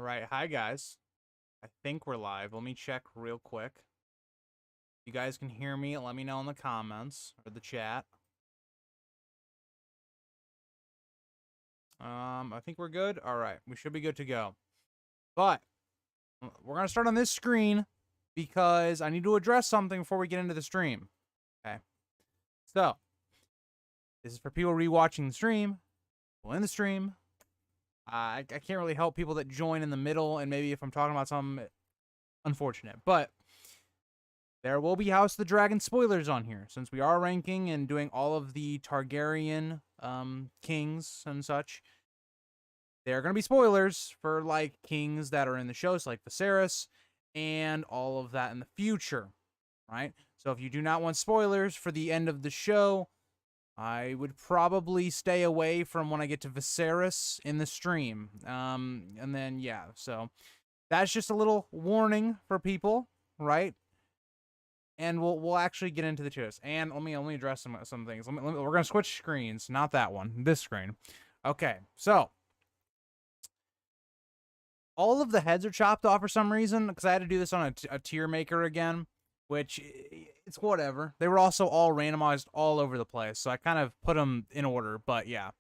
All right, hi guys. I think we're live. Let me check real quick. You guys can hear me. Let me know in the comments or the chat. I think we're good. All right, we should be good to go. But we're gonna start on this screen because I need to address something before we get into the stream. Okay. So this is for people rewatching the stream, people in the stream. I can't really help people that join in the middle, and maybe if I'm talking about something unfortunate, but there will be House of the Dragon spoilers on here, since we are ranking and doing all of the Targaryen kings and such. There are going to be spoilers for, like, kings that are in the shows, like Viserys, and all of that in the future, right? So if you do not want spoilers for the end of the show, I would probably stay away from when I get to Viserys in the stream. And then, yeah, so that's just a little warning for people, right? And we'll actually get into the tiers. And let me address some things. We're gonna switch screens, not that one, this screen. Okay, so all of the heads are chopped off for some reason because I had to do this on a tier maker again, which it's whatever. They were also all randomized all over the place, so I kind of put them in order. But yeah,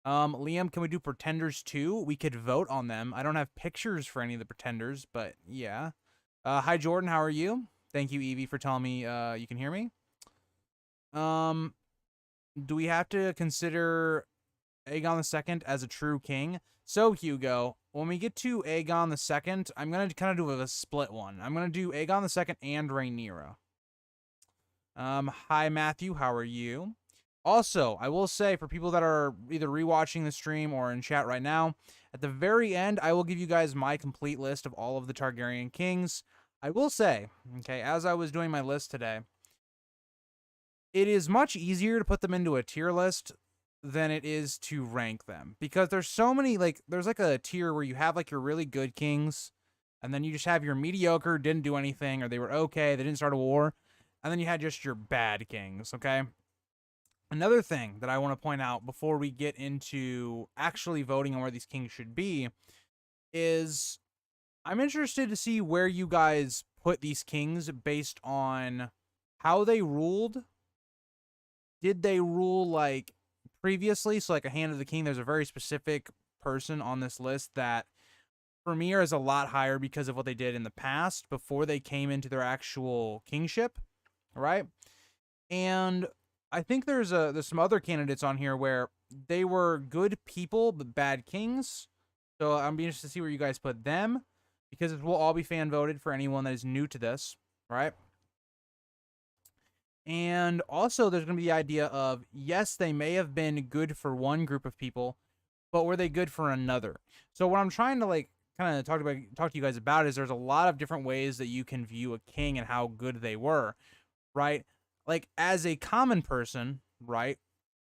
Liam, can we do pretenders too? We could vote on them. I don't have pictures for any of the pretenders, but yeah. Hi Jordan, how are you? Thank you, Evie, for telling me you can hear me. Do we have to consider Aegon II as a true king? So, Hugo, when we get to Aegon II, I'm going to kind of do a split one. I'm going to do Aegon II and Rhaenyra. Hi, Matthew. How are you? Also, I will say, for people that are either rewatching the stream or in chat right now, at the very end, I will give you guys my complete list of all of the Targaryen kings. I will say, okay, as I was doing my list today, it is much easier to put them into a tier list than it is to rank them, because there's so many, like, there's like a tier where you have like your really good kings, and then you just have your mediocre, didn't do anything, or they were okay, they didn't start a war, and then you had just your bad kings, okay? Another thing that I want to point out before we get into actually voting on where these kings should be is I'm interested to see where you guys put these kings based on how they ruled. Did they rule like previously? So like a Hand of the King, there's a very specific person on this list that for me is a lot higher because of what they did in the past before they came into their actual kingship, right? And I think there's some other candidates on here where they were good people but bad kings. So I'm be interested to see where you guys put them, because it will all be fan voted for anyone that is new to this, right? And also there's going to be the idea of, yes, they may have been good for one group of people, but were they good for another? So what I'm trying to like kind of talk to you guys about is there's a lot of different ways that you can view a king and how good they were, right? Like as a common person, right?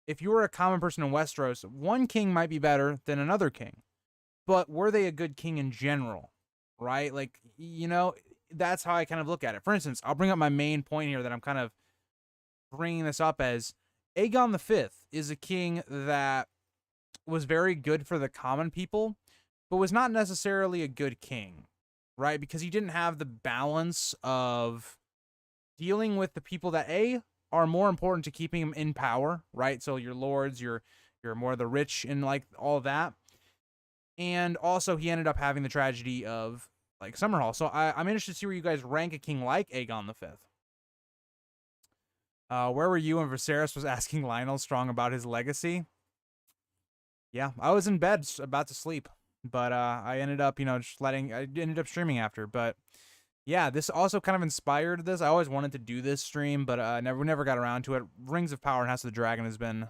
If you were a common person in Westeros, one king might be better than another king, but were they a good king in general? Right? Like, you know, that's how I kind of look at it. For instance, I'll bring up my main point here that I'm kind of bringing this up as Aegon V is a king that was very good for the common people, but was not necessarily a good king, right? Because he didn't have the balance of dealing with the people that are more important to keeping him in power, right? So your lords, you're more the rich and like all that. And also, he ended up having the tragedy of, like, Summerhall. So I'm interested to see where you guys rank a king like Aegon V. Where were you when Viserys was asking Lionel Strong about his legacy? Yeah, I was in bed about to sleep. But I ended up, just I ended up streaming after. But yeah, this also kind of inspired this. I always wanted to do this stream, but never got around to it. Rings of Power and House of the Dragon has been,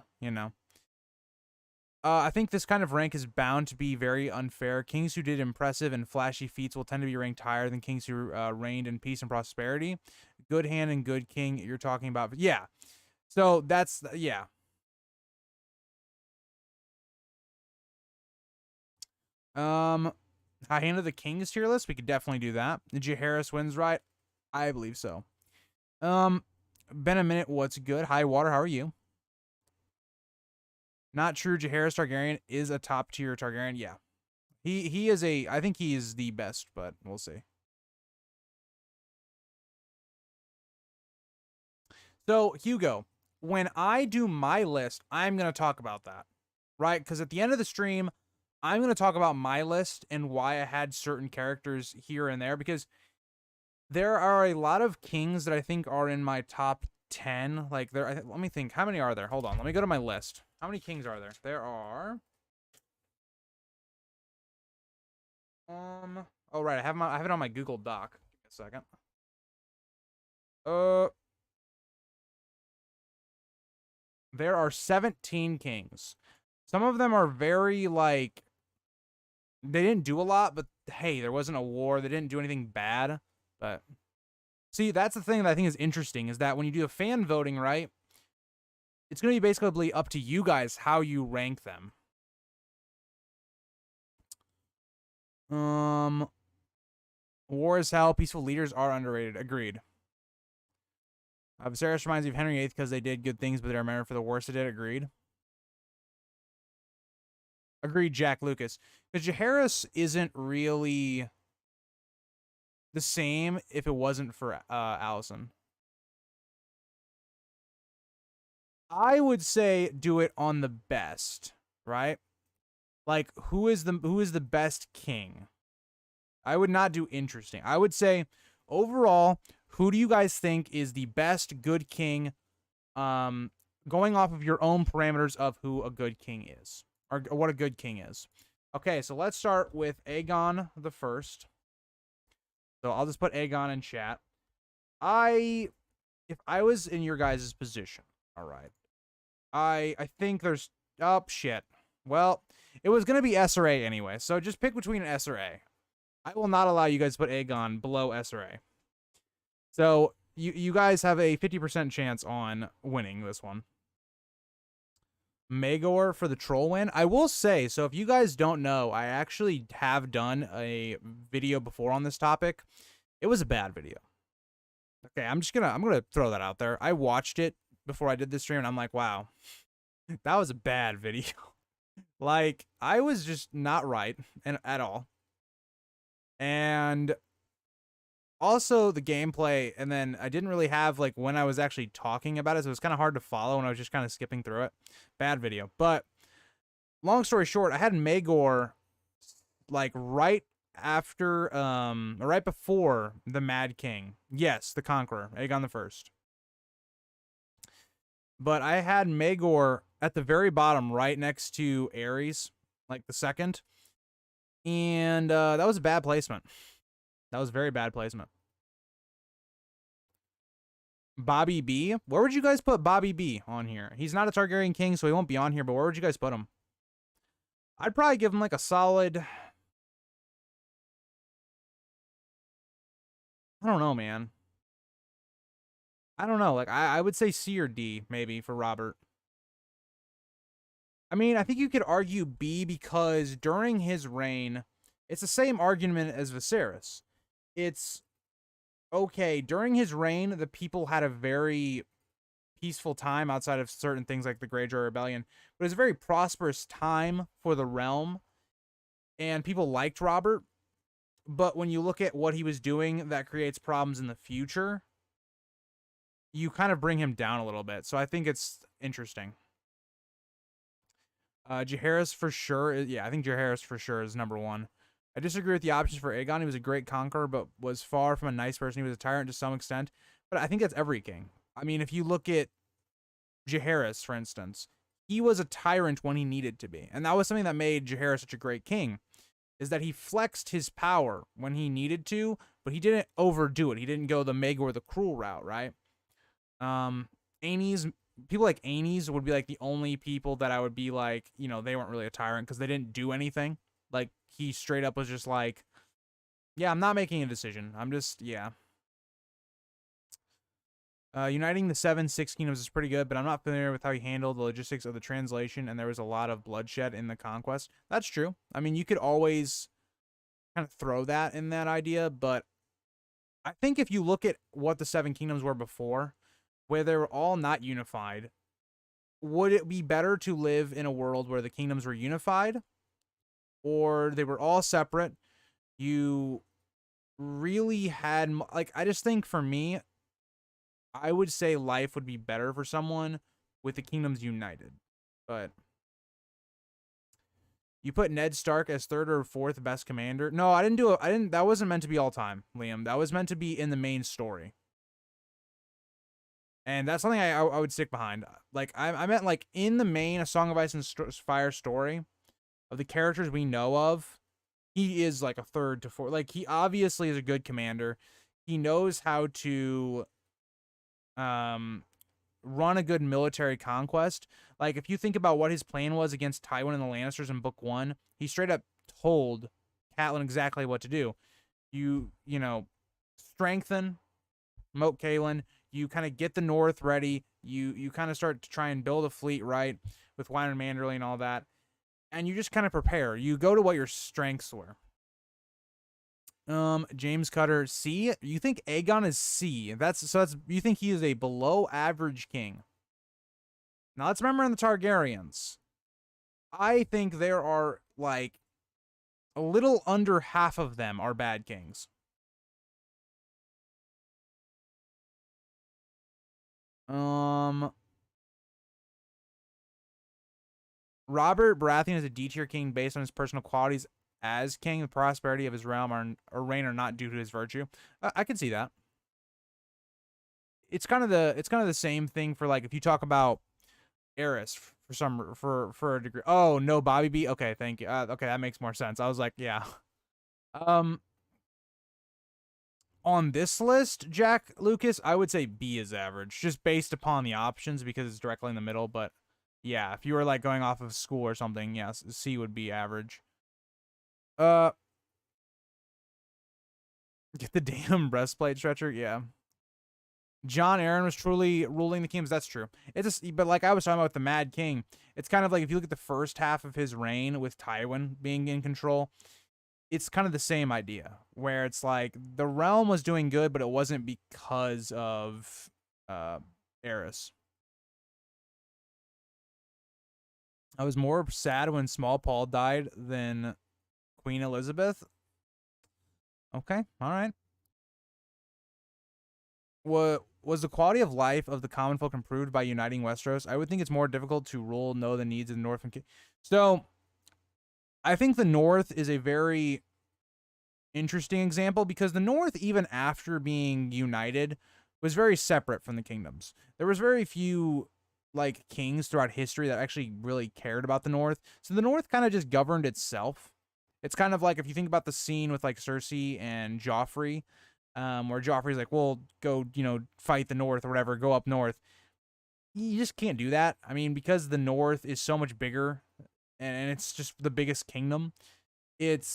I think this kind of rank is bound to be very unfair. Kings who did impressive and flashy feats will tend to be ranked higher than kings who reigned in peace and prosperity. Good hand and good king you're talking about. Yeah. So that's, yeah. High Hand of the Kings tier list. We could definitely do that. Jaehaerys wins, right? I believe so. Been a minute. What's good? Hi, Water. How are you? Not true. Jaehaerys Targaryen is a top tier Targaryen. Yeah. He is a, I think he is the best, but we'll see. So, Hugo, when I do my list, I'm going to talk about that, right? Because at the end of the stream, I'm going to talk about my list and why I had certain characters here and there, because there are a lot of kings that I think are in my top 10. Like, let me think. How many are there? Hold on. Let me go to my list. How many kings are there? There are... Oh, right. I have it on my Google Doc. Give me a second. There are 17 kings. Some of them are very, like, they didn't do a lot, but hey, there wasn't a war. They didn't do anything bad. But see, that's the thing that I think is interesting, is that when you do a fan voting, right, it's going to be basically up to you guys how you rank them. War is hell. Peaceful leaders are underrated. Agreed. Viserys reminds me of Henry VIII because they did good things, but they're remembered for the worst they did. Agreed. Agreed, Jack Lucas. Because Jaehaerys isn't really the same if it wasn't for Allison. I would say do it on the best, right? Like, who is the best king? I would not do interesting. I would say overall, who do you guys think is the best good king? Going off of your own parameters of who a good king is, or what a good king is. Okay, so let's start with Aegon the First. So I'll just put Aegon in chat. If I was in your guys' position, all right, I think there's, oh shit. Well, it was gonna be S or A anyway, so just pick between S or A. I will not allow you guys to put Aegon below S or A. So you guys have a 50% chance on winning this one. Maegor for the troll win. I will say, so if you guys don't know, I actually have done a video before on this topic. It was a bad video. Okay, I'm gonna throw that out there. I watched it before I did this stream and I'm like, wow, that was a bad video. Like, I was just not right at all. And also the gameplay, and then I didn't really have, like, when I was actually talking about it, so it was kind of hard to follow when I was just kind of skipping through it. Bad video. But long story short, I had Maegor, like, right before the Mad King. Yes, the Conqueror, Aegon the First. But I had Maegor at the very bottom, right next to Aerys, like the second. And that was a bad placement. That was very bad placement. Bobby B. Where would you guys put Bobby B on here? He's not a Targaryen king, so he won't be on here, but where would you guys put him? I'd probably give him like a solid... I don't know, man. I don't know. Like, I would say C or D, maybe, for Robert. I mean, I think you could argue B because during his reign, it's the same argument as Viserys. It's, okay, during his reign, the people had a very peaceful time outside of certain things like the Greyjoy Rebellion, but it was a very prosperous time for the realm, and people liked Robert. But when you look at what he was doing that creates problems in the future, you kind of bring him down a little bit. So I think it's interesting. Jaehaerys for sure. Yeah, I think Jaehaerys for sure is number one. I disagree with the options for Aegon. He was a great conqueror, but was far from a nice person. He was a tyrant to some extent. But I think that's every king. I mean, if you look at Jaehaerys, for instance, he was a tyrant when he needed to be. And that was something that made Jaehaerys such a great king, is that he flexed his power when he needed to, but he didn't overdo it. He didn't go the Maegor the Cruel route, right? Aenys, people like Aenys would be like the only people that I would be like, you know, they weren't really a tyrant because they didn't do anything. Like, he straight up was just like, yeah, I'm not making a decision. I'm just, yeah. Uniting the 6 kingdoms is pretty good, but I'm not familiar with how he handled the logistics of the translation, and there was a lot of bloodshed in the conquest. That's true. I mean, you could always kind of throw that in that idea, but I think if you look at what the 7 kingdoms were before, where they were all not unified, would it be better to live in a world where the kingdoms were unified, or they were all separate. You really had, like, I just think for me, I would say life would be better for someone with the kingdoms united. But you put Ned Stark as third or fourth best commander. No, I didn't do it. That wasn't meant to be all time, Liam. That was meant to be in the main story. And that's something I would stick behind. Like, I meant, like, in the main A Song of Ice and Fire story, of the characters we know of, he is like a third to fourth. Like, he obviously is a good commander. He knows how to run a good military conquest. Like, if you think about what his plan was against Tywin and the Lannisters in book 1, he straight up told Catelyn exactly what to do. You know, strengthen Moat Cailin. You kind of get the north ready. You kind of start to try and build a fleet, right, with Wine and Manderley and all that. And you just kind of prepare. You go to what your strengths were. James Cutter, C. You think Aegon is C? That's you think he is a below average king. Now let's remember in the Targaryens, I think there are like a little under half of them are bad kings. Robert Baratheon is a D tier king based on his personal qualities as king. The prosperity of his realm or reign are not due to his virtue. I can see that. It's kind of the same thing for, like, if you talk about Aerys for a degree. Oh no, Bobby B. Okay, thank you. Okay, that makes more sense. I was like, yeah. On this list, Jack Lucas, I would say B is average, just based upon the options because it's directly in the middle. But yeah, if you were like going off of school or something, yes, C would be average. Get the damn breastplate stretcher, yeah. Jon Arryn was truly ruling the kingdoms. That's true. But like I was talking about with the Mad King, it's kind of like if you look at the first half of his reign with Tywin being in control, it's kind of the same idea where it's like the realm was doing good, but it wasn't because of Aerys. I was more sad when Small Paul died than Queen Elizabeth. Okay, all right. What was the quality of life of the common folk improved by uniting Westeros? I would think it's more difficult to know the needs of the North. So, I think the North is a very interesting example because the North, even after being united, was very separate from the kingdoms. There was very few like kings throughout history that actually really cared about the North. So the North kind of just governed itself. It's kind of like if you think about the scene with like Cersei and Joffrey, where Joffrey's like, well, go, fight the North or whatever, go up north. You just can't do that. I mean, because the North is so much bigger and it's just the biggest kingdom, it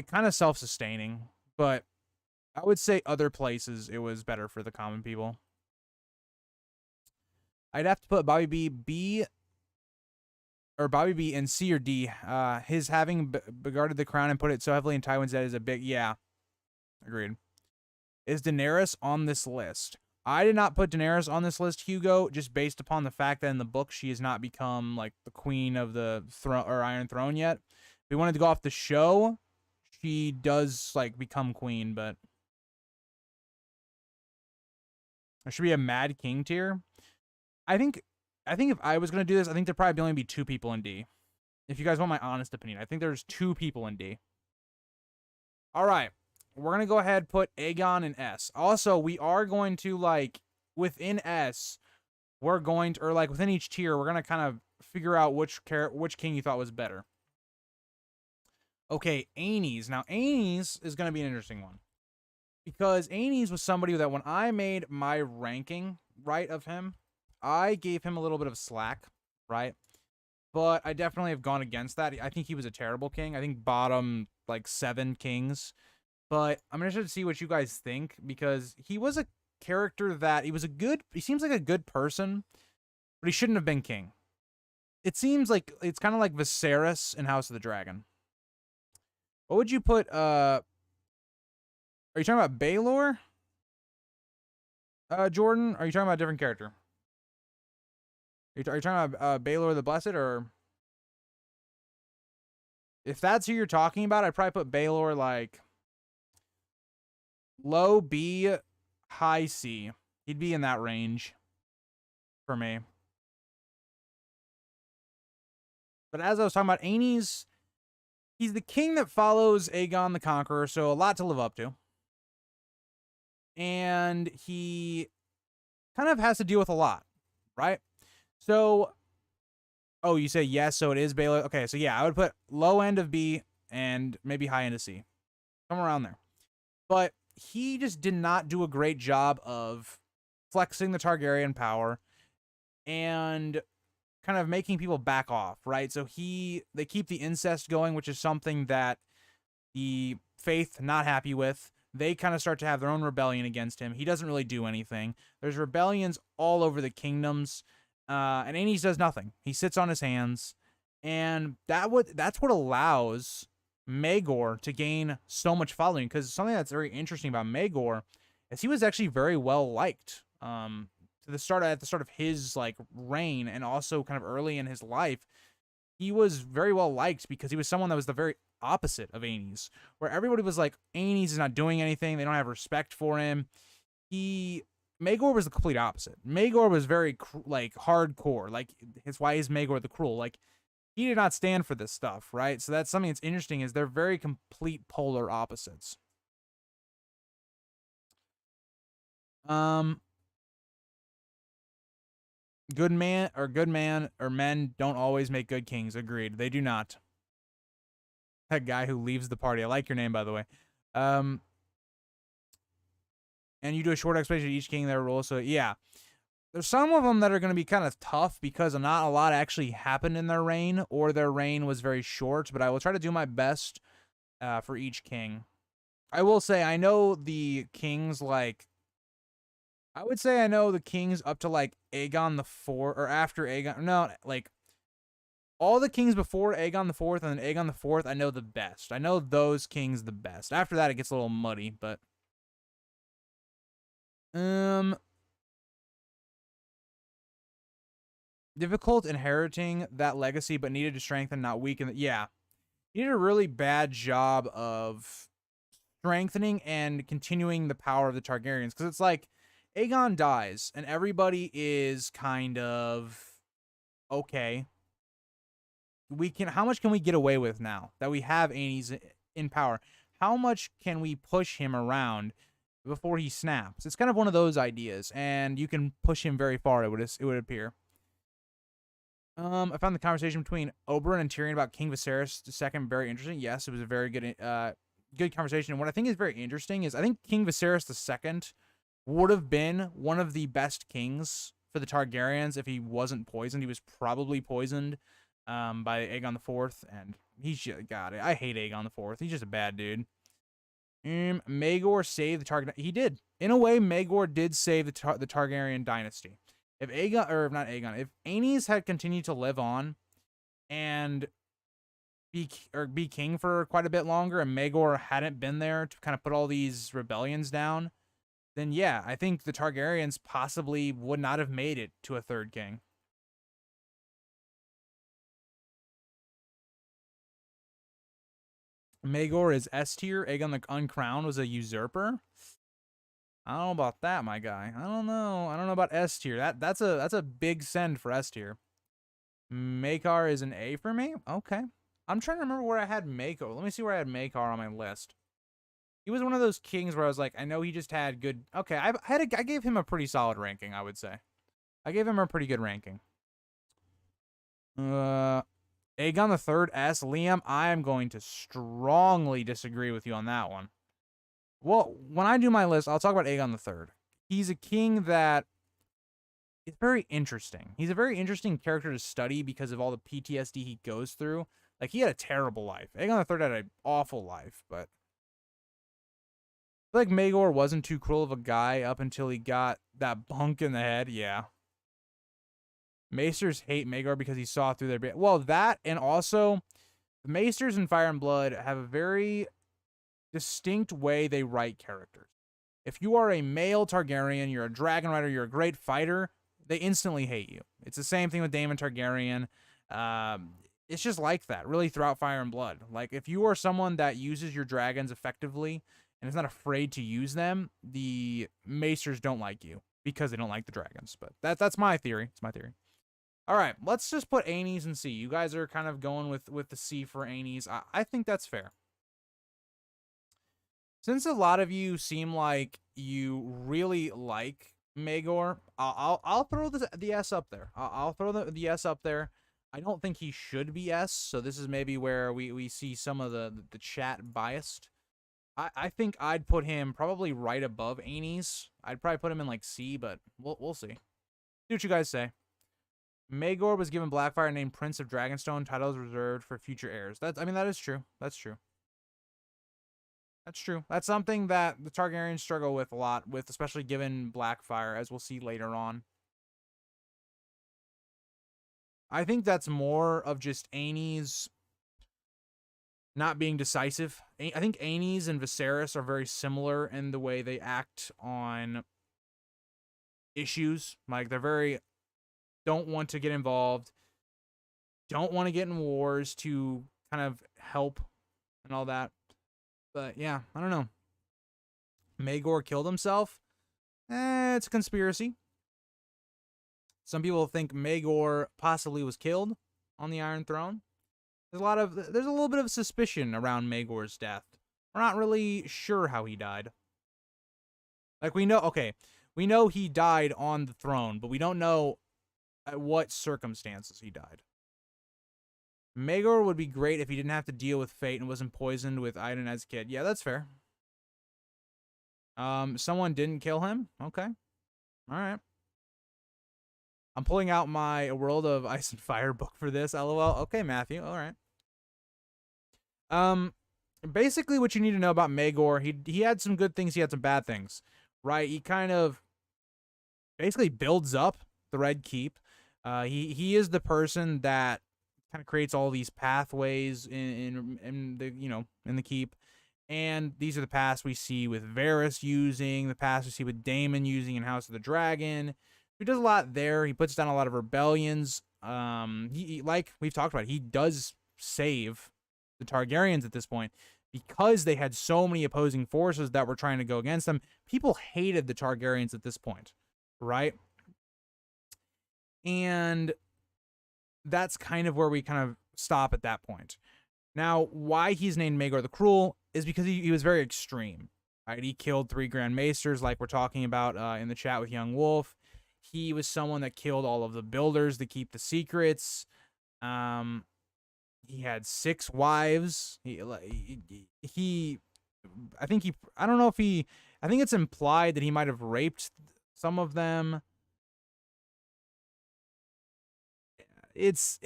kind of self-sustaining. But I would say other places it was better for the common people. I'd have to put Bobby B in C or D. His having guarded the crown and put it so heavily in Tywin's head is a big, yeah. Agreed. Is Daenerys on this list? I did not put Daenerys on this list, Hugo, just based upon the fact that in the book she has not become like the queen of the throne or Iron Throne yet. If we wanted to go off the show, she does like become queen, but there should be a Mad King tier. I think if I was gonna do this, I think there'd probably only be 2 people in D. If you guys want my honest opinion, I think there's 2 people in D. All right, we're gonna go ahead and put Aegon in S. Also, we are going to like within S, we're going to, or like within each tier, we're gonna kind of figure out which king you thought was better. Okay, Aenys. Now Aenys is gonna be an interesting one because Aenys was somebody that when I made my ranking right of him, I gave him a little bit of slack, right? But I definitely have gone against that. I think he was a terrible king. I think bottom like 7 kings. But I'm interested to see what you guys think because he was a character that he seems like a good person, but he shouldn't have been king. It seems like it's kind of like Viserys in House of the Dragon. What would you put? Are you talking about Baelor? Jordan? Are you talking about a different character? Are you talking about Baelor the Blessed or? If that's who you're talking about, I'd probably put Baelor like low B, high C. He'd be in that range for me. But as I was talking about, Aenys, he's the king that follows Aegon the Conqueror, so a lot to live up to. And he kind of has to deal with a lot, right? So, oh, you say yes, so it is Baelor. Okay, so yeah, I would put low end of B and maybe high end of C. Somewhere around there. But he just did not do a great job of flexing the Targaryen power and kind of making people back off, right? So they keep the incest going, which is something that the Faith not happy with. They kind of start to have their own rebellion against him. He doesn't really do anything. There's rebellions all over the kingdoms, and Aenys does nothing. He sits on his hands, and that's what allows Maegor to gain so much following. Because something that's very interesting about Maegor is he was actually very well liked. At the start of his like reign, and also kind of early in his life, he was very well liked because he was someone that was the very opposite of Aenys, where everybody was like, Aenys is not doing anything, they don't have respect for him. Maegor was the complete opposite. Maegor was very like hardcore, like it's why is Maegor the cruel, like he did not stand for this stuff, right? So that's something that's interesting, is they're very complete polar opposites. Good man or men don't always make good kings. Agreed. They do not. That guy who leaves the party. I like your name, by the way. And you do a short explanation of each king, their role. So yeah, there's some of them that are going to be kind of tough because not a lot actually happened in their reign, or their reign was very short. But I will try to do my best for each king. I will say I know the kings like. I would say I know the kings up to like Aegon the Fourth, or after Aegon. No, like all the kings before Aegon the Fourth and then Aegon the Fourth. I know the best. I know those kings the best. After that, it gets a little muddy, but difficult inheriting that legacy, but needed to strengthen, not weaken. Yeah, he did a really bad job of strengthening and continuing the power of the Targaryens, because it's like Aegon dies and everybody is kind of okay. How much can we get away with now that we have Aenys in power? How much can we push him around before he snaps? It's kind of one of those ideas, and you can push him very far, it would appear. I found the conversation between Oberyn and Tyrion about King Viserys II very interesting. Yes, it was a very good good conversation. And what I think is very interesting is I think King Viserys II would have been one of the best kings for the Targaryens if he wasn't poisoned. He was probably poisoned by Aegon IV, and he's just got it. I hate Aegon IV. He's just a bad dude. Maegor saved the Targaryen. He did. In a way, Maegor did save the Targaryen dynasty. If Aegon, or not Aegon, if Aenys had continued to live on and be king for quite a bit longer, and Maegor hadn't been there to kind of put all these rebellions down, then yeah, I think the Targaryens possibly would not have made it to a third king. Maegor is S tier. Aegon the Uncrowned was a usurper. I don't know about that, my guy. I don't know. I don't know about S tier. That's a big send for S tier. Maekar is an A for me. Okay. I'm trying to remember where I had Maekar. Let me see where I had Maekar on my list. He was one of those kings where I was like, I know he just had good. Okay, I gave him a pretty solid ranking, I would say. I gave him a pretty good ranking. Aegon III S. Liam, I am going to strongly disagree with you on that one. Well, when I do my list, I'll talk about Aegon III. He's a king that is very interesting. He's a very interesting character to study because of all the PTSD he goes through. Like, he had a terrible life. Aegon III had an awful life, but I feel like Maegor wasn't too cruel of a guy up until he got that bunk in the head. Yeah. Maesters hate Maegor because he saw through their... Well, that, and also, the Maesters in Fire and Blood have a very distinct way they write characters. If you are a male Targaryen, you're a dragon rider, you're a great fighter, they instantly hate you. It's the same thing with Daemon Targaryen. it's just like that, really, throughout Fire and Blood. Like, if you are someone that uses your dragons effectively and is not afraid to use them, the Maesters don't like you because they don't like the dragons. But that's my theory. It's my theory. All right, let's just put Aenys in C. You guys are kind of going with the C for Aenys. I think that's fair. Since a lot of you seem like you really like Maegor, I'll throw the S up there. I'll throw the S up there. I don't think he should be S, so this is maybe where we see some of the chat biased. I think I'd put him probably right above Aenys. I'd probably put him in like C, but we'll see. See what you guys say. Maegor was given Blackfyre named Prince of Dragonstone. Titles reserved for future heirs. That is true. That's true. That's true. That's something that the Targaryens struggle with a lot, with especially given Blackfyre, as we'll see later on. I think that's more of just Aenys not being decisive. I think Aenys and Viserys are very similar in the way they act on issues. Like, they're very don't want to get involved, don't want to get in wars to kind of help and all that. But yeah, I don't know. Maegor killed himself. It's a conspiracy. Some people think Maegor possibly was killed on the Iron Throne. There's a little bit of suspicion around Maegor's death. We're not really sure how he died. Like, we know he died on the throne, but we don't know at what circumstances he died. Maegor would be great if he didn't have to deal with fate and wasn't poisoned with Iden as a kid. Yeah, that's fair. Someone didn't kill him? Okay. All right. I'm pulling out my A World of Ice and Fire book for this, LOL. Okay, Matthew. All right. Basically what you need to know about Maegor, he had some good things, he had some bad things, right? He kind of basically builds up the Red Keep. He is the person that kind of creates all these pathways in the, you know, in the keep. And these are the paths we see with Varys using, the paths we see with Daemon using in House of the Dragon. He does a lot there. He puts down a lot of rebellions. He like we've talked about, he does save the Targaryens at this point because they had so many opposing forces that were trying to go against them. People hated the Targaryens at this point, right? And that's kind of where we kind of stop at that point. Now, why he's named Maegor the Cruel is because he was very extreme, right? He killed 3 Grand Maesters, like we're talking about in the chat with Young Wolf. He was someone that killed all of the builders to keep the secrets. He had 6 wives. I think it's implied that he might have raped some of them. It's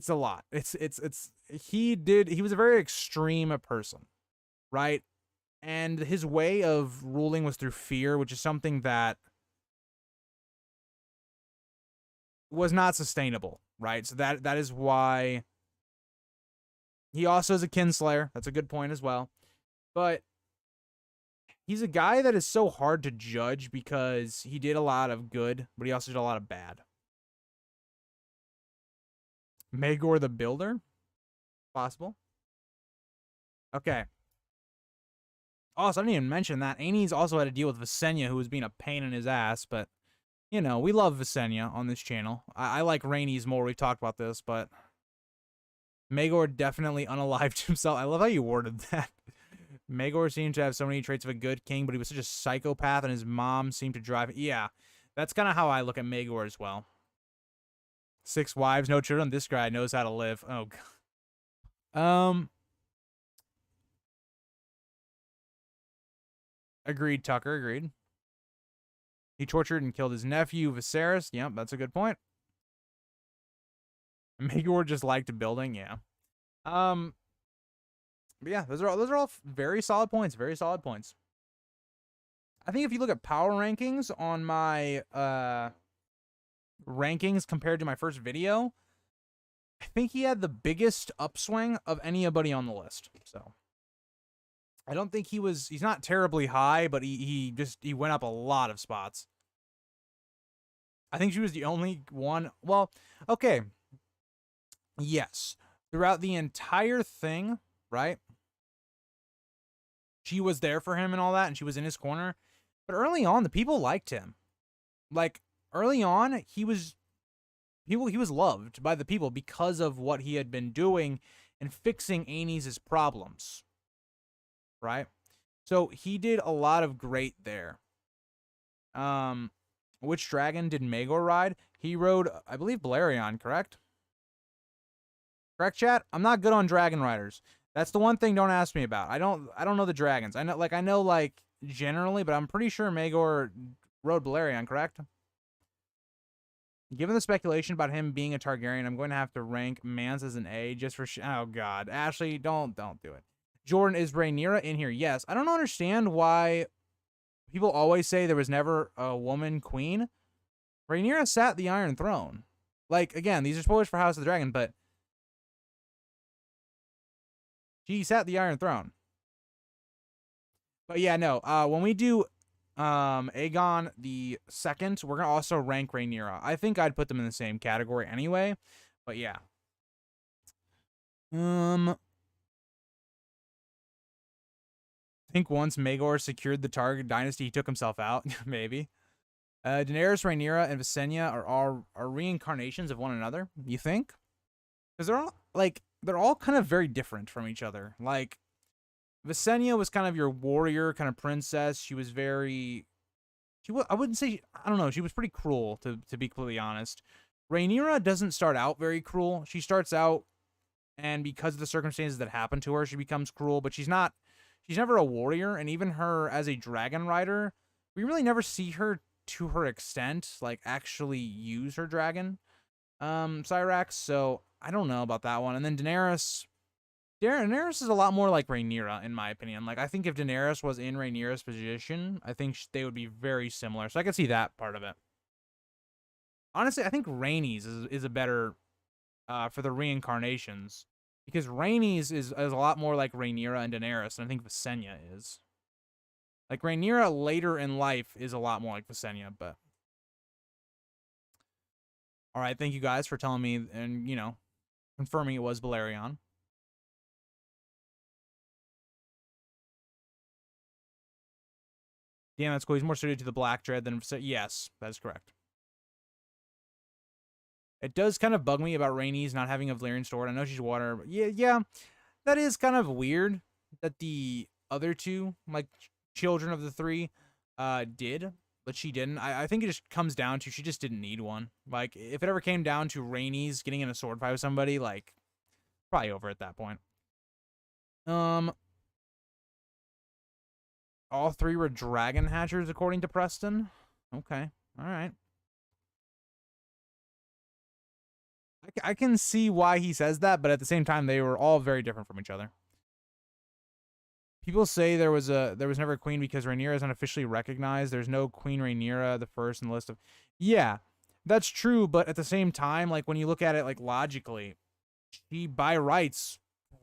a lot. He was a very extreme person, right? And his way of ruling was through fear, which is something that was not sustainable, right? So that is why he also is a kinslayer. That's a good point as well. But he's a guy that is so hard to judge because he did a lot of good, but he also did a lot of bad. Maegor the Builder? Possible. Okay. Also, I didn't even mention that. Aenys also had to deal with Visenya, who was being a pain in his ass, but, you know, we love Visenya on this channel. I like Rhaenys more. We've talked about this, but Maegor definitely unalived himself. I love how you worded that. Maegor seemed to have so many traits of a good king, but he was such a psychopath, and his mom seemed to drive it. Yeah, that's kind of how I look at Maegor as well. 6 wives, no children. This guy knows how to live. Oh, God. Agreed, Tucker. Agreed. He tortured and killed his nephew, Viserys. Yep, that's a good point. Maegor just liked building. Yeah. But yeah, those are all very solid points. Very solid points. I think if you look at power rankings on my rankings compared to my first video, I think he had the biggest upswing of anybody on the list. So I don't think he's not terribly high, but he went up a lot of spots. I think she was the only one. Well, okay. Yes. throughout the entire thing, right? She was there for him and all that, and she was in his corner. But early on, the people liked him. Like, early on, he was loved by the people because of what he had been doing and fixing Aenys' problems. Right? So he did a lot of great there. Which dragon did Maegor ride? He rode, I believe, Balerion, correct? Correct, chat? I'm not good on dragon riders. That's the one thing don't ask me about. I don't know the dragons. I know generally, but I'm pretty sure Maegor rode Balerion, correct? Given the speculation about him being a Targaryen, I'm going to have to rank Mance as an A just for oh god. Ashley, don't do it. Jordan, is Rhaenyra in here? Yes. I don't understand why people always say there was never a woman queen. Rhaenyra sat the Iron Throne. Like, again, these are spoilers for House of the Dragon, but she sat the Iron Throne. But yeah, no. When we do Aegon the Second, we're gonna also rank Rhaenyra. I think I'd put them in the same category anyway. But yeah. I think once Maegor secured the Target dynasty, he took himself out. Maybe. Daenerys, Rhaenyra, and Visenya are reincarnations of one another. You think? Because they're all kind of very different from each other. Like, Visenya was kind of your warrior kind of princess. She was very, I wouldn't say, I don't know, she was pretty cruel, to be completely honest. Rhaenyra doesn't start out very cruel. She starts out, and because of the circumstances that happen to her, she becomes cruel, but she's never a warrior, and even her as a dragon rider, we really never see her to her extent, like, actually use her dragon, Cyrax, so I don't know about that one. And then Daenerys is a lot more like Rhaenyra, in my opinion. Like, I think if Daenerys was in Rhaenyra's position, I think they would be very similar. So I could see that part of it. Honestly, I think Rhaenys is a better for the reincarnations. Because Rhaenys is a lot more like Rhaenyra and Daenerys, and I think Visenya is. Like, Rhaenyra later in life is a lot more like Visenya, but... Alright, thank you guys for telling me and, you know, confirming it was Balerion. Damn, that's cool. He's more suited to the Black Dread than... Yes, that is correct. It does kind of bug me about Rhaenys not having a Valyrian sword. I know she's water, but yeah, that is kind of weird that the other two, like, children of the three, did, but she didn't. I think it just comes down to she just didn't need one. Like, if it ever came down to Rhaenys getting in a sword fight with somebody, like, probably over at that point. All three were dragon hatchers, according to Preston. Okay, all right. I can see why he says that, but at the same time, they were all very different from each other. People say there was never a queen because Rhaenyra isn't officially recognized. There's no Queen Rhaenyra, the first in the list of... Yeah, that's true, but at the same time, like, when you look at it, like, logically, she, by rights,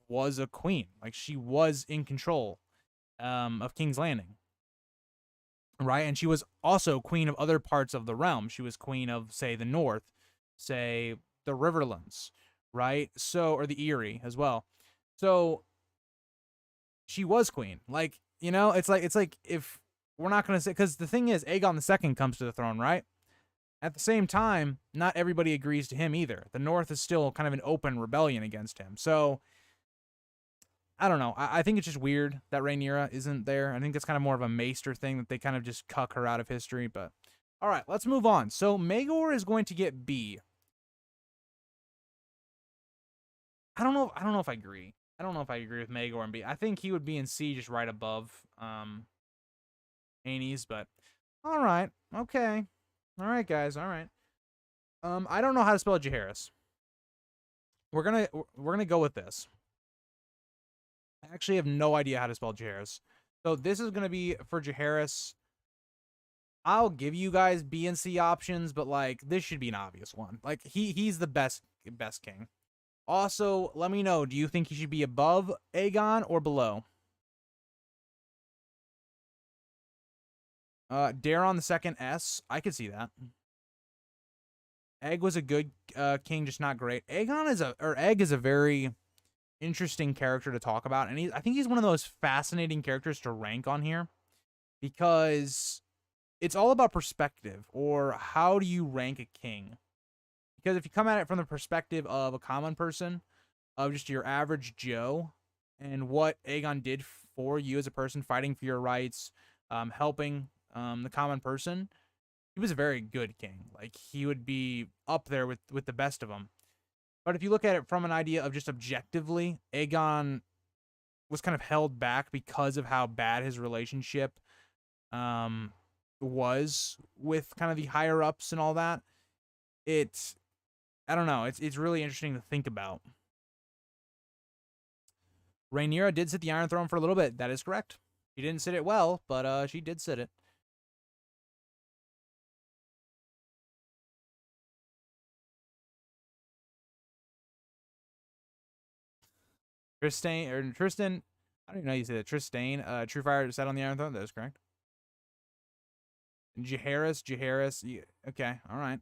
was a queen. Like, she was in control of King's Landing. Right? And she was also queen of other parts of the realm. She was queen of, say, the North, say, the Riverlands, right? So, or the Eyrie as well. So... she was queen. Like, you know, it's like if we're not going to say, because the thing is, Aegon II comes to the throne, right? At the same time, not everybody agrees to him either. The North is still kind of an open rebellion against him. So, I don't know. I think it's just weird that Rhaenyra isn't there. I think it's kind of more of a Maester thing that they kind of just cuck her out of history. But, all right, let's move on. So, Maegor is going to get B. I don't know if I agree. I don't know if I agree with Maegor and B. I think he would be in C, just right above Aenys, but all right, okay, all right, guys, all right. I don't know how to spell Jaehaerys. We're gonna go with this. I actually have no idea how to spell Jaehaerys, so this is gonna be for Jaehaerys. I'll give you guys B and C options, but like this should be an obvious one. Like he's the best king. Also, let me know, do you think he should be above Aegon or below? Daeron II S. I could see that. Egg was a good king, just not great. Egg is a very interesting character to talk about, and I think he's one of those fascinating characters to rank on here because it's all about perspective, or how do you rank a king? Because if you come at it from the perspective of a common person, of just your average Joe, and what Aegon did for you as a person, fighting for your rights, helping the common person, he was a very good king. Like, he would be up there with the best of them. But if you look at it from an idea of just objectively, Aegon was kind of held back because of how bad his relationship was with kind of the higher ups and all that. I don't know. It's really interesting to think about. Rhaenyra did sit the Iron Throne for a little bit. That is correct. She didn't sit it well, but she did sit it. Tristan, I don't even know how you say that. Tristan, Truefire sat on the Iron Throne. That is correct. Jaehaerys, yeah, okay, all right.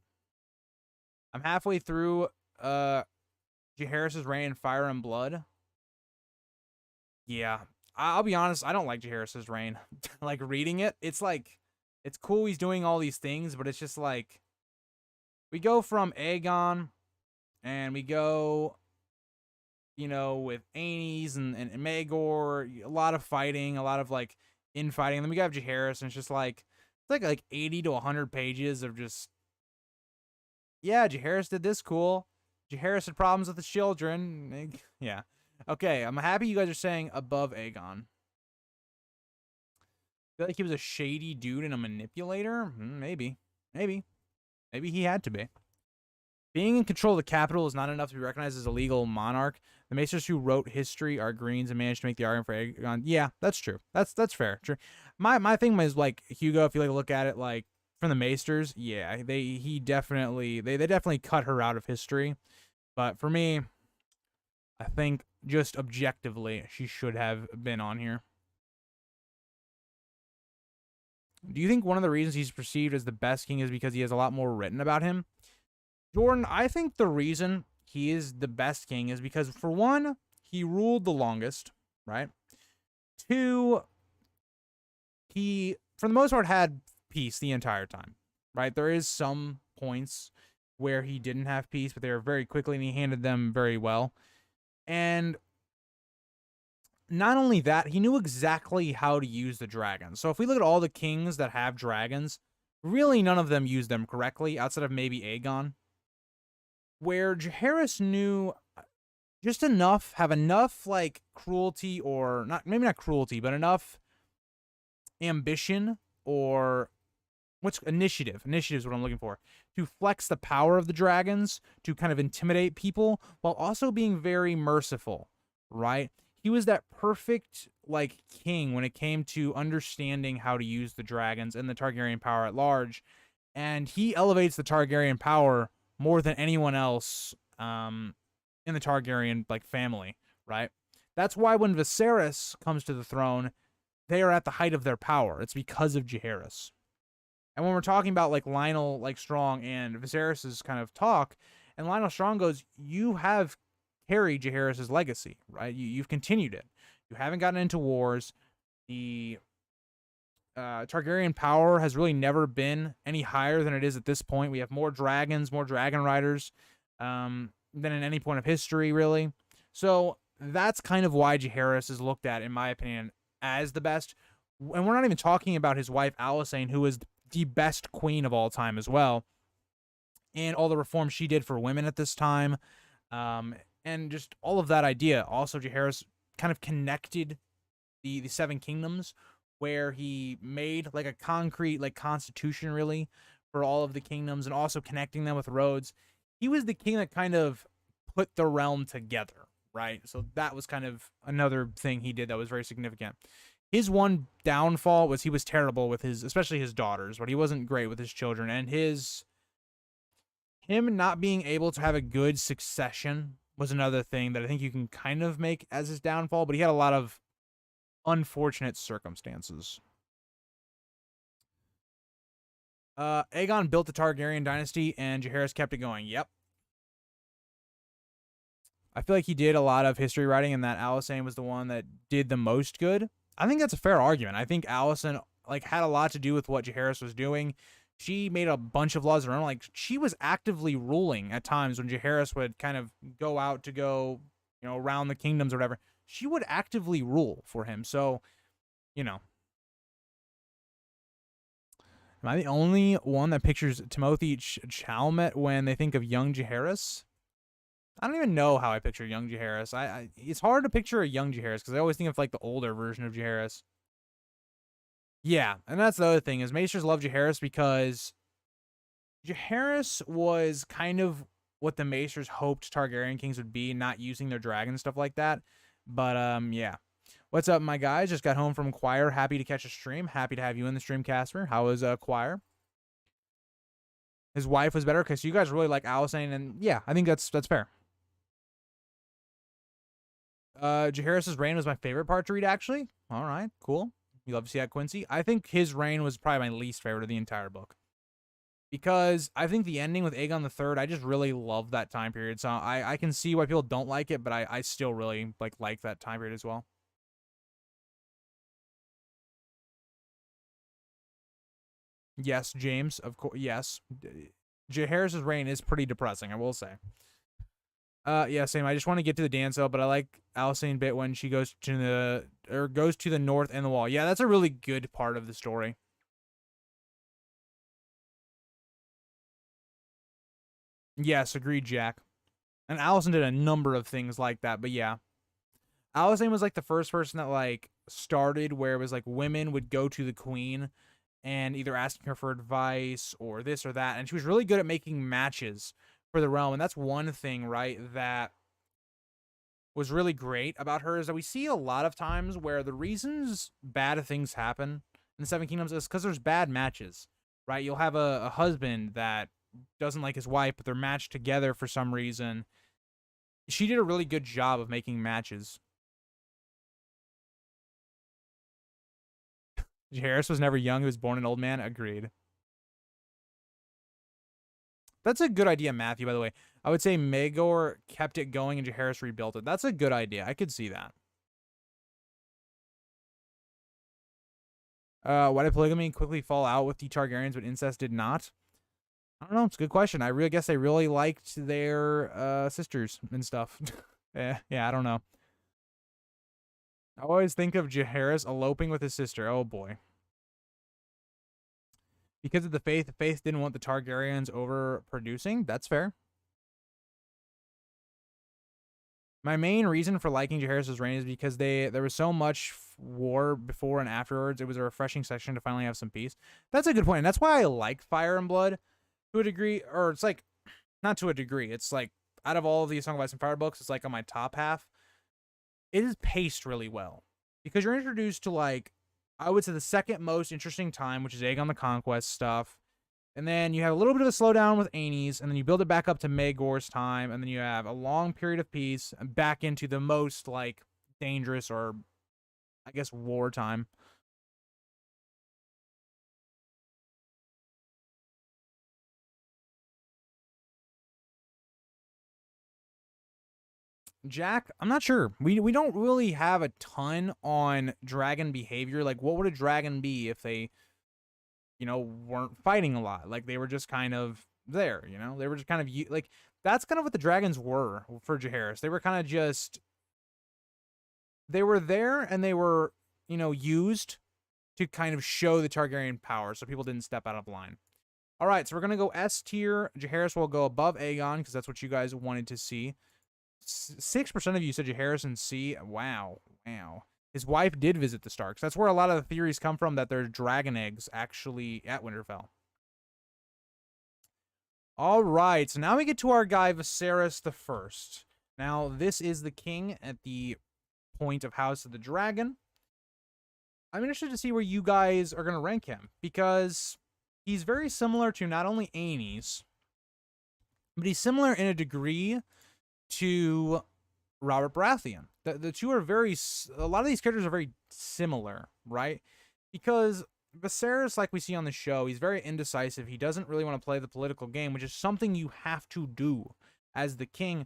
I'm halfway through Jaehaerys' reign in Fire and Blood. Yeah, I'll be honest, I don't like Jaehaerys' reign. Like, reading it, it's like, it's cool he's doing all these things, but it's just like, we go from Aegon, and we go, you know, with Aenys and Maegor, a lot of fighting, a lot of, like, infighting. And then we got Jaehaerys, and it's just like, it's like 80 to 100 pages of just, yeah, Jaehaerys did this cool. Jaehaerys had problems with his children. Yeah. Okay, I'm happy you guys are saying above Aegon. I feel like he was a shady dude and a manipulator? Maybe. Maybe he had to be. Being in control of the capital is not enough to be recognized as a legal monarch. The Maesters who wrote history are Greens and managed to make the argument for Aegon. Yeah, that's true. That's fair. True. My thing was, like, Hugo, if you like look at it like from the Maesters, yeah, they definitely cut her out of history. But for me, I think just objectively she should have been on here. Do you think one of the reasons he's perceived as the best king is because he has a lot more written about him? Jordan, I think the reason he is the best king is because, for one, he ruled the longest, right? Two, he, for the most part, had peace the entire time, right? There is some points where he didn't have peace, but they were very quickly, and he handled them very well. And not only that, he knew exactly how to use the dragons. So if we look at all the kings that have dragons, really none of them use them correctly, outside of maybe Aegon. Where Jaehaerys knew just enough, have enough, like, cruelty, or not, maybe not cruelty, but enough ambition, or what's initiative is what I'm looking for, to flex the power of the dragons, to kind of intimidate people, while also being very merciful, right? He was that perfect, like, king when it came to understanding how to use the dragons and the Targaryen power at large, and he elevates the Targaryen power more than anyone else in the Targaryen, like, family, right? That's why when Viserys comes to the throne, they are at the height of their power. It's because of Jaehaerys. And when we're talking about, like, Lionel, like, Strong and Viserys' kind of talk, and Lionel Strong goes, you have carried Jaehaerys' legacy, right? You've continued it. You haven't gotten into wars. The Targaryen power has really never been any higher than it is at this point. We have more dragons, more dragon riders than in any point of history, really. So that's kind of why Jaehaerys is looked at, in my opinion, as the best. And we're not even talking about his wife, Alysanne, who is the best queen of all time as well, and all the reforms she did for women at this time, and just all of that idea. Also, Jaehaerys kind of connected the Seven Kingdoms, where he made, like, a concrete, like, constitution, really, for all of the kingdoms, and also connecting them with roads. He was the king that kind of put the realm together, right? So that was kind of another thing he did that was very significant. His one downfall was he was terrible with especially his daughters, but he wasn't great with his children, and him not being able to have a good succession was another thing that I think you can kind of make as his downfall, but he had a lot of unfortunate circumstances. Aegon built the Targaryen dynasty, and Jaehaerys kept it going. Yep. I feel like he did a lot of history writing, and that Alysanne was the one that did the most good. I think that's a fair argument. I think Alysanne like had a lot to do with what Jaehaerys was doing. She made a bunch of laws of her own. Like she was actively ruling at times when Jaehaerys would kind of go out to go, around the kingdoms or whatever. She would actively rule for him. So, am I the only one that pictures Timothy Chalamet when they think of young Jaehaerys? I don't even know how I picture young Jaehaerys. It's hard to picture a young Jaehaerys because I always think of like the older version of Jaehaerys. Yeah, and that's the other thing is Maesters love Jaehaerys because Jaehaerys was kind of what the Maesters hoped Targaryen kings would be, not using their dragons and stuff like that. But yeah. What's up, my guys? Just got home from choir. Happy to catch a stream. Happy to have you in the stream, Casper. How was choir? His wife was better because you guys really like Alysanne, and yeah, I think that's fair. Jaehaerys' reign was my favorite part to read, actually. All right, cool. You love to see that, Quincy. I think his reign was probably my least favorite of the entire book. Because I think the ending with Aegon III, I just really love that time period. So I can see why people don't like it, but I still really like that time period as well. Yes, James, of course. Yes. Jaehaerys' reign is pretty depressing, I will say. Yeah, same. I just want to get to the dance but I like Alysanne bit when she goes to the north and the wall. Yeah, that's a really good part of the story. Yes, agreed, Jack. And Alysanne did a number of things like that, but yeah. Alysanne was like the first person that like started where it was like women would go to the queen and either asking her for advice or this or that. And she was really good at making matches for the realm. And that's one thing, right, that was really great about her is that we see a lot of times where the reasons bad things happen in the Seven Kingdoms is because there's bad matches, right? You'll have a husband that doesn't like his wife, but they're matched together for some reason. She did a really good job of making matches. Jaehaerys was never young. He was born an old man. Agreed. That's a good idea, Matthew, by the way. I would say Maegor kept it going and Jaehaerys rebuilt it. That's a good idea. I could see that. Why did polygamy quickly fall out with the Targaryens, but incest did not? I don't know. It's a good question. I guess they really liked their sisters and stuff. yeah, I don't know. I always think of Jaehaerys eloping with his sister. Oh, boy. Because of the faith didn't want the Targaryens overproducing. That's fair. My main reason for liking Jaehaerys' reign is because there was so much war before and afterwards. It was a refreshing section to finally have some peace. That's a good point. And that's why I like Fire and Blood to a degree. Or it's like, not to a degree. It's like, out of all of these Song of Ice and Fire books, it's like on my top half. It is paced really well. Because you're introduced to like, I would say the second most interesting time, which is Aegon the Conquest stuff. And then you have a little bit of a slowdown with Aenys, and then you build it back up to Maegor's time, and then you have a long period of peace, and back into the most, like, dangerous or, I guess, wartime. Jack, I'm not sure. We don't really have a ton on dragon behavior. Like, what would a dragon be if they, weren't fighting a lot? Like, they were just kind of there, They were just kind of, like, that's kind of what the dragons were for Jaehaerys. They were kind of just, they were there and they were, used to kind of show the Targaryen power so people didn't step out of line. All right, so we're going to go S tier. Jaehaerys will go above Aegon because that's what you guys wanted to see. 6% of you said Jaehaerys in C. Wow. His wife did visit the Starks. That's where a lot of the theories come from that there's dragon eggs actually at Winterfell. All right, so now we get to our guy Viserys I. Now, this is the king at the point of House of the Dragon. I'm interested to see where you guys are going to rank him because he's very similar to not only Aenys, but he's similar in a degree to Robert Baratheon. The two are a lot of these characters are very similar, right? Because Viserys, like we see on the show, he's very indecisive. He doesn't really want to play the political game, which is something you have to do as the king.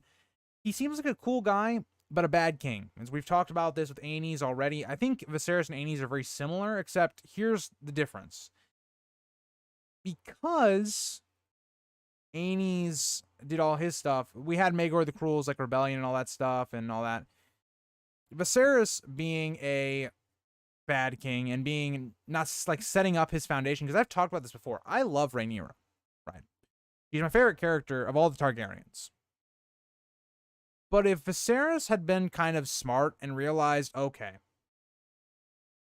he seems like a cool guy, but a bad king. As we've talked about this with Aenys already, I think Viserys and Aenys are very similar, except here's the difference. Because Aenys did all his stuff, we had Maegor the Cruel's like rebellion and all that stuff and all that. Viserys being a bad king and being not like setting up his foundation, because I've talked about this before. I love Rhaenyra, right? She's my favorite character of all the Targaryens. But if Viserys had been kind of smart and realized, okay,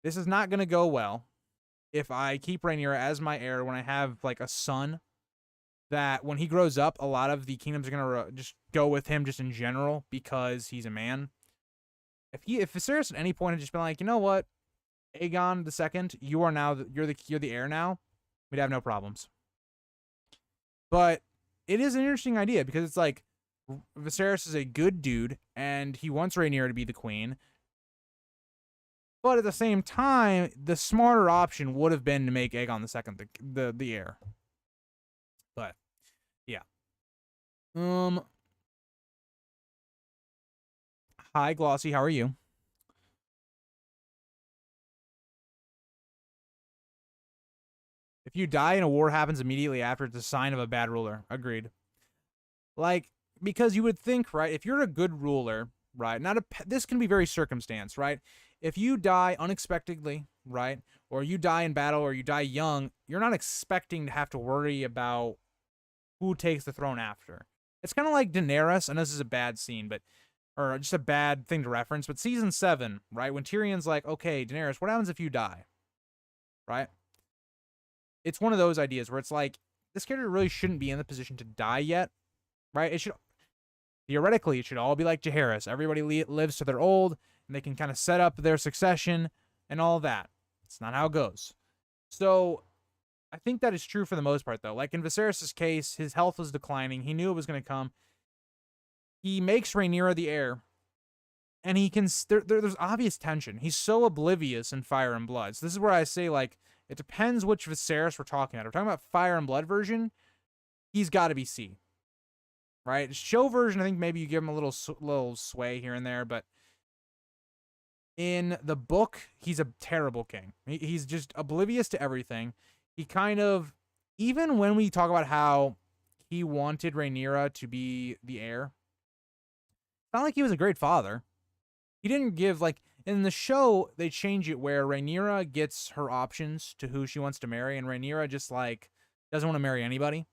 this is not going to go well if I keep Rhaenyra as my heir when I have like a son, that when he grows up, a lot of the kingdoms are going to just go with him just in general because he's a man. If Viserys at any point had just been like, you know what, Aegon II, you are now you're the heir now, we'd have no problems. But it is an interesting idea because it's like Viserys is a good dude and he wants Rhaenyra to be the queen. But at the same time, the smarter option would have been to make Aegon II the heir. But yeah. Hi Glossy, how are you? If you die and a war happens immediately after, it's a sign of a bad ruler. Agreed. Like, because you would think, right, if you're a good ruler, right, this can be very circumstance, right? If you die unexpectedly, right, or you die in battle or you die young, you're not expecting to have to worry about who takes the throne after. It's kind of like Daenerys, and this is a bad scene, but or just a bad thing to reference, but season 7, right, when Tyrion's like, okay, Daenerys, what happens if you die? Right? It's one of those ideas where it's like, this character really shouldn't be in the position to die yet, right? It should, theoretically, it should all be like Jaehaerys. Everybody lives to their old, and they can kind of set up their succession and all that. It's not how it goes. So I think that is true for the most part, though. Like in Viserys' case, his health was declining. He knew it was going to come. He makes Rhaenyra the heir, and he can. There's obvious tension. He's so oblivious in Fire and Blood. So this is where I say, like, it depends which Viserys we're talking about. If we're talking about Fire and Blood version, he's got to be C. Right? Show version, I think maybe you give him a little sway here and there, but in the book, he's a terrible king. He's just oblivious to everything. He kind of, even when we talk about how he wanted Rhaenyra to be the heir, it's not like he was a great father. He didn't give, like, in the show, they change it where Rhaenyra gets her options to who she wants to marry, and Rhaenyra just, like, doesn't want to marry anybody.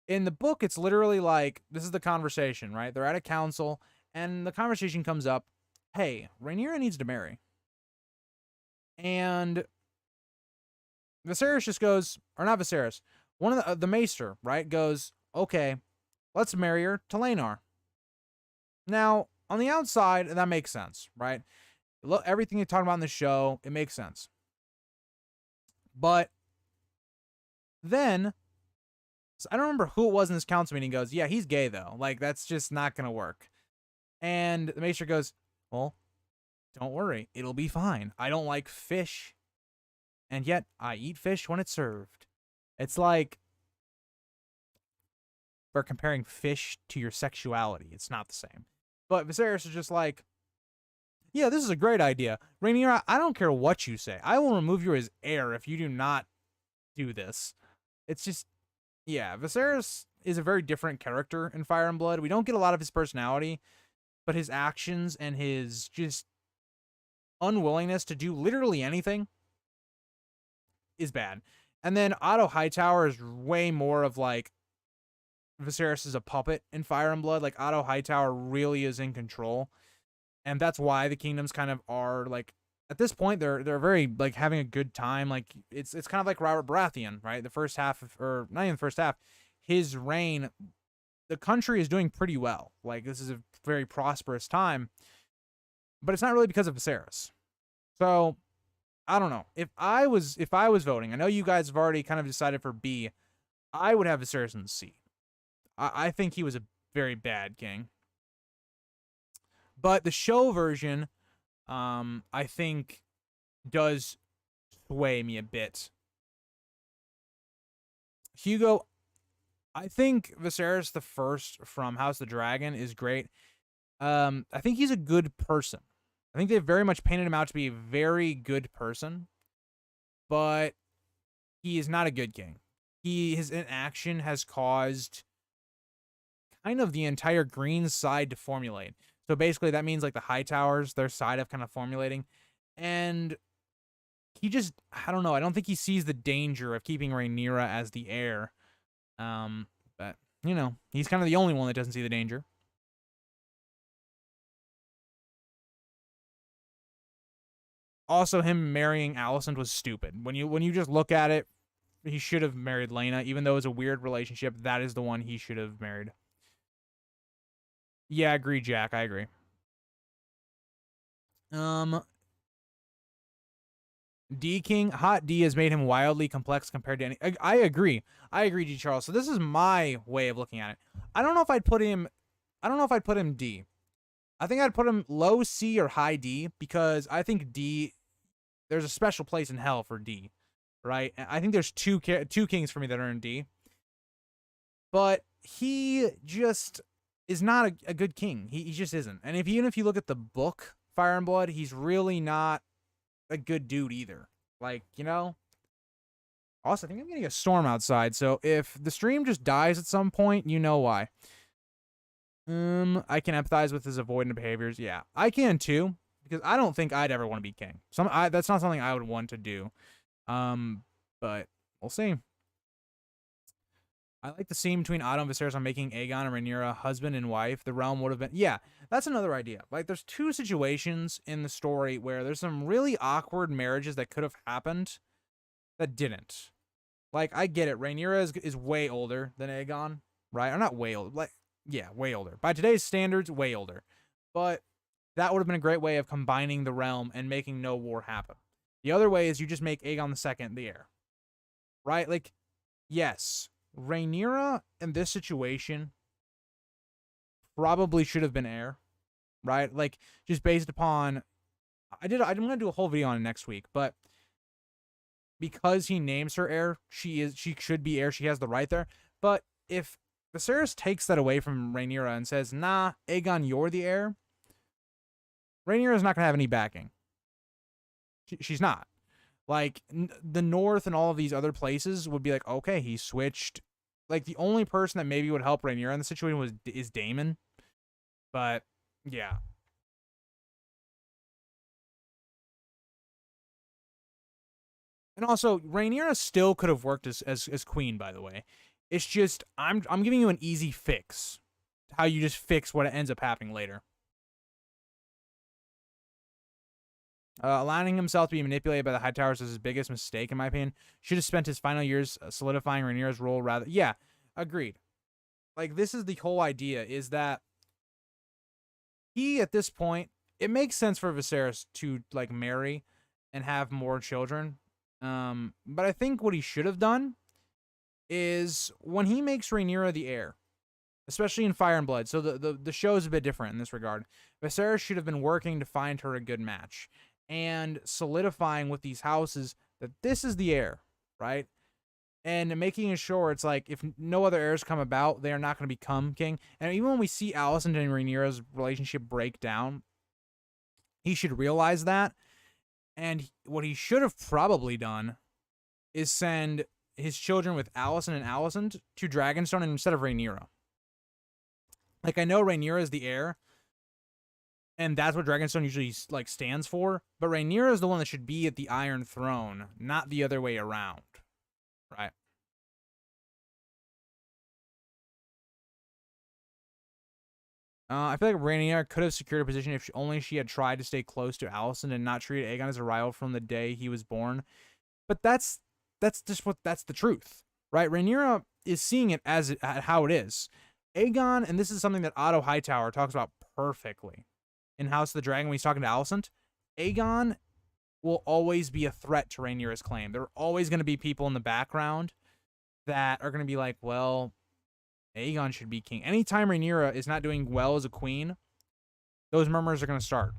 In the book, it's literally like, this is the conversation, right? They're at a council, and the conversation comes up, hey, Rhaenyra needs to marry. And Viserys just goes, or not Viserys, one of the Maester, right, goes, okay, let's marry her to Laenor. Now, on the outside, that makes sense, right? Look, everything you talk about in the show, it makes sense. But then, I don't remember who it was in this council meeting goes, yeah, he's gay, though. Like, that's just not going to work. And the Maester goes, well, don't worry. It'll be fine. I don't like fish. And yet, I eat fish when it's served. It's like, we're comparing fish to your sexuality. It's not the same. But Viserys is just like, yeah, this is a great idea. Rhaenyra, I don't care what you say. I will remove you as heir if you do not do this. It's just, yeah, Viserys is a very different character in Fire and Blood. We don't get a lot of his personality, but his actions and his just unwillingness to do literally anything is bad. And then Otto Hightower is way more of like, Viserys is a puppet in Fire and Blood. Like, Otto Hightower really is in control. And that's why the kingdoms kind of are, like, at this point, they're very, like, having a good time. Like, it's kind of like Robert Baratheon, right? The first half, or not even the first half, his reign, the country is doing pretty well. Like, this is a very prosperous time. But it's not really because of Viserys. So, I don't know. If I was voting, I know you guys have already kind of decided for B, I would have Viserys in C. I think he was a very bad king. But the show version, I think, does sway me a bit. Hugo, I think Viserys the First from House of the Dragon is great. I think he's a good person. I think they very much painted him out to be a very good person, but he is not a good king. His inaction has caused kind of the entire green side to formulate. So basically that means like the High Towers, their side of kind of formulating. And he just, I don't know, I don't think he sees the danger of keeping Rhaenyra as the heir. But, you know, he's kind of the only one that doesn't see the danger. Also, him marrying Alicent was stupid. When you just look at it, he should have married Laena, even though it's a weird relationship. That is the one he should have married. Yeah, I agree, Jack. I agree. D King, Hot D has made him wildly complex compared to any. I agree. I agree, G Charles. So this is my way of looking at it. I don't know if I'd put him D. I think I'd put him low C or high D because I think D, there's a special place in hell for D, right? I think there's two kings for me that are in D. But he just is not a good king. He just isn't. And even if you look at the book Fire and Blood, he's really not a good dude either. Like, you know? Also, I think I'm getting a storm outside, so if the stream just dies at some point, you know why. I can empathize with his avoidant behaviors. Yeah, I can too, because I don't think I'd ever want to be king. That's not something I would want to do. But we'll see. I like the scene between Otto and Viserys on making Aegon and Rhaenyra husband and wife. The realm would have been... Yeah, that's another idea. Like, there's two situations in the story where there's some really awkward marriages that could have happened that didn't. Like, I get it. Rhaenyra is way older than Aegon, right? Or not way older. Like, yeah, way older. By today's standards, way older. But that would have been a great way of combining the realm and making no war happen. The other way is you just make Aegon II the heir. Right? Like, yes... Rhaenyra in this situation probably should have been heir, right? Like, just based upon... I'm going to do a whole video on it next week, but because he names her heir, she should be heir. She has the right there. But if Viserys takes that away from Rhaenyra and says, nah, Aegon, you're the heir, Rhaenyra's not going to have any backing. She's not. Like, the North and all of these other places would be like, okay, he switched. Like, the only person that maybe would help Rhaenyra in the situation is Daemon. But, yeah. And also, Rhaenyra still could have worked as queen, by the way. It's just, I'm giving you an easy fix. How you just fix what ends up happening later. Allowing himself to be manipulated by the High Towers is his biggest mistake, in my opinion. Should have spent his final years solidifying Rhaenyra's role rather... Yeah, agreed. Like, this is the whole idea, is that he, at this point, it makes sense for Viserys to, like, marry and have more children. But I think what he should have done is when he makes Rhaenyra the heir, especially in Fire and Blood, so the show is a bit different in this regard, Viserys should have been working to find her a good match and solidifying with these houses that this is the heir, right? And making sure it's like, if no other heirs come about, they are not going to become king. And even when we see Alicent and Rhaenyra's relationship break down, he should realize that. And what he should have probably done is send his children with Alicent and Alicent to Dragonstone instead of Rhaenyra. Like, I know Rhaenyra is the heir, and that's what Dragonstone usually, like, stands for, but Rhaenyra is the one that should be at the Iron Throne, not the other way around, right? I feel like Rhaenyra could have secured a position if only she had tried to stay close to Alicent and not treated Aegon as a rival from the day he was born. But that's the truth, right? Rhaenyra is seeing it as how it is. Aegon, and this is something that Otto Hightower talks about perfectly in House of the Dragon when he's talking to Alicent, Aegon will always be a threat to Rhaenyra's claim. There are always going to be people in the background that are going to be like, well, Aegon should be king. Anytime Rhaenyra is not doing well as a queen, those murmurs are going to start,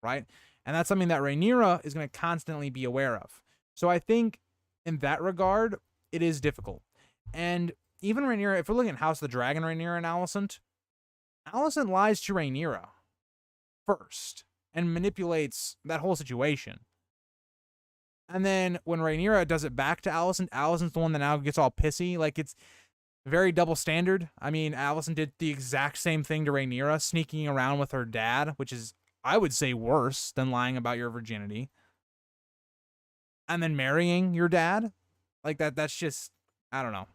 right? And that's something that Rhaenyra is going to constantly be aware of. So I think in that regard, it is difficult. And even Rhaenyra, if we're looking at House of the Dragon, Rhaenyra and Alicent lies to Rhaenyra first and manipulates that whole situation. And then when Rhaenyra does it back to Alicent, Alicent's the one that now gets all pissy. Like, it's very double standard. I mean, Alicent did the exact same thing to Rhaenyra, sneaking around with her dad, which is, I would say, worse than lying about your virginity. And then marrying your dad. Like, that's just, I don't know.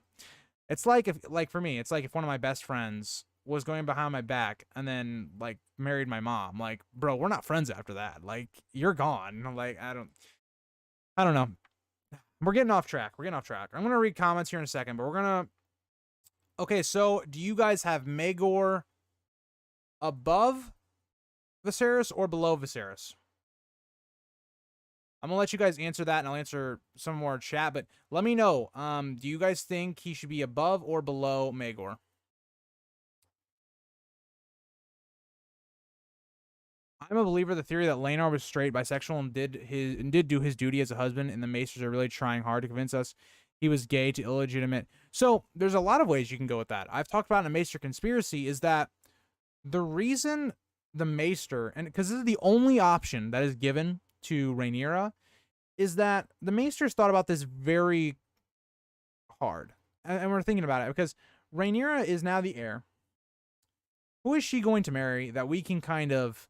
It's like, for me, it's like if one of my best friends was going behind my back and then, like, married my mom. Like, bro, we're not friends after that. Like, you're gone. Like, I don't know. We're getting off track. I'm going to read comments here in a second, but we're going to... Okay, so do you guys have Maegor above Viserys or below Viserys? I'm going to let you guys answer that, and I'll answer some more chat, but let me know. Do you guys think he should be above or below Maegor? I'm a believer in the theory that Laenor was straight, bisexual, and did do his duty as a husband, and the Maesters are really trying hard to convince us he was gay to illegitimate. So there's a lot of ways you can go with that. I've talked about in a Maester conspiracy is that the reason the Maester, and because this is the only option that is given to Rhaenyra, is that the Maesters thought about this very hard. And we're thinking about it because Rhaenyra is now the heir. Who is she going to marry that we can kind of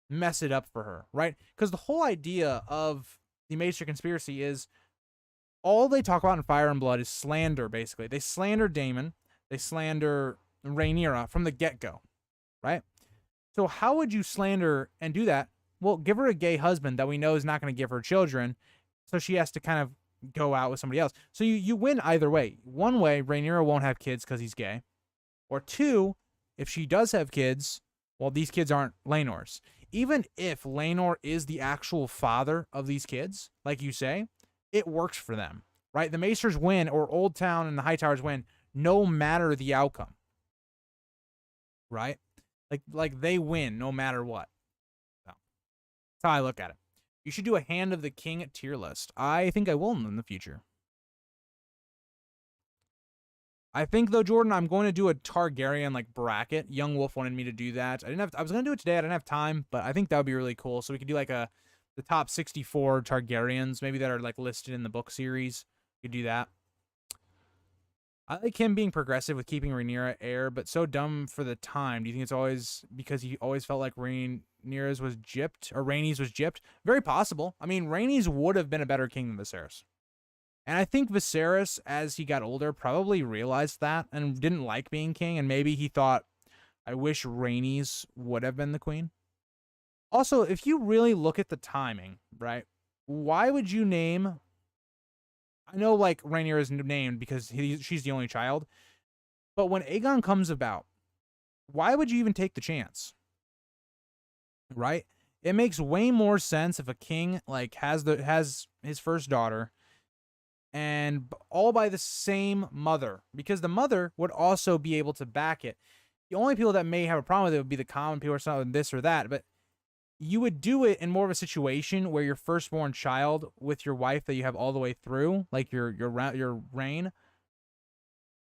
mess it up for her, right? Because the whole idea of the Maester conspiracy is all they talk about in Fire and Blood is slander, basically. They slander Daemon. They slander Rhaenyra from the get-go, right? So how would you slander and do that? Well, give her a gay husband that we know is not going to give her children, so she has to kind of go out with somebody else. So you win either way. One way, Rhaenyra won't have kids because he's gay. Or two, if she does have kids, well, these kids aren't Laenor's. Even if Laenor is the actual father of these kids, like you say, it works for them, right? The Maesters win, or Old Town and the Hightowers win, no matter the outcome, right? Like they win no matter what. So, that's how I look at it. You should do a Hand of the King tier list. I think I will in the future. I think, though, Jordan, I'm going to do a Targaryen, like, bracket. Young Wolf wanted me to do that. I was going to do it today. I didn't have time, but I think that would be really cool. So we could do, like, the top 64 Targaryens, maybe that are, like, listed in the book series. You could do that. I like him being progressive with keeping Rhaenyra heir, but so dumb for the time. Do you think it's always because he always felt like Rhaenyra's was gypped, or Rhaenys was gypped? Very possible. I mean, Rhaenys would have been a better king than Viserys. And I think Viserys, as he got older, probably realized that and didn't like being king. And maybe he thought, I wish Rhaenys would have been the queen. Also, if you really look at the timing, right? Why would you name... I know, like, Rhaenyra is named because she's the only child. But when Aegon comes about, why would you even take the chance? Right? It makes way more sense if a king, like, has his first daughter... and all by the same mother, because the mother would also be able to back it. The only people that may have a problem with it would be the common people or something, this or that, but you would do it in more of a situation where your firstborn child with your wife that you have all the way through, like your reign,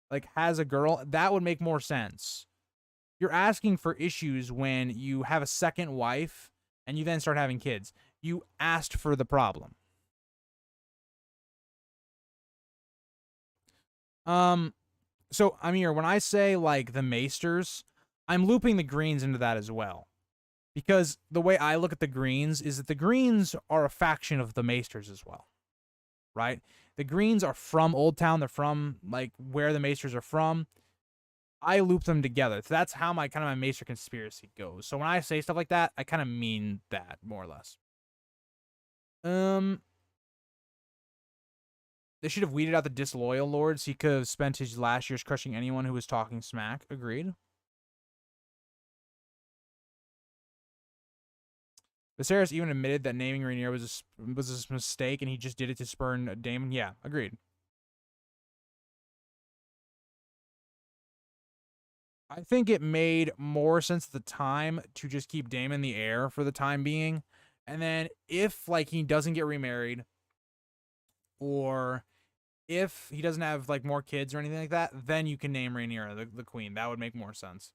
like, has a girl. That would make more sense. You're asking for issues when you have a second wife and you then start having kids. You asked for the problem. So, Amir, when I say, like, the Maesters, I'm looping the Greens into that as well. Because the way I look at the Greens is that the Greens are a faction of the Maesters as well. Right? The Greens are from Old Town. They're from, like, where the Maesters are from. I loop them together. So that's how my Maester conspiracy goes. So when I say stuff like that, I kind of mean that, more or less. They should have weeded out the disloyal lords. He could have spent his last years crushing anyone who was talking smack. Agreed. Viserys even admitted that naming Rhaenyra was a mistake, and he just did it to spurn Daemon. Yeah, agreed. I think it made more sense at the time to just keep Daemon the heir for the time being. And then if, like, he doesn't get remarried, or if he doesn't have like more kids or anything like that, then you can name Rhaenyra the queen. That would make more sense.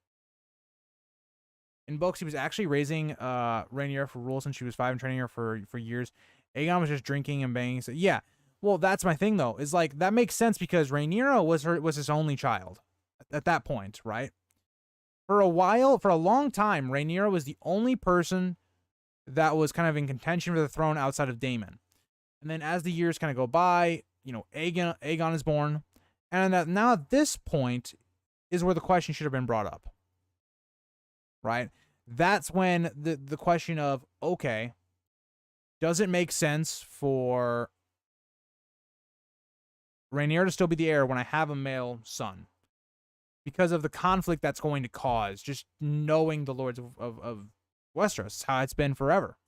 In books, he was actually raising Rhaenyra for rule since she was 5 and training her for years. Aegon was just drinking and banging. So yeah, well, that's my thing though. Is like that makes sense because Rhaenyra was his only child at that point, right? For a while, for a long time, Rhaenyra was the only person that was kind of in contention for the throne outside of Daemon. And then as the years kind of go by, you know, Aegon is born, and now at this point is where the question should have been brought up, right? That's when the question of, okay, does it make sense for Rhaenyra to still be the heir when I have a male son? Because of the conflict that's going to cause, just knowing the lords of Westeros. It's how it's been forever.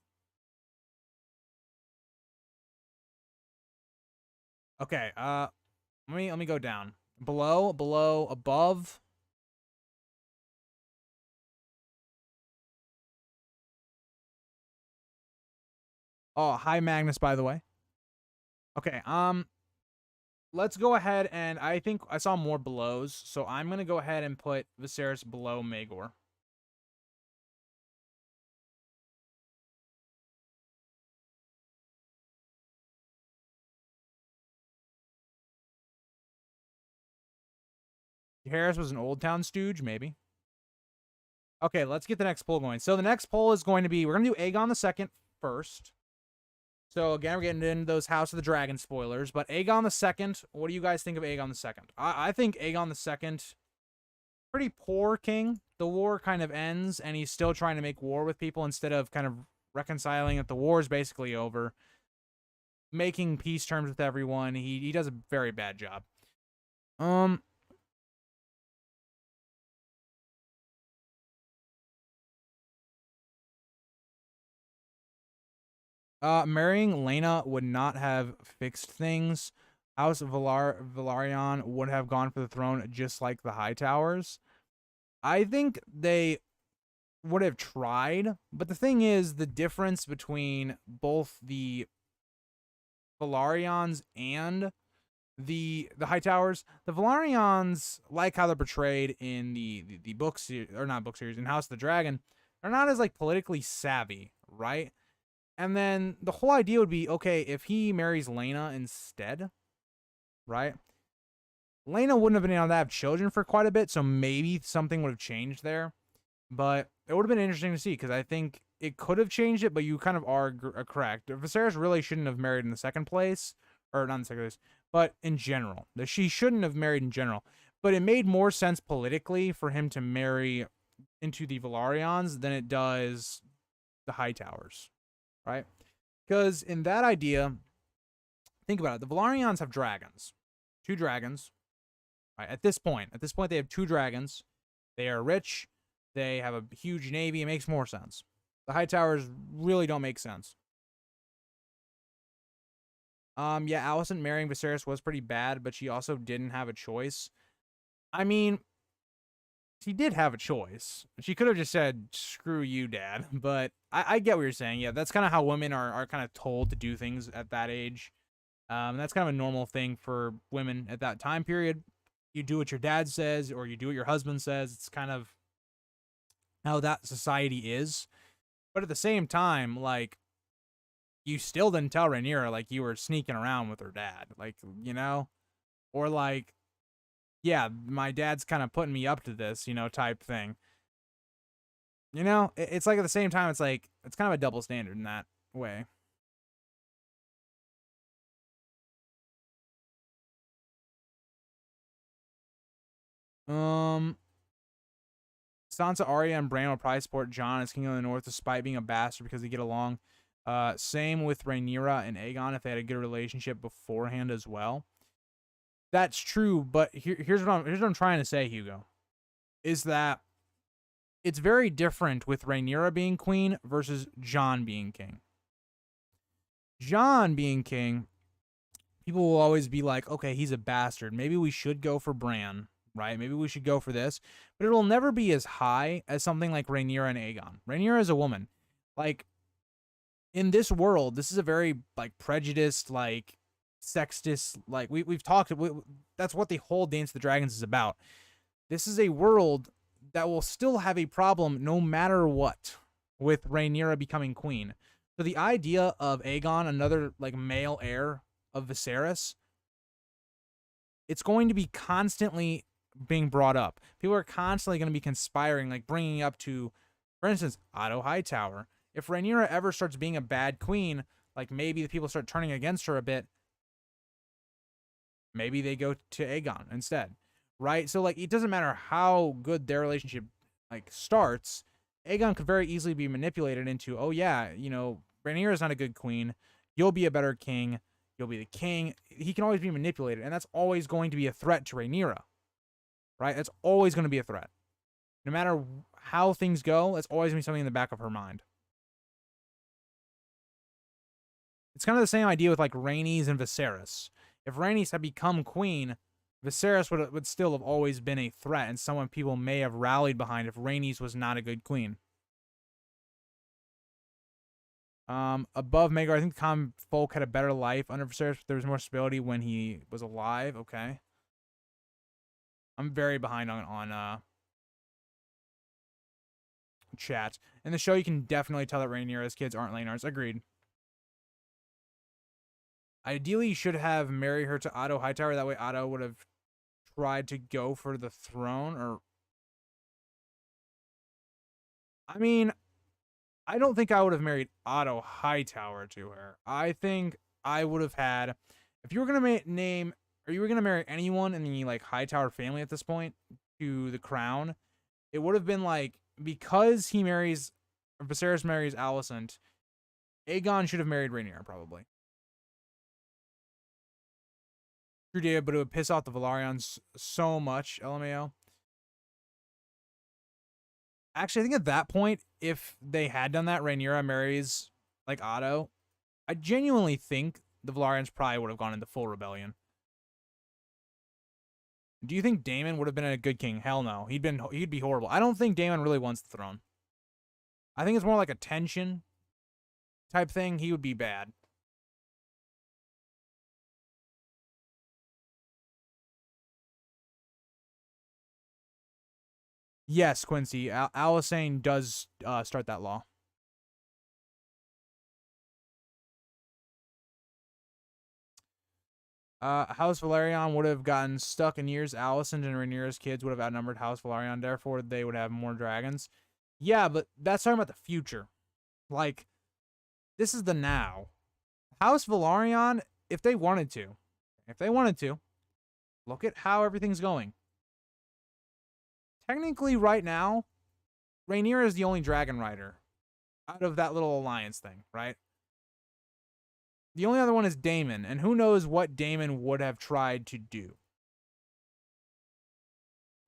Okay, let me go down. Below, above. Oh, hi Magnus, by the way. Okay, let's go ahead, and I think I saw more belows, so I'm gonna go ahead and put Viserys below Maegor. Harris was an Old Town stooge, maybe. Okay, let's get the next poll going. So the next poll is going to be, we're going to do Aegon II first. So again, we're getting into those House of the Dragon spoilers. But Aegon II, what do you guys think of Aegon II? I think Aegon II, pretty poor king. The war kind of ends, and he's still trying to make war with people instead of kind of reconciling that the war is basically over. Making peace terms with everyone. He does a very bad job. Marrying Laena would not have fixed things. House of Velaryon would have gone for the throne just like the Hightowers. I think they would have tried, but the thing is, the difference between both the Velaryons and the Hightowers, the Velaryons, like how they're portrayed in the books, or not book series, in House of the Dragon, are not as like politically savvy, right? And then the whole idea would be, okay, if he marries Laena instead, right? Laena wouldn't have been able to have children for quite a bit, so maybe something would have changed there. But it would have been interesting to see, because I think it could have changed it, but you kind of are correct. Viserys really shouldn't have married in the second place, or not in the second place, but in general. She shouldn't have married in general. But it made more sense politically for him to marry into the Velaryons than it does the Hightowers, right? Because in that idea, think about it. The Velaryons have dragons. 2 dragons. Right? At this point, they have 2 dragons. They are rich. They have a huge navy. It makes more sense. The Hightowers really don't make sense. Yeah, Alicent marrying Viserys was pretty bad, but she also didn't have a choice. I mean, she did have a choice. She could have just said, screw you, Dad. But I get what you're saying. Yeah, that's kind of how women are kind of told to do things at that age. That's kind of a normal thing for women at that time period. You do what your dad says, or you do what your husband says. It's kind of how that society is. But at the same time, like, you still didn't tell Rhaenyra, like, you were sneaking around with her dad. Like, you know? Or, like, yeah, my dad's kind of putting me up to this, you know, type thing. You know? It's like at the same time, it's like, it's kind of a double standard in that way. Sansa, Arya, and Bran will probably support Jon as King of the North despite being a bastard because they get along. Same with Rhaenyra and Aegon if they had a good relationship beforehand as well. That's true, but here's what I'm trying to say, Hugo, is that it's very different with Rhaenyra being queen versus Jon being king. Jon being king, people will always be like, okay, he's a bastard. Maybe we should go for Bran, right? Maybe we should go for this. But it'll never be as high as something like Rhaenyra and Aegon. Rhaenyra is a woman. Like, in this world, this is a very, like, prejudiced, like, sexist, like we've talked, that's what the whole Dance of the Dragons is about. This is a world that will still have a problem no matter what with Rhaenyra becoming queen. So the idea of Aegon, another like male heir of Viserys, it's going to be constantly being brought up. People are constantly going to be conspiring, like bringing up to, for instance, Otto Hightower. If Rhaenyra ever starts being a bad queen, like maybe the people start turning against her a bit, maybe they go to Aegon instead, right? So like it doesn't matter how good their relationship like starts, Aegon could very easily be manipulated into, oh yeah, you know, Rhaenyra's not a good queen, you'll be a better king, you'll be the king. He can always be manipulated, and that's always going to be a threat to Rhaenyra, right? That's always going to be a threat. No matter how things go, that's always going to be something in the back of her mind. It's kind of the same idea with like Rhaenys and Viserys. If Rhaenys had become queen, Viserys would still have always been a threat, and someone people may have rallied behind if Rhaenys was not a good queen. Above Maegor, I think the common folk had a better life under Viserys. There was more stability when he was alive. Okay. I'm very behind on chat. In the show, you can definitely tell that Rhaenyra's kids aren't Laenar's. Agreed. Ideally, you should have married her to Otto Hightower. That way, Otto would have tried to go for the throne. Or, I mean, I don't think I would have married Otto Hightower to her. I think I would have had, if you were gonna name, or you were gonna marry anyone in the like Hightower family at this point to the crown, it would have been like, because he marries, or Viserys marries Alicent, Aegon should have married Rhaenyra probably. True data, but it would piss off the Velaryons so much, LMAO. Actually, I think at that point, if they had done that, Rhaenyra marries like Otto, I genuinely think the Velaryons probably would have gone into full rebellion. Do you think Daemon would have been a good king? Hell no. He'd be horrible. I don't think Daemon really wants the throne. I think it's more like a tension type thing. He would be bad. Yes, Quincy. Alysanne does start that law. House Velaryon would have gotten stuck in years. Alicent and Rhaenyra's kids would have outnumbered House Velaryon. Therefore, they would have more dragons. Yeah, but that's talking about the future. Like, this is the now. House Velaryon, if they wanted to, look at how everything's going. Technically, right now, Rhaenyra is the only dragon rider out of that little alliance thing, right? The only other one is Daemon, and who knows what Daemon would have tried to do.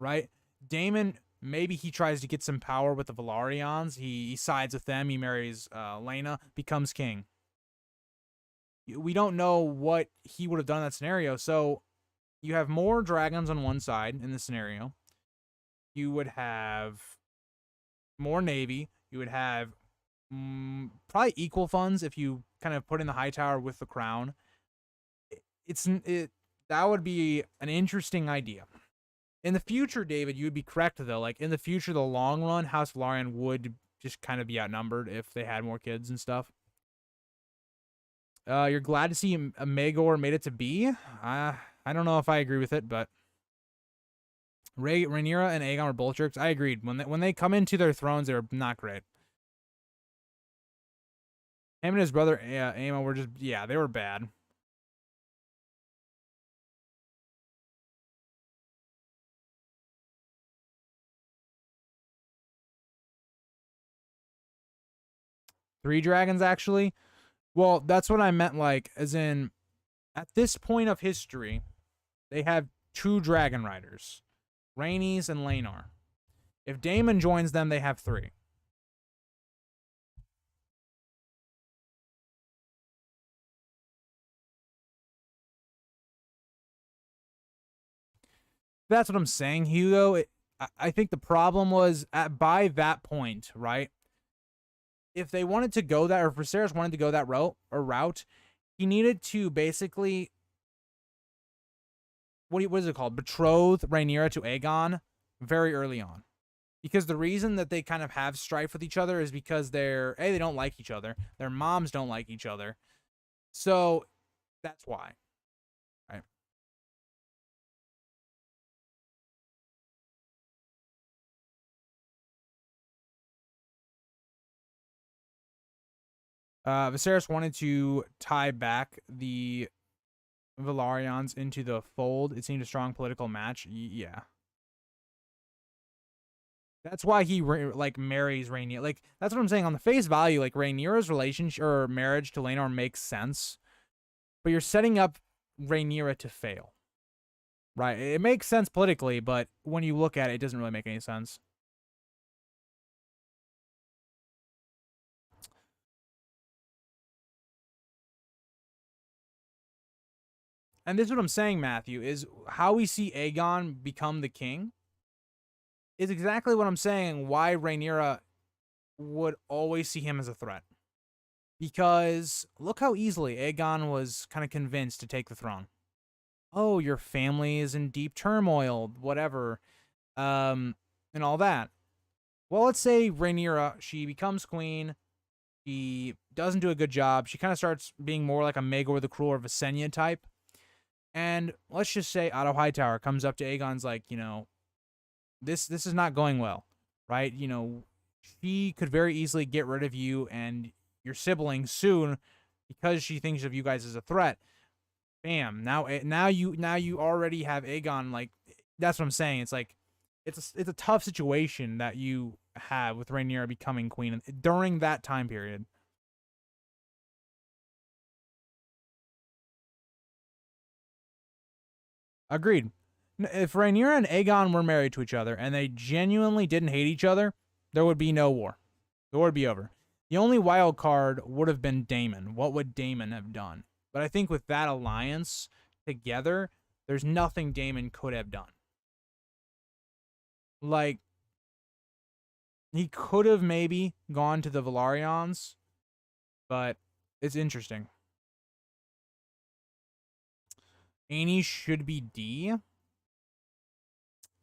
Right? Daemon, maybe he tries to get some power with the Velaryons. He sides with them. He marries Laena, becomes king. We don't know what he would have done in that scenario. So you have more dragons on one side in the scenario. You would have more navy. You would have probably equal funds if you kind of put in the Hightower with the crown. That would be an interesting idea. In the future, David, you would be correct though. Like in the future, the long run, House Velaryon would just kind of be outnumbered if they had more kids and stuff. You're glad to see Maegor made it to B. I don't know if I agree with it, but Rhaenyra and Aegon were both jerks. I agreed. When they come into their thrones, they're not great. Him and his brother Aemon were just, yeah, they were bad. Three dragons, actually? Well, that's what I meant, like, as in, at this point of history, they have two dragon riders, Rhaenys and Laenor. If Daemon joins them, they have three. That's what I'm saying, Hugo. I think the problem was by that point, right? If they wanted to go that, or if Viserys wanted to go that route, he needed to basically what is it called? Betrothed Rhaenyra to Aegon very early on. Because the reason that they kind of have strife with each other is because they don't like each other. Their moms don't like each other. So that's why. Right. Viserys wanted to tie back the Velaryons into the fold. It seemed a strong political match. Yeah. That's why he like marries Rhaenyra. Like that's what I'm saying. On the face value, like Rhaenyra's relationship or marriage to Laenor makes sense, but you're setting up Rhaenyra to fail. Right? It makes sense politically, but when you look at it, it doesn't really make any sense. And this is what I'm saying, Matthew, is how we see Aegon become the king is exactly what I'm saying why Rhaenyra would always see him as a threat. Because look how easily Aegon was kind of convinced to take the throne. Oh, your family is in deep turmoil, whatever, and all that. Well, let's say Rhaenyra, she becomes queen, she doesn't do a good job, she kind of starts being more like a Maegor the Cruel or Visenya type, and let's just say Otto Hightower comes up to Aegon's like, this is not going well, right? She could very easily get rid of you and your siblings soon because she thinks of you guys as a threat. Bam! Now you already have Aegon. Like that's what I'm saying. It's like it's a tough situation that you have with Rhaenyra becoming queen during that time period. Agreed. If Rhaenyra and Aegon were married to each other and they genuinely didn't hate each other, there would be no war. The war would be over. The only wild card would have been Daemon. What would Daemon have done? But I think with that alliance together, there's nothing Daemon could have done. Like, he could have maybe gone to the Velaryons, but it's interesting. Annie should be D.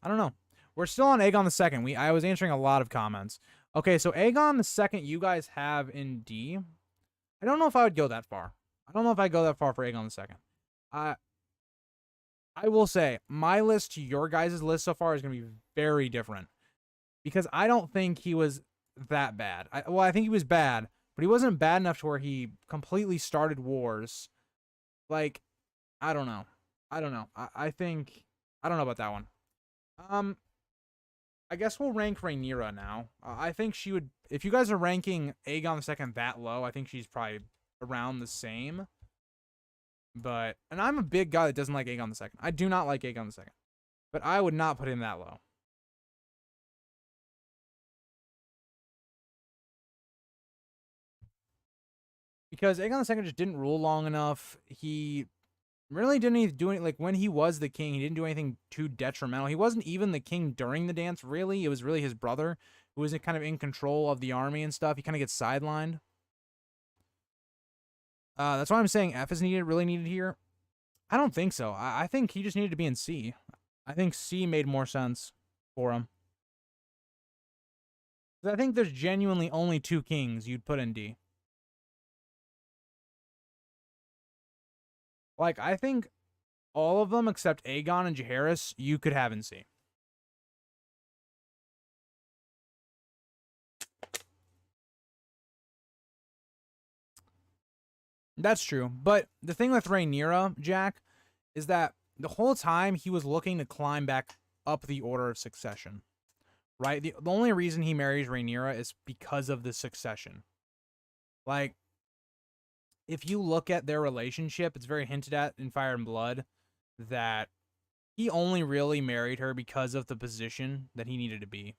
I don't know. We're still on Aegon II. I was answering a lot of comments. Okay, so Aegon II you guys have in D. I don't know if I would go that far. I don't know if I go that far for Aegon II. I will say, my list to your guys' list so far is going to be very different. Because I don't think he was that bad. I think he was bad, but he wasn't bad enough to where he completely started wars. Like, I don't know. I don't know. I think... I don't know about that one. I guess we'll rank Rhaenyra now. I think she would... If you guys are ranking Aegon II that low, I think she's probably around the same. But... And I'm a big guy that doesn't like Aegon II. I do not like Aegon II. But I would not put him that low. Because Aegon II just didn't rule long enough. He really didn't even do it. Like, when he was the king, he didn't do anything too detrimental. He wasn't even the king during the dance, really. It was really his brother who was kind of in control of the army and stuff. He kind of gets sidelined. That's why I'm saying F is really needed here. I don't think so. I think he just needed to be in C. I think C made more sense for him. I think there's genuinely only 2 kings you'd put in D. Like, I think all of them except Aegon and Jaehaerys you could have in C. That's true. But the thing with Rhaenyra, Jack, is that the whole time he was looking to climb back up the order of succession. Right? The only reason he marries Rhaenyra is because of the succession. Like, if you look at their relationship, it's very hinted at in Fire and Blood that he only really married her because of the position that he needed to be.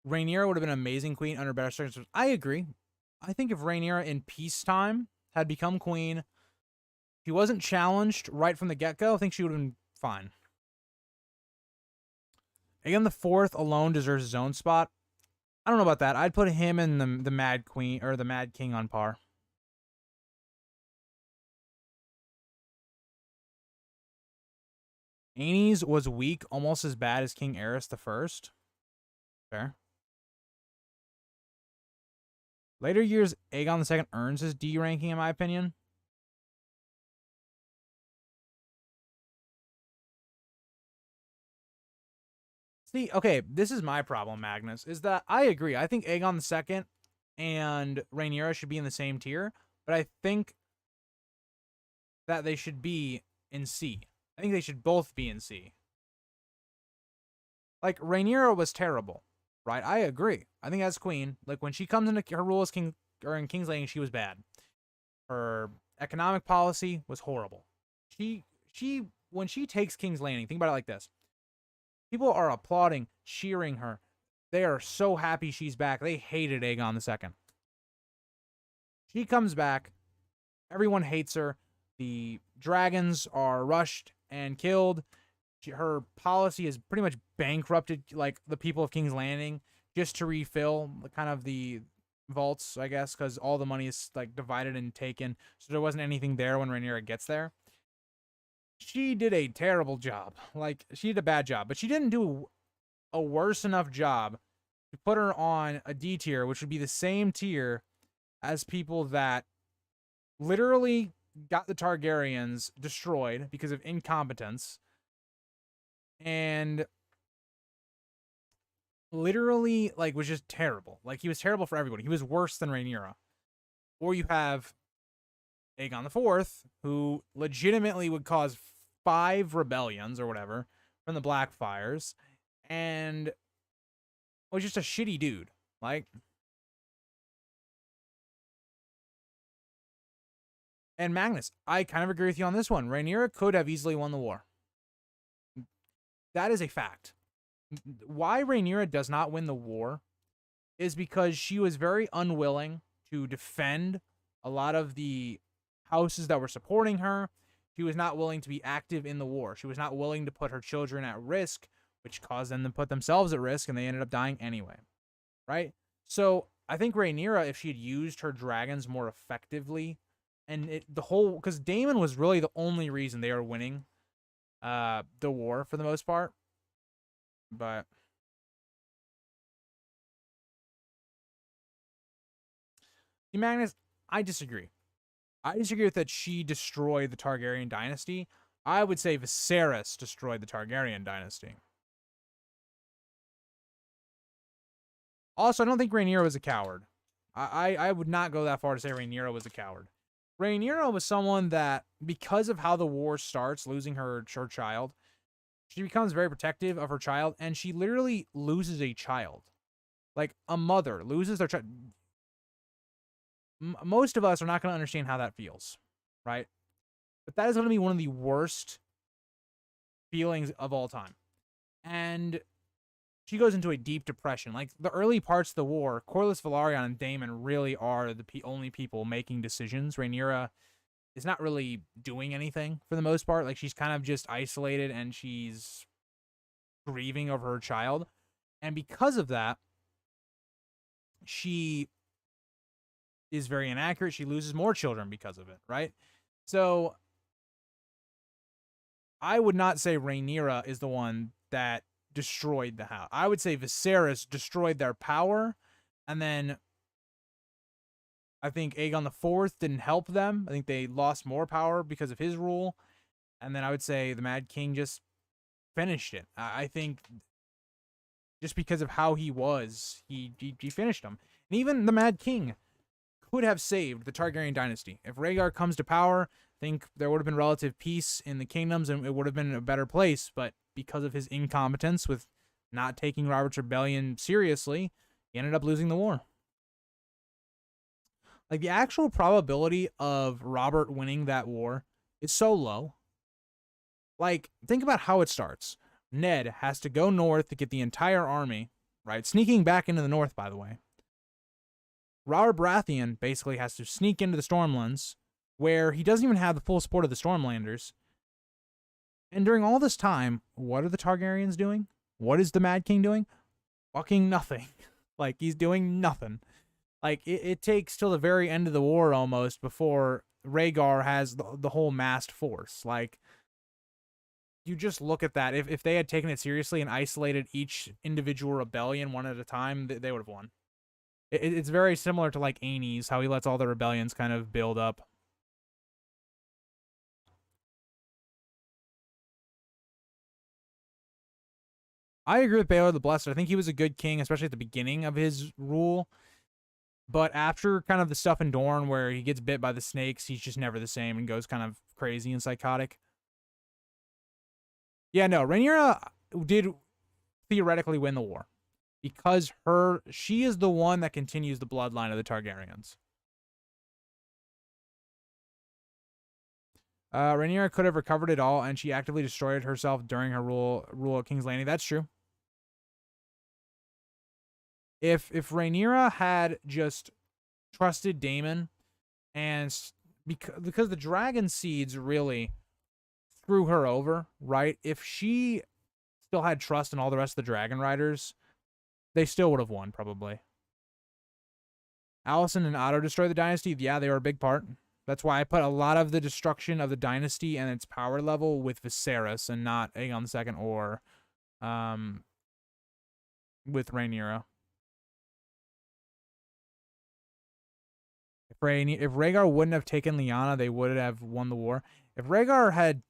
Rhaenyra would have been an amazing queen under better circumstances. I agree. I think if Rhaenyra in peacetime had become queen, she wasn't challenged right from the get-go, I think she would have been fine. Aegon IV alone deserves his own spot. I don't know about that. I'd put him and the Mad Queen or the Mad King on par. Aenys was weak, almost as bad as King Aerys I. Fair. Later years, Aegon II earns his D ranking, in my opinion. See, okay, this is my problem, Magnus, is that I agree. I think Aegon II and Rhaenyra should be in the same tier, but I think that they should be in C. I think they should both be in C. Like, Rhaenyra was terrible, right? I agree. I think as queen, like, when she comes into her rule as king, or in King's Landing, she was bad. Her economic policy was horrible. When she takes King's Landing, think about it like this. People are applauding, cheering her. They are so happy she's back. They hated Aegon II. She comes back. Everyone hates her. The dragons are rushed and killed. Her policy has pretty much bankrupted like the people of King's Landing just to refill kind of the vaults, I guess, because all the money is like divided and taken. So there wasn't anything there when Rhaenyra gets there. She did a terrible job. Like, she did a bad job, but she didn't do a worse enough job to put her on a D tier, which would be the same tier as people that literally got the Targaryens destroyed because of incompetence and literally, like, was just terrible. Like, he was terrible for everybody. He was worse than Rhaenyra. Or you have Aegon IV, who legitimately would cause 5 rebellions or whatever from the Blackfyres, and was just a shitty dude. Like, and Magnus, I kind of agree with you on this one. Rhaenyra could have easily won the war. That is a fact. Why Rhaenyra does not win the war is because she was very unwilling to defend a lot of the houses that were supporting her. She was not willing to be active in the war. She was not willing to put her children at risk, which caused them to put themselves at risk, and they ended up dying anyway. Right? So I think Rhaenyra, if she had used her dragons more effectively, and because Daemon was really the only reason they were winning the war for the most part. But Magnus, I disagree. I disagree with that she destroyed the Targaryen dynasty. I would say Viserys destroyed the Targaryen dynasty. Also, I don't think Rhaenyra was a coward. I would not go that far to say Rhaenyra was a coward. Rhaenyra was someone that, because of how the war starts, losing her child, she becomes very protective of her child, and she literally loses a child. Like, a mother loses their child. Most of us are not going to understand how that feels, right? But that is going to be one of the worst feelings of all time. And she goes into a deep depression. Like, the early parts of the war, Corlys Velaryon and Daemon really are the only people making decisions. Rhaenyra is not really doing anything for the most part. Like, she's kind of just isolated and she's grieving over her child. And because of that, she is very inaccurate. She loses more children because of it, right? So I would not say Rhaenyra is the one that destroyed the house. I would say Viserys destroyed their power, and then I think Aegon IV didn't help them. I think they lost more power because of his rule, and then I would say the Mad King just finished it. I think just because of how he was, he finished them. And even the Mad King could have saved the Targaryen dynasty. If Rhaegar comes to power, I think there would have been relative peace in the kingdoms and it would have been a better place, but because of his incompetence with not taking Robert's rebellion seriously, he ended up losing the war. Like, the actual probability of Robert winning that war is so low. Like, think about how it starts. Ned has to go north to get the entire army, right? Sneaking back into the north, by the way. Robert Baratheon basically has to sneak into the Stormlands, where he doesn't even have the full support of the Stormlanders. And during all this time, what are the Targaryens doing? What is the Mad King doing? Fucking nothing. Like, he's doing nothing. Like, it takes till the very end of the war almost before Rhaegar has the whole massed force. Like, you just look at that. If they had taken it seriously and isolated each individual rebellion one at a time, they would have won. It's very similar to like Aenys, how he lets all the rebellions kind of build up. I agree with Baelor the Blessed. I think he was a good king, especially at the beginning of his rule. But after kind of the stuff in Dorne where he gets bit by the snakes, he's just never the same and goes kind of crazy and psychotic. Yeah, no, Rhaenyra did theoretically win the war because she is the one that continues the bloodline of the Targaryens. Rhaenyra could have recovered it all, and she actively destroyed herself during her rule at King's Landing. That's true. If Rhaenyra had just trusted Daemon, and because the dragon seeds really threw her over, right? If she still had trust in all the rest of the dragon riders, they still would have won, probably. Alicent and Otto destroyed the dynasty. Yeah, they were a big part. That's why I put a lot of the destruction of the dynasty and its power level with Viserys and not Aegon II or with Rhaenyra. If Rhaegar wouldn't have taken Lyanna, they would have won the war. If Rhaegar had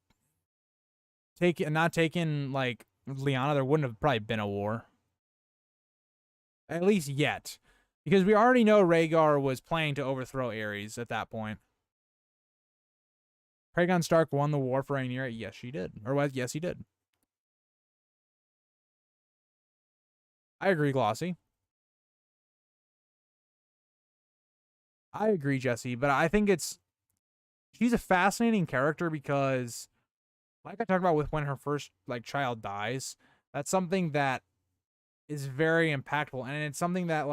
not taken like Lyanna, there wouldn't have probably been a war. At least yet. Because we already know Rhaegar was planning to overthrow Aerys at that point. Rhaegon Stark won the war for Rhaenyra. Yes, she did. Or what? Yes, he did. I agree, Glossy. I agree, Jesse, but I think she's a fascinating character because, like I talked about with when her first child dies, that's something that is very impactful, and it's something that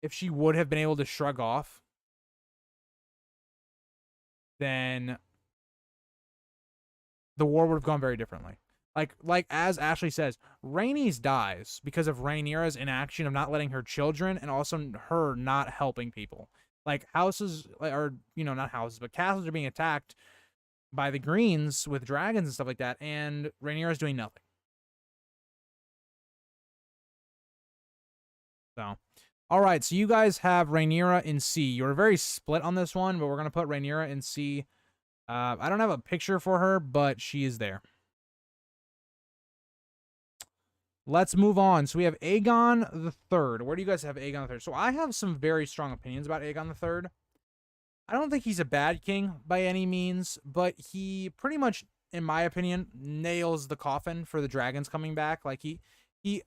if she would have been able to shrug off, then the war would have gone very differently. Like as Ashley says, Rhaenys dies because of Rhaenyra's inaction of not letting her children and also her not helping people. Like houses, or not houses, but castles are being attacked by the Greens with dragons and stuff like that, and Rhaenyra's doing nothing. So, all right, so you guys have Rhaenyra in C. You're very split on this one, but we're gonna put Rhaenyra in C. I don't have a picture for her, but she is there. Let's move on. So we have Aegon III. Where do you guys have Aegon III? So I have some very strong opinions about Aegon III. I don't think he's a bad king by any means, but he pretty much, in my opinion, nails the coffin for the dragons coming back. He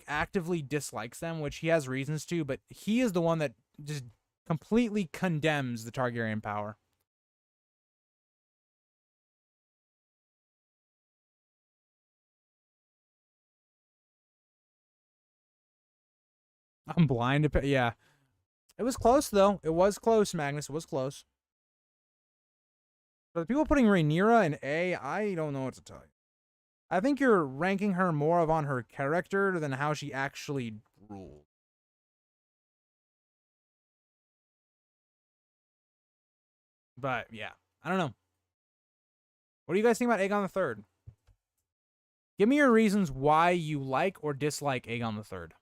actively dislikes them, which he has reasons to, but he is the one that just completely condemns the Targaryen power. I'm blind. Yeah. It was close, though. It was close, Magnus. It was close. But the people putting Rhaenyra in A, I don't know what to tell you. I think you're ranking her more on her character than how she actually ruled. But, yeah. I don't know. What do you guys think about Aegon III? Give me your reasons why you like or dislike Aegon III.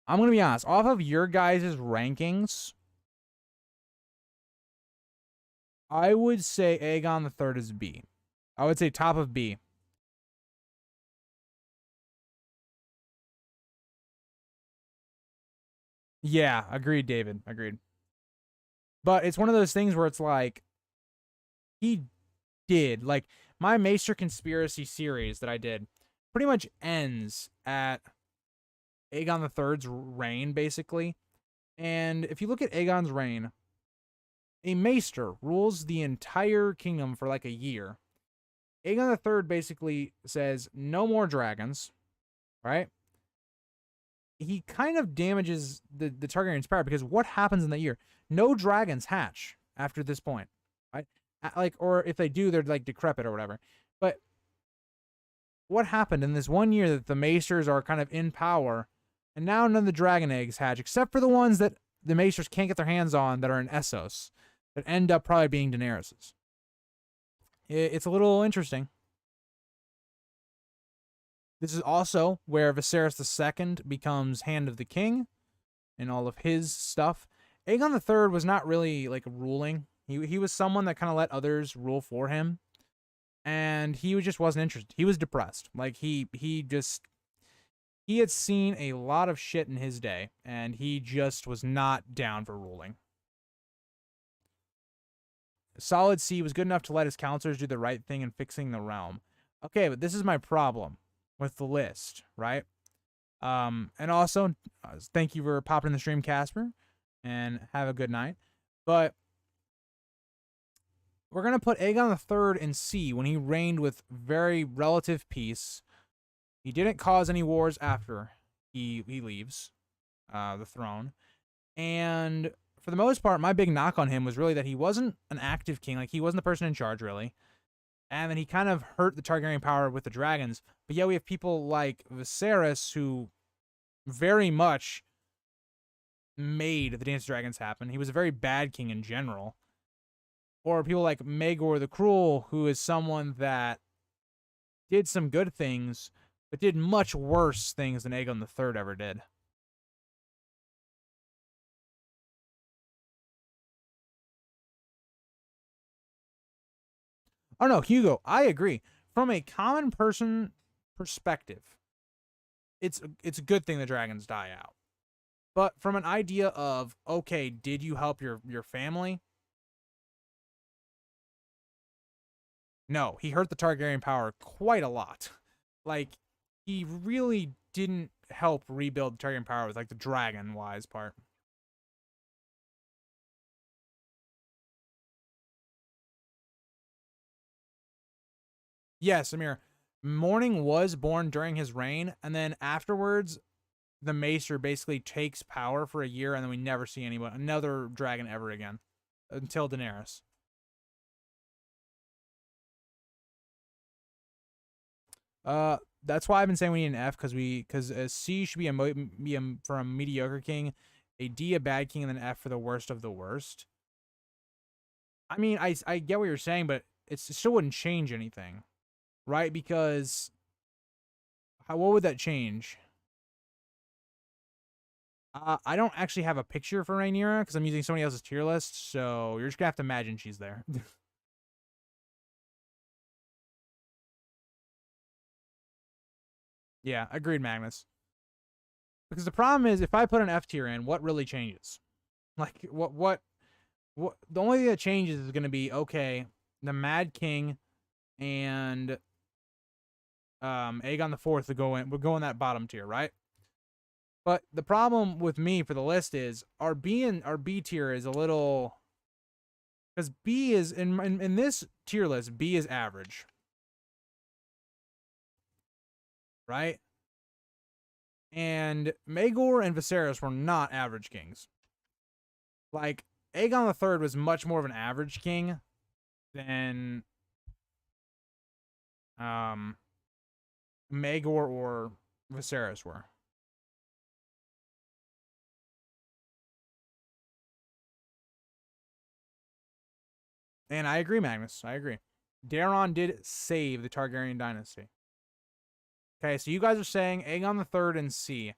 I'm going to be honest. Off of your guys' rankings, I would say Aegon III is B. I would say top of B. Yeah, agreed, David. Agreed. But it's one of those things where it's he did. My Maester Conspiracy series that I did pretty much ends at Aegon III's reign, basically. And if you look at Aegon's reign, a Maester rules the entire kingdom for a year. Aegon III basically says, no more dragons, right? He kind of damages the Targaryen's power because what happens in that year? No dragons hatch after this point, right? Or if they do, they're decrepit or whatever. But what happened in this 1 year that the Maesters are kind of in power, and now none of the dragon eggs hatch, except for the ones that the Maesters can't get their hands on that are in Essos, that end up probably being Daenerys's. it's a little interesting. This is also where Viserys II becomes Hand of the King and all of his stuff. Aegon III was not really like ruling. He was someone that kind of let others rule for him, and he just wasn't interested. He was depressed. Like he had seen a lot of shit in his day, and he just was not down for ruling. Solid C was good enough to let his counselors do the right thing in fixing the realm. Okay, but this is my problem with the list, right? And also, thank you for popping in the stream, Casper, and have a good night. But we're going to put Aegon III in C when he reigned with very relative peace. He didn't cause any wars after he leaves the throne. And for the most part, my big knock on him was really that he wasn't an active king. Like, he wasn't the person in charge, really. And then he kind of hurt the Targaryen power with the dragons. But yeah, we have people like Viserys who very much made the Dance of Dragons happen. He was a very bad king in general. Or people like Maegor the Cruel, who is someone that did some good things, but did much worse things than Aegon III ever did. Oh no, Hugo, I agree. From a common person perspective, it's a good thing the dragons die out. But from an idea of, okay, did you help your family? No, he hurt the Targaryen power quite a lot. Like, he really didn't help rebuild the Targaryen power with, like, the dragon-wise part. Yes, Amir. Morning was born during his reign, and then afterwards, the Maester basically takes power for a year, and then we never see another dragon ever again until Daenerys. That's why I've been saying we need an F because a C should be for a mediocre king, a D a bad king, and then F for the worst of the worst. I mean, I get what you're saying, but it still wouldn't change anything, right? Because what would that change? I don't actually have a picture for Rhaenyra because I'm using somebody else's tier list, so you're just gonna have to imagine she's there. Yeah, agreed, Magnus. Because the problem is, if I put an F tier in, what really changes? Like, what? The only thing that changes is going to be, okay, the Mad King and Aegon IV would go in that bottom tier, right? But the problem with me for the list is our B tier is a little, because B is in this tier list, B is average, right? And Maegor and Viserys were not average kings. Like, Aegon III was much more of an average king than Maegor or Viserys were. And I agree, Magnus. I agree. Daeron did save the Targaryen dynasty. Okay, so you guys are saying Aegon III and C.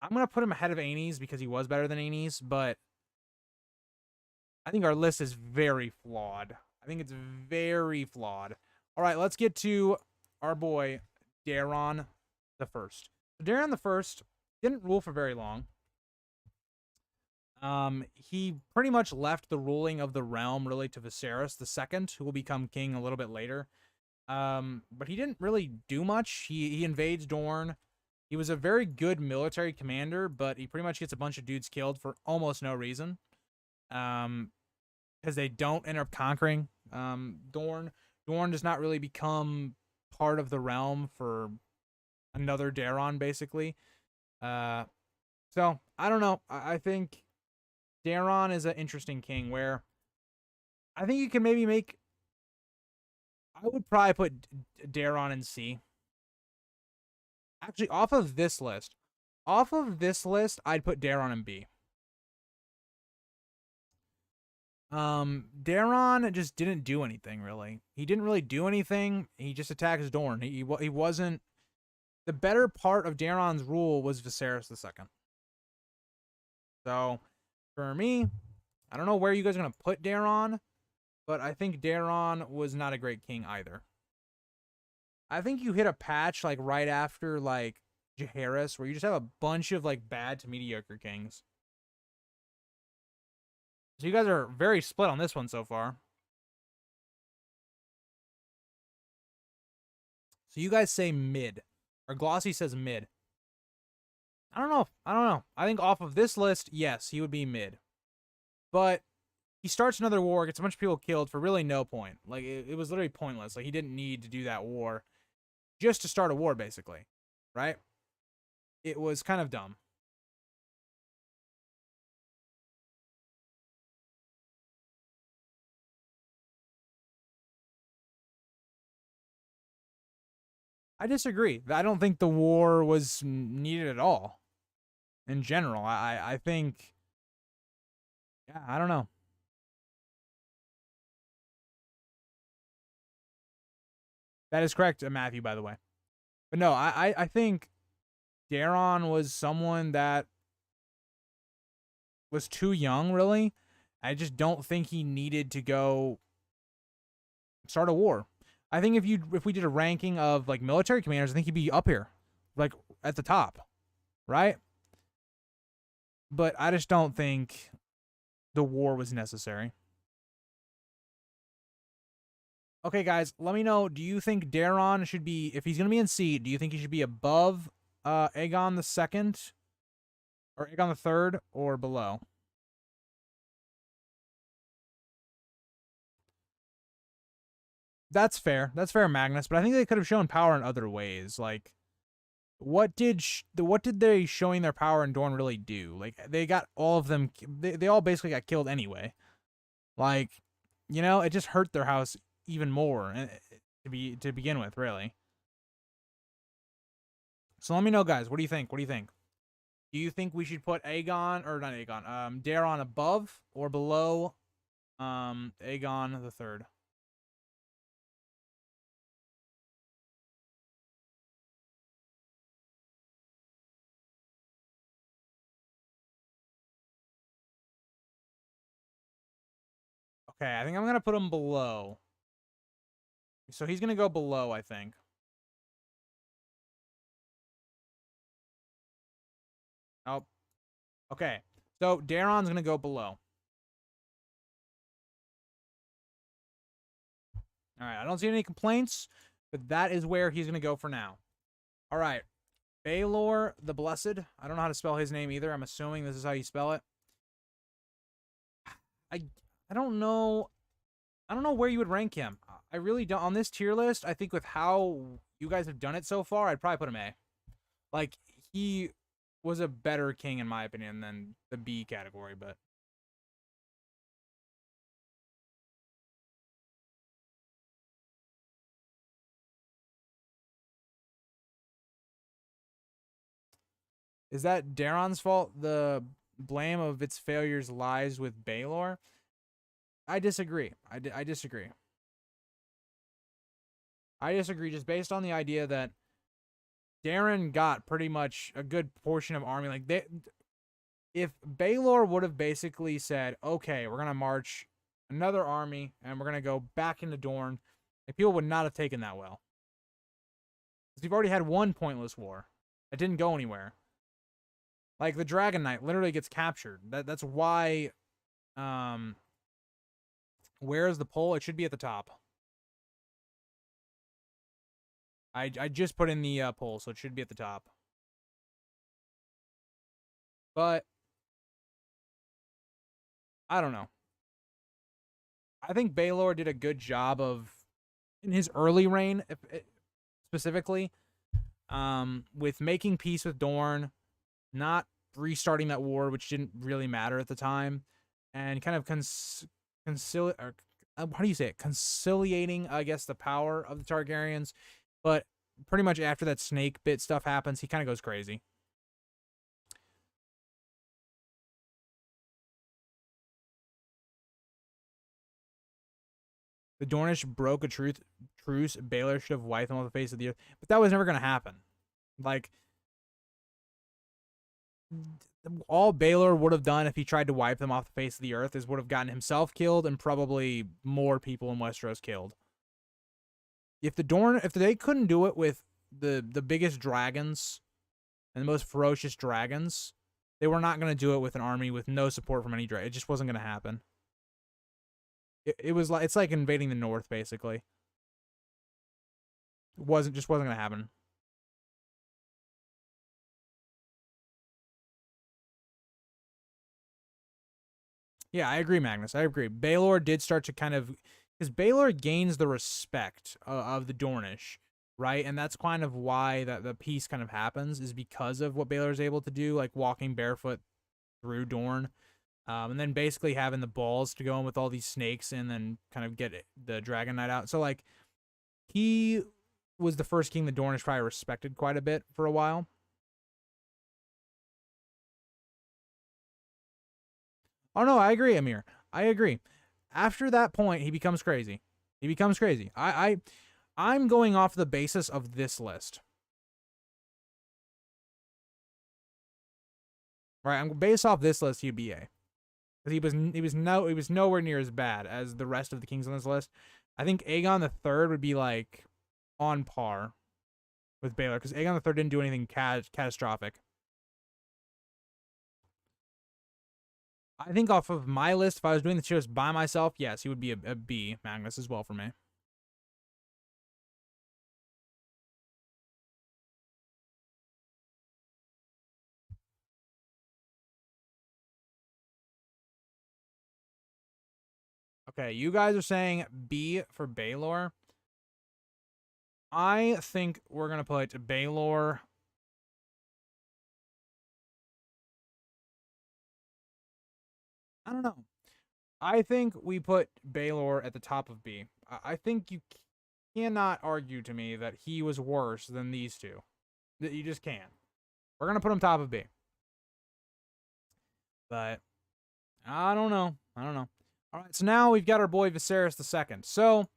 I'm going to put him ahead of Aenys because he was better than Aenys, but I think our list is very flawed. I think it's very flawed. All right, let's get to our boy, Daeron the First. So Daeron the First didn't rule for very long. He pretty much left the ruling of the realm really to Viserys II, who will become king a little bit later. But he didn't really do much. He invades Dorne. He was a very good military commander, but he pretty much gets a bunch of dudes killed for almost no reason. Because they don't end up conquering Dorne. Dorne does not really become part of the realm for another Daeron, basically. So I don't know. I think Daeron is an interesting king where I think you can maybe make. I would probably put Daeron in C. Actually, off of this list, I'd put Daeron in B. Daeron just didn't do anything really. He didn't really do anything. He just attacks Dorne. He wasn't. The better part of Daeron's rule was Viserys II. So for me, I don't know where you guys are gonna put Daeron, but I think Daeron was not a great king either. I think you hit a patch like right after like Jaehaerys, where you just have a bunch of like bad to mediocre kings. So you guys are very split on this one so far. So you guys say mid, or Glossy says mid. I don't know. I don't know. I think off of this list, yes, he would be mid. But he starts another war, gets a bunch of people killed for really no point. Like it was literally pointless. Like he didn't need to do that war just to start a war, basically, right? It was kind of dumb. I disagree. I don't think the war was needed at all. In general, I think, yeah, I don't know. That is correct, Matthew, by the way. But no, I think Daeron was someone that was too young, really. I just don't think he needed to go start a war. I think if we did a ranking of like military commanders, I think he'd be up here, like at the top, right? But I just don't think the war was necessary. Okay, guys, let me know. Do you think Daeron should be, if he's going to be in seed, do you think he should be above Aegon II or Aegon III or below? That's fair. That's fair, Magnus. But I think they could have shown power in other ways. Like, what did they showing their power in Dorne really do? Like, they got all of them. They all basically got killed anyway. Like, you know, it just hurt their house even more to begin with, really. So let me know, guys. What do you think? What do you think? Do you think we should put Aegon, or not Aegon, Daeron above or below Aegon the Third? Okay, I think I'm going to put him below. So he's going to go below, I think. Oh. Okay. So Daeron's going to go below. All right, I don't see any complaints, but that is where he's going to go for now. All right. Baelor the Blessed. I don't know how to spell his name either. I'm assuming this is how you spell it. I don't know. I don't know where you would rank him. I really don't. On this tier list, I think with how you guys have done it so far, I'd probably put him A. Like, he was a better king, in my opinion, than the B category, but... Is that Daeron's fault? The blame of its failures lies with Baelor? I disagree. I disagree. I disagree just based on the idea that Daeron got pretty much a good portion of army. Like, if Baelor would have basically said, okay, we're going to march another army and we're going to go back into Dorne, like, people would not have taken that well. Because you've already had one pointless war that didn't go anywhere. Like, the Dragon Knight literally gets captured. That's why, where's the poll? It should be at the top. I just put in the poll, so it should be at the top. But I don't know. I think Baelor did a good job of, in his early reign, specifically, with making peace with Dorne, not restarting that war, which didn't really matter at the time, and kind of how do you say it? Conciliating, I guess, the power of the Targaryens. But pretty much after that snake bit stuff happens, he kind of goes crazy. The Dornish broke a truce. Baelor should have wiped them off the face of the earth. But that was never going to happen. Like, all Baelor would have done if he tried to wipe them off the face of the earth is would have gotten himself killed and probably more people in Westeros killed. If they couldn't do it with the biggest dragons and the most ferocious dragons, they were not going to do it with an army with no support from any dragon. It just wasn't going to happen. It's like invading the north, basically. It wasn't going to happen. Yeah, I agree, Magnus. I agree. Baelor did start to kind of, because Baelor gains the respect of the Dornish, right? And that's kind of why the peace kind of happens, is because of what Baelor is able to do, like walking barefoot through Dorne, and then basically having the balls to go in with all these snakes and then kind of get the Dragon Knight out. So like, he was the first king the Dornish probably respected quite a bit for a while. Oh no, I agree, Amir. I agree. After that point, he becomes crazy. He becomes crazy. I'm going off the basis of this list. Right, I'm based off this list. He'd be A, because he was nowhere near as bad as the rest of the kings on this list. I think Aegon III would be like on par with Baelor, because Aegon III didn't do anything catastrophic. I think off of my list, if I was doing the shows by myself, yes, he would be a B, Magnus, as well for me. Okay, you guys are saying B for Baelor. I think we're going to put Baelor. I don't know. I think we put Baelor at the top of B. I think you cannot argue to me that he was worse than these two. You just can't. We're going to put him top of B. But I don't know. All right, so now we've got our boy Viserys II. So,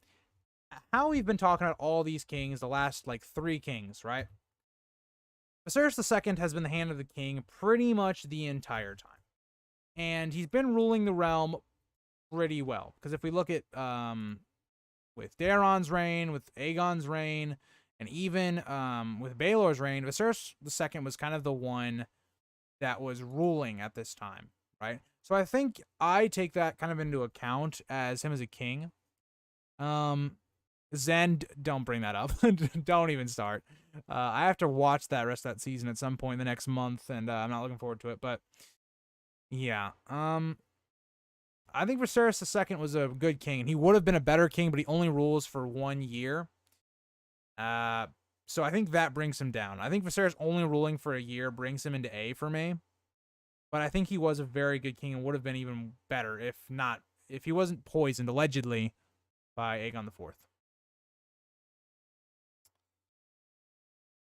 how we've been talking about all these kings, the last, like, 3 kings, right? Viserys II has been the hand of the king pretty much the entire time. And he's been ruling the realm pretty well. Because if we look at, with Daeron's reign, with Aegon's reign, and even with Baelor's reign, Viserys II was kind of the one that was ruling at this time, right? So I think I take that kind of into account as him as a king. Zen, don't bring that up. Don't even start. I have to watch that rest of that season at some point in the next month, and I'm not looking forward to it. But yeah, I think Viserys II was a good king, and he would have been a better king, but he only rules for 1 year. So I think that brings him down. I think Viserys only ruling for a year brings him into A for me. But I think he was a very good king and would have been even better if he wasn't poisoned, allegedly, by Aegon IV.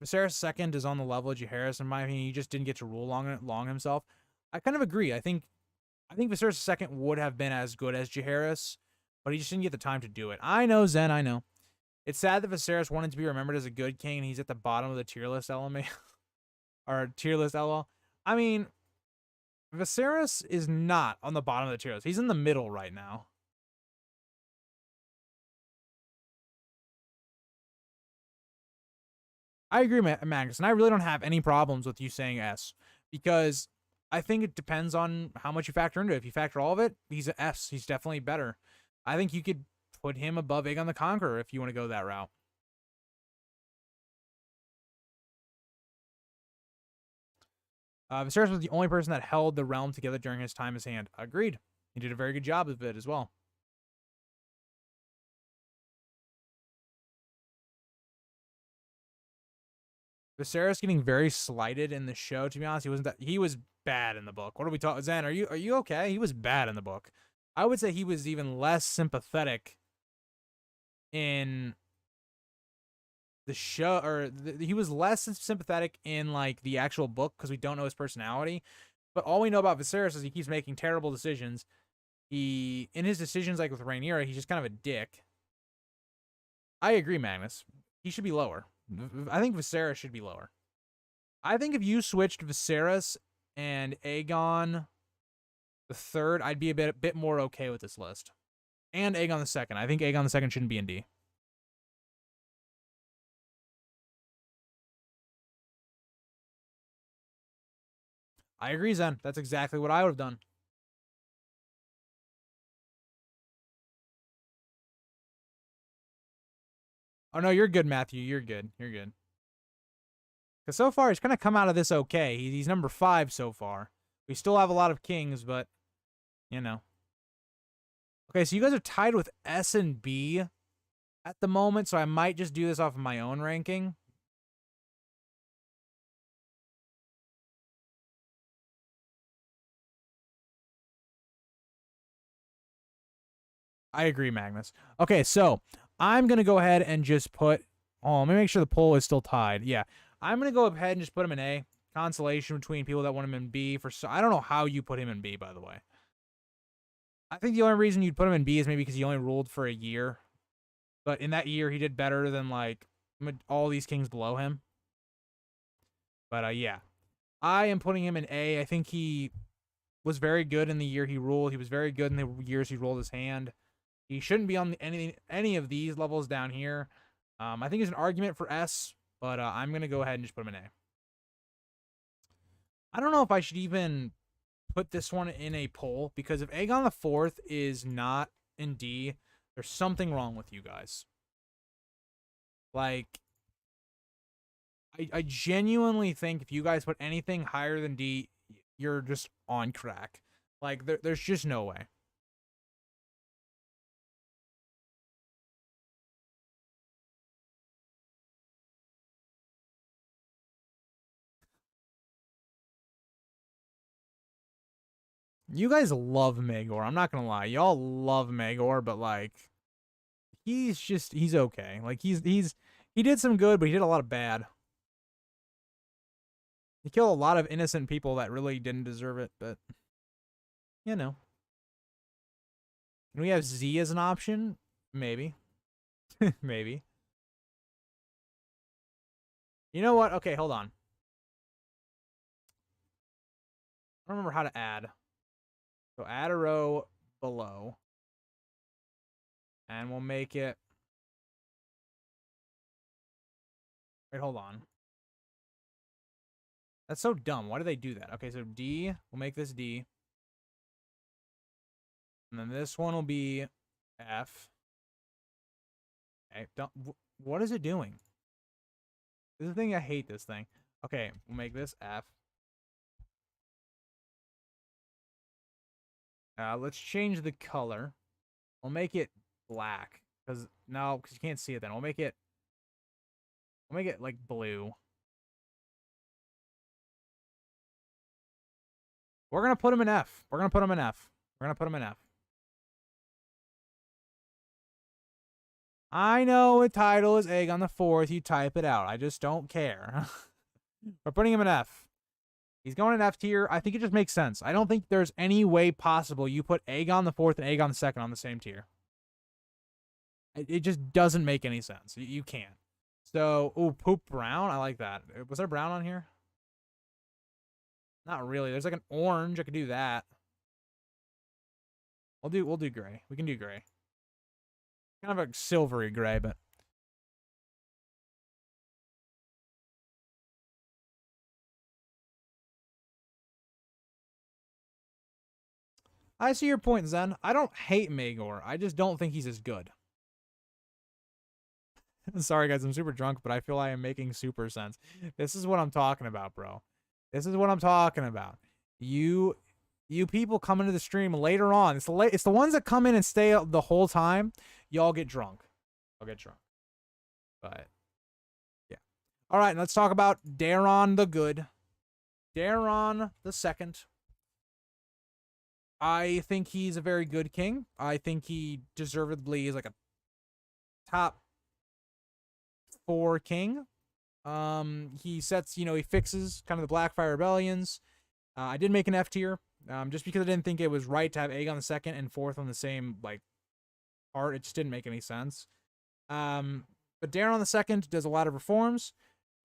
Viserys II is on the level of Jaehaerys, in my opinion. He just didn't get to rule long himself. I kind of agree. I think Viserys II would have been as good as Jaehaerys, but he just didn't get the time to do it. I know, Zen, I know. It's sad that Viserys wanted to be remembered as a good king, and he's at the bottom of the tier list element. Or tier list LL. I mean, Viserys is not on the bottom of the tier list. He's in the middle right now. I agree, Magnus, and I really don't have any problems with you saying S, because I think it depends on how much you factor into it. If you factor all of it, he's an S. He's definitely better. I think you could put him above Aegon the Conqueror if you want to go that route. Viserys was the only person that held the realm together during his time as hand. Agreed. He did a very good job of it as well. Viserys getting very slighted in the show, to be honest. He was bad in the book. What are we talking? Zen, are you okay? He was bad in the book. I would say he was even less sympathetic in the show, or he was less sympathetic in like the actual book because we don't know his personality. But all we know about Viserys is he keeps making terrible decisions. In his decisions, like with Rhaenyra, he's just kind of a dick. I agree, Magnus. He should be lower. I think Viserys should be lower. I think if you switched Viserys and Aegon the third, I'd be a bit more okay with this list. And Aegon the second. I think Aegon the second shouldn't be in D. I agree, Zen. That's exactly what I would have done. Oh, no, you're good, Matthew. You're good. You're good. Because so far, he's kind of come out of this okay. He's number 5 so far. We still have a lot of kings, but, you know. Okay, so you guys are tied with S and B at the moment, so I might just do this off of my own ranking. I agree, Magnus. Okay, so I'm going to go ahead and just put... Oh, let me make sure the poll is still tied. Yeah, I'm going to go ahead and just put him in A. Consolation between people that want him in B. I don't know how you put him in B, by the way. I think the only reason you'd put him in B is maybe because he only ruled for a year. But in that year, he did better than, like, all these kings below him. But, yeah. I am putting him in A. I think he was very good in the year he ruled. He was very good in the years he rolled his hand. He shouldn't be on any of these levels down here. I think there's an argument for S, but I'm going to go ahead and just put him in A. I don't know if I should even put this one in a poll, because if Aegon IV is not in D, there's something wrong with you guys. Like, I genuinely think if you guys put anything higher than D, you're just on crack. Like, there's just no way. You guys love Maegor. I'm not gonna lie. Y'all love Maegor, but like, he's okay. Like, he did some good, but he did a lot of bad. He killed a lot of innocent people that really didn't deserve it, but you know. Can we have Z as an option? Maybe. Maybe. You know what? Okay, hold on. I don't remember how to add. So add a row below. And we'll make it... Wait, hold on. That's so dumb. Why do they do that? Okay, so D. We'll make this D. And then this one will be F. Okay, what is it doing? This is the thing, I hate this thing. Okay, we'll make this F. Let's change the color. We'll make it black. Because you can't see it then. We'll make it like blue. We're gonna put him in F. We're gonna put him in F. We're gonna put him in F. I know a title is Aegon IV. You type it out. I just don't care. We're putting him in F. He's going in F tier. I think it just makes sense. I don't think there's any way possible you put Aegon IV and Aegon II on the same tier. It just doesn't make any sense. You can't. So, ooh, poop brown. I like that. Was there brown on here? Not really. There's like an orange. I could do that. We'll do gray. We can do gray. Kind of a silvery gray, but I see your point, Zen. I don't hate Maegor. I just don't think he's as good. Sorry, guys. I'm super drunk, but I feel I am making super sense. This is what I'm talking about, bro. This is what I'm talking about. You people come into the stream later on. It's the ones that come in and stay the whole time. Y'all get drunk. I'll get drunk. But, yeah. All right, let's talk about Daeron the Good. Daeron the Second. I think he's a very good king. I think he deservedly is like a top 4 king. He sets, he fixes kind of the Blackfyre rebellions. I did make an F tier, just because I didn't think it was right to have Aegon II and 4th on the same, like, part. It just didn't make any sense. But Daeron II does a lot of reforms.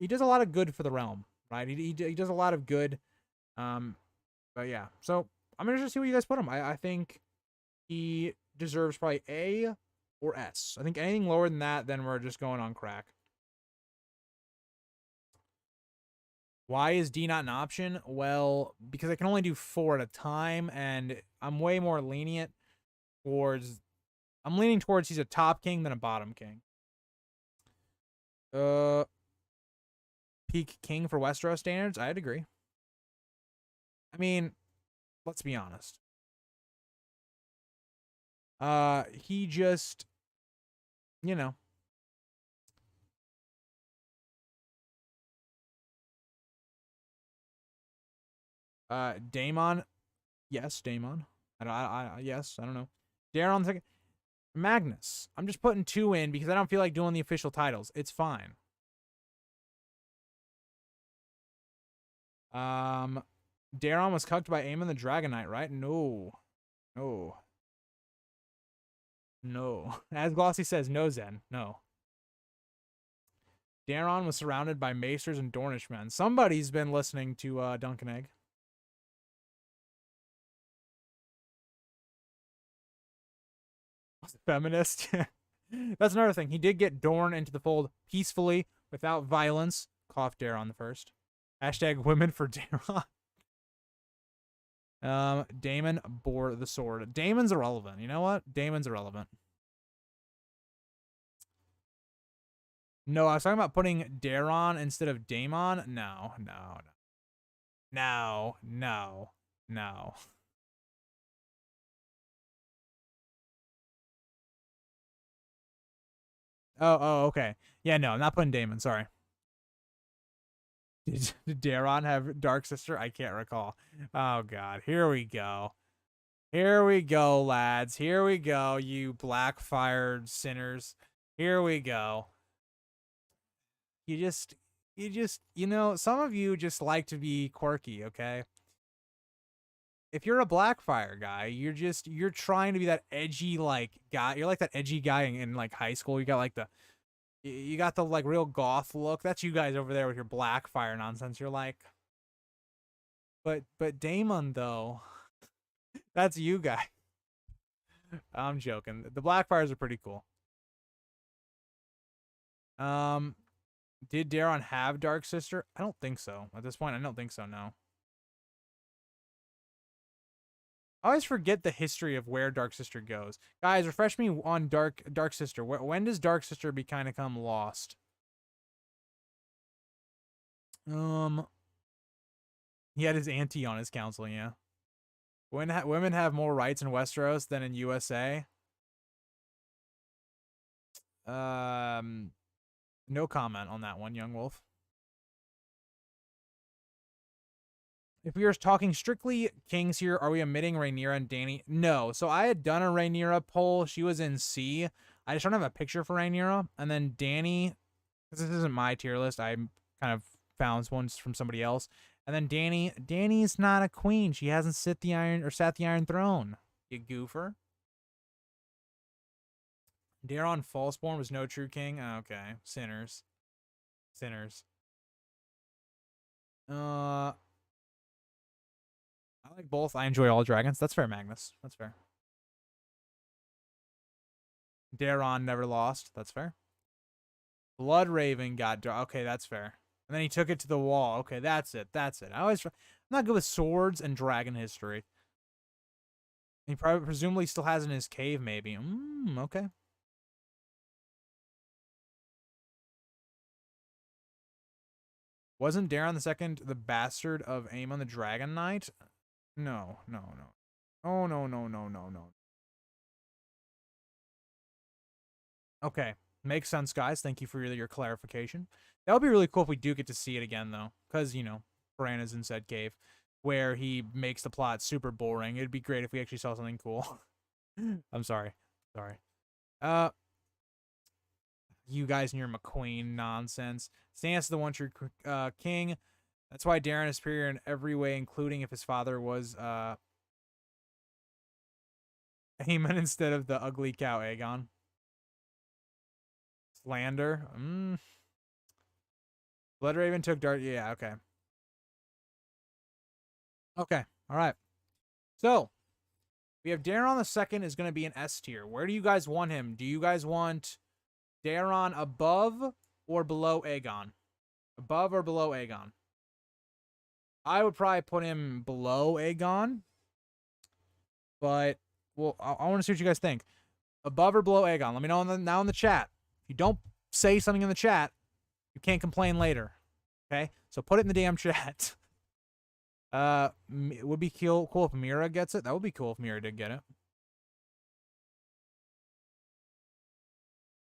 He does a lot of good for the realm, right? He does a lot of good. But yeah, so I'm interested to see what you guys put him. I think he deserves probably A or S. I think anything lower than that, then we're just going on crack. Why is D not an option? Well, because I can only do 4 at a time, and I'm way more lenient towards. I'm leaning towards he's a top king than a bottom king. Peak king for Westeros standards? I'd agree. I mean, let's be honest. He just, you know. Daemon, yes, Daemon. Yes, I don't know. Daeron second. Magnus. I'm just putting 2 in because I don't feel like doing the official titles. It's fine. Daeron was cucked by Aemon the Dragon Knight, right? No. No. No. As Glossy says, no, Zen. No. Daeron was surrounded by maesters and Dornishmen. Somebody's been listening to Duncan Egg. Feminist. That's another thing. He did get Dorne into the fold peacefully, without violence. Cough Daeron the first. Hashtag women for Daeron. Daemon bore the sword. Daemon's irrelevant. You know what? Daemon's irrelevant. No, I was talking about putting Daeron instead of Daemon. No. Oh, okay. Yeah, no, I'm not putting Daemon. Sorry. Did Daeron have Dark Sister? I can't recall. Oh, God. Here we go. Here we go, lads. Here we go, you Blackfyre sinners. Here we go. You know, some of you just like to be quirky, okay? If you're a Blackfyre guy, you're trying to be that edgy like guy. You're like that edgy guy in like high school. You got the like real goth look. That's you guys over there with your Blackfyre nonsense. You're like, but Daemon though, that's you guy. I'm joking. The Blackfyres are pretty cool. Did Daeron have Dark Sister? I don't think so. At this point, I don't think so. No. I always forget the history of where Dark Sister goes. Guys, refresh me on Dark Sister. When does Dark Sister become lost? He had his auntie on his council. Yeah. When women have more rights in Westeros than in USA. No comment on that one, Young Wolf. If we are talking strictly kings here, are we omitting Rhaenyra and Dany? No. So I had done a Rhaenyra poll. She was in C. I just don't have a picture for Rhaenyra. And then Dany, because this isn't my tier list, I kind of found one from somebody else. And then Dany's not a queen. She hasn't sat the Iron Throne. You goofer. Daeron Falseborn was no true king. Okay, sinners. I like both. I enjoy all dragons. That's fair, Magnus. That's fair. Daeron never lost. That's fair. Blood Raven got okay. That's fair. And then he took it to the wall. Okay, that's it. I'm not good with swords and dragon history. He probably presumably still has it in his cave. Maybe. Okay. Wasn't Daeron II the bastard of Aemon the Dragon Knight? No. Oh no. Okay, makes sense, guys. Thank you for your clarification. That would be really cool if we do get to see it again, though, because Bran is in said cave, where he makes the plot super boring. It'd be great if we actually saw something cool. I'm sorry. You guys and your McQueen nonsense. Stannis is the one true king. That's why Daeron is superior in every way, including if his father was Aemon instead of the ugly cow Aegon. Slander. Bloodraven took Dart. Yeah, okay. Okay, all right. So, we have Daeron II is going to be an S tier. Where do you guys want him? Do you guys want Daeron above or below Aegon? Above or below Aegon? I would probably put him below Aegon. But, well, I want to see what you guys think. Above or below Aegon? Let me know now in the chat. If you don't say something in the chat, you can't complain later. Okay? So put it in the damn chat. It would be cool if Mira gets it. That would be cool if Mira did get it.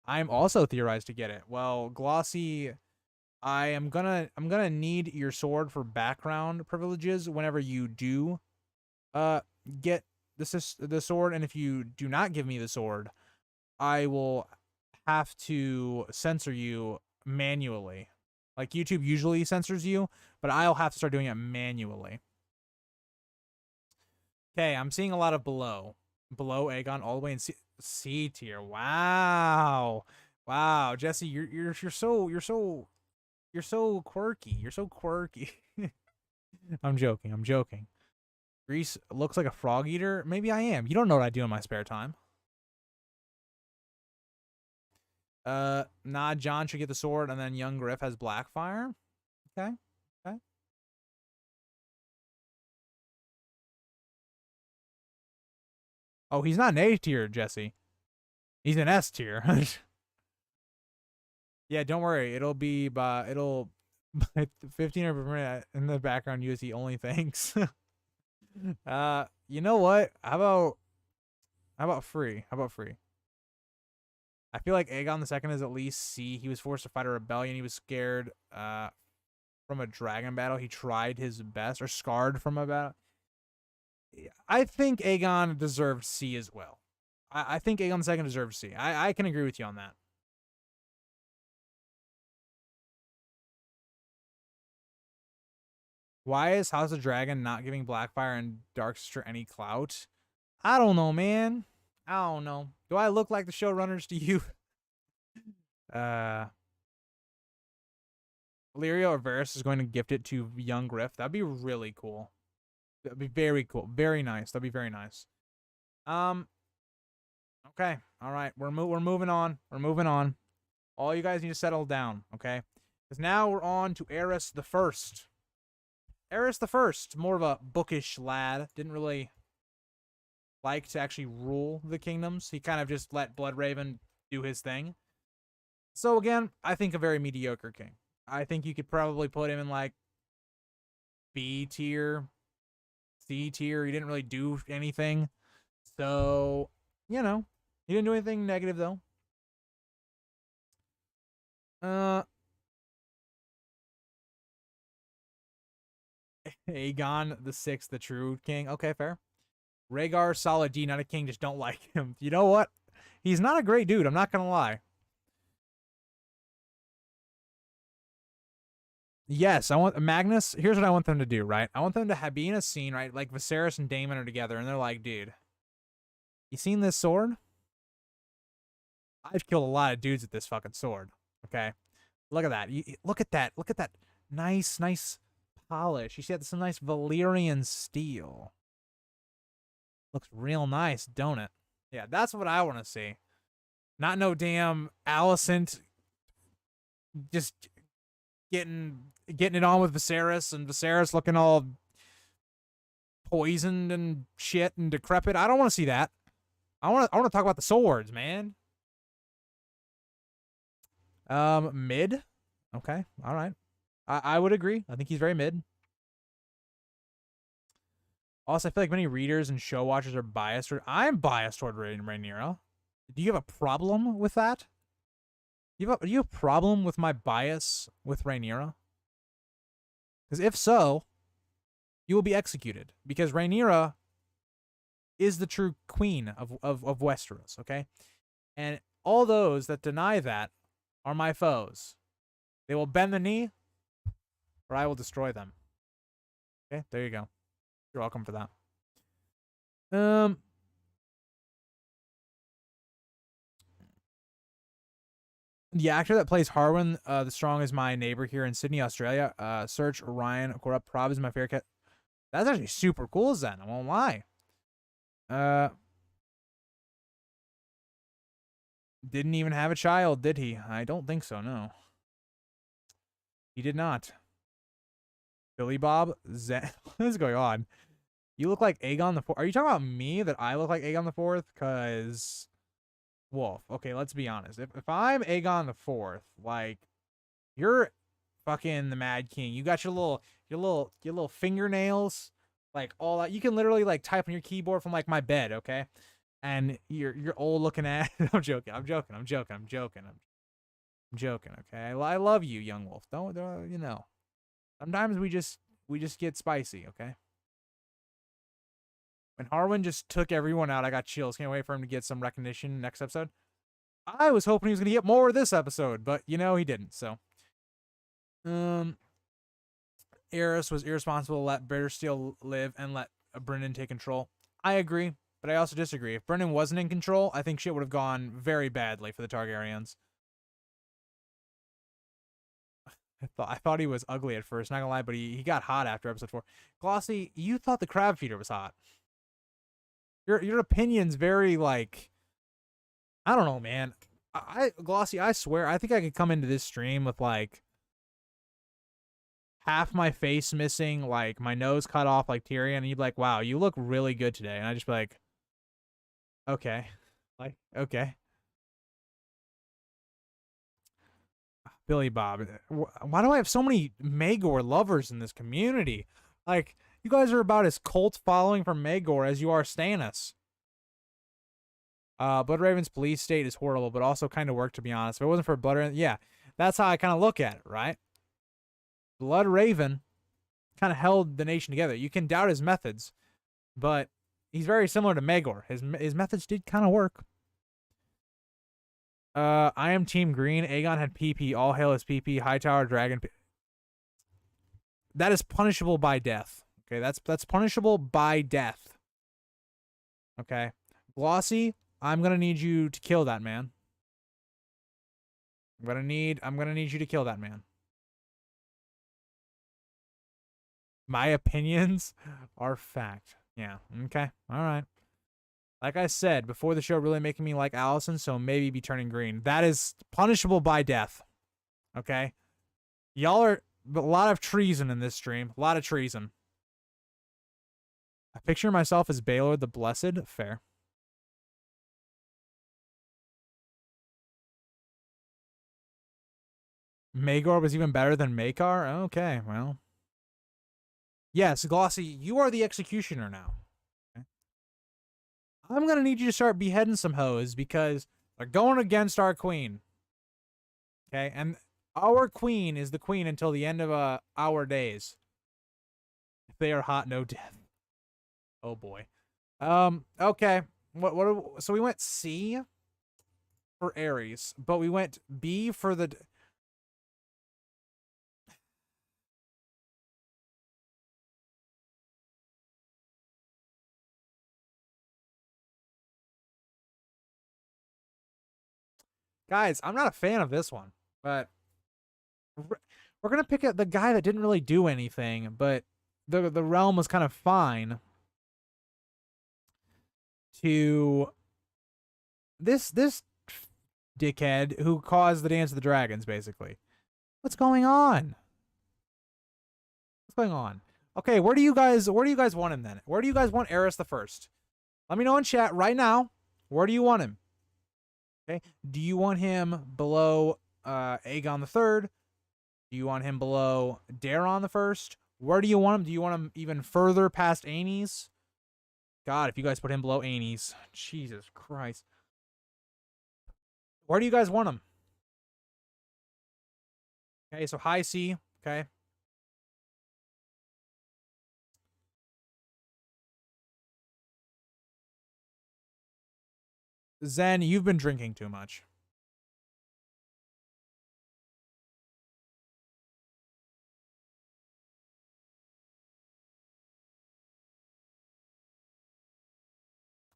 I'm also theorized to get it. Well, Glossy, I'm gonna need your sword for background privileges whenever you do get the sword, and if you do not give me the sword, I will have to censor you manually. Like YouTube usually censors you, but I'll have to start doing it manually. Okay, I'm seeing a lot of below Aegon all the way in C tier. Wow, wow, Jesse, you're so quirky. You're so quirky. I'm joking. Reese looks like a frog eater. Maybe I am. You don't know what I do in my spare time. Nah, John should get the sword, and then young Griff has Blackfyre. Okay. Oh, he's not an A tier, Jesse. He's an S tier. Yeah, don't worry. It'll be 15 per minute in the background USD only, thanks. You know what? How about free? I feel like Aegon II is at least C. He was forced to fight a rebellion. He was scared from a dragon battle. He tried his best, or scarred from a battle. I think Aegon deserved C as well. I think Aegon II deserves C. I can agree with you on that. Why is House of Dragon not giving Blackfyre and Darksister any clout? I don't know, man. I don't know. Do I look like the showrunners to you? Illyrio or Varys is going to gift it to young Griff. That'd be really cool. That'd be very cool. Very nice. That'd be very nice. Okay. All right. We're moving on. All you guys need to settle down, okay? Because now we're on to Aerys the First. Aerys the First, more of a bookish lad. Didn't really like to actually rule the kingdoms. He kind of just let Bloodraven do his thing. So again, I think a very mediocre king. I think you could probably put him in like B tier, C tier. He didn't really do anything. So, you know, he didn't do anything negative though. Aegon the Sixth, the true king. Okay, fair. Rhaegar, solid D, not a king. Just don't like him. You know what? He's not a great dude. I'm not gonna lie. Yes, I want Magnus. Here's what I want them to do, right? I want them to be in a scene, right? Like Viserys and Daemon are together, and they're like, dude, you seen this sword? I've killed a lot of dudes with this fucking sword. Okay, look at that. Look at that. Look at that nice polish. You see that? Some nice Valyrian steel. Looks real nice, don't it? Yeah, that's what I want to see. Not no damn Alicent just getting it on with Viserys, and Viserys looking all poisoned and shit and decrepit. I don't want to see that. I want to talk about the swords, man. Mid. Okay, all right. I would agree. I think he's very mid. Also, I feel like many readers and show watchers are biased. I'm biased toward Rhaenyra. Do you have a problem with that? Do you have a problem with my bias with Rhaenyra? Because if so, you will be executed. Because Rhaenyra is the true queen of Westeros, okay? And all those that deny that are my foes. They will bend the knee, or I will destroy them. Okay, there you go. You're welcome for that. The actor that plays Harwin the Strong is my neighbor here in Sydney, Australia. Search Ryan Corrupt Prob is my favorite cat. That's actually super cool, Zen. I won't lie. Didn't even have a child, did he? I don't think so, no. He did not. Billy Bob? Zen. What is going on? You look like Aegon the Fourth. Are you talking about me, that I look like Aegon the Fourth? Because... Wolf. Okay, let's be honest. If I'm Aegon the Fourth, like, you're fucking the Mad King. You got your little fingernails, like all that. You can literally like type on your keyboard from like my bed, okay? And you're old looking at. I'm joking. Okay, I love you, young wolf. Don't you know? Sometimes we just get spicy, okay? When Harwin just took everyone out, I got chills. Can't wait for him to get some recognition next episode. I was hoping he was gonna get more this episode, but you know he didn't. So, Aerys was irresponsible to let Bittersteel live and let Brennan take control. I agree, but I also disagree. If Brennan wasn't in control, I think shit would have gone very badly for the Targaryens. I thought he was ugly at first, not gonna lie, but he got hot after episode 4. Glossy, you thought the crab feeder was hot. Your opinion's very like, I don't know, man. Glossy, I swear, I think I could come into this stream with like half my face missing, like my nose cut off like Tyrion, and you'd be like, wow, you look really good today. And I'd just be like, okay. Like, okay. Billy Bob. Why do I have so many Maegor lovers in this community? Like, you guys are about as cult following for Maegor as you are Stannis. Bloodraven's police state is horrible, but also kind of worked, to be honest. If it wasn't for Bloodraven, yeah, that's how I kind of look at it, right? Bloodraven kind of held the nation together. You can doubt his methods, but he's very similar to Maegor. His methods did kind of work. I am Team Green. Aegon had PP. All hail his PP. Hightower Dragon. That is punishable by death. Okay, that's punishable by death. Okay, Glossy, I'm gonna need you to kill that man. I'm gonna need you to kill that man. My opinions are fact. Yeah. Okay. All right. Like I said, before the show really making me like Allison, so maybe be turning green. That is punishable by death. Okay? Y'all are a lot of treason in this stream. A lot of treason. I picture myself as Baelor the Blessed. Fair. Maegor was even better than Maekar? Okay, well. Yes, Glossy, you are the executioner now. I'm going to need you to start beheading some hoes because they're going against our queen. Okay? And our queen is the queen until the end of our days. If they are hot, no death. Oh, boy. Okay. So we went C for Ares, but we went B for the... Guys, I'm not a fan of this one, but we're going to pick the guy that didn't really do anything, but the realm was kind of fine to this dickhead who caused the Dance of the Dragons, basically. What's going on? What's going on? Okay, where do you guys want him then? Where do you guys want Aerys the First? Let me know in chat right now. Where do you want him? Okay. Do you want him below Aegon the Third? Do you want him below Daeron the First? Where do you want him? Do you want him even further past Aenys? God, if you guys put him below Aenys. Jesus Christ. Where do you guys want him? Okay, so high C. Okay. Zen, you've been drinking too much.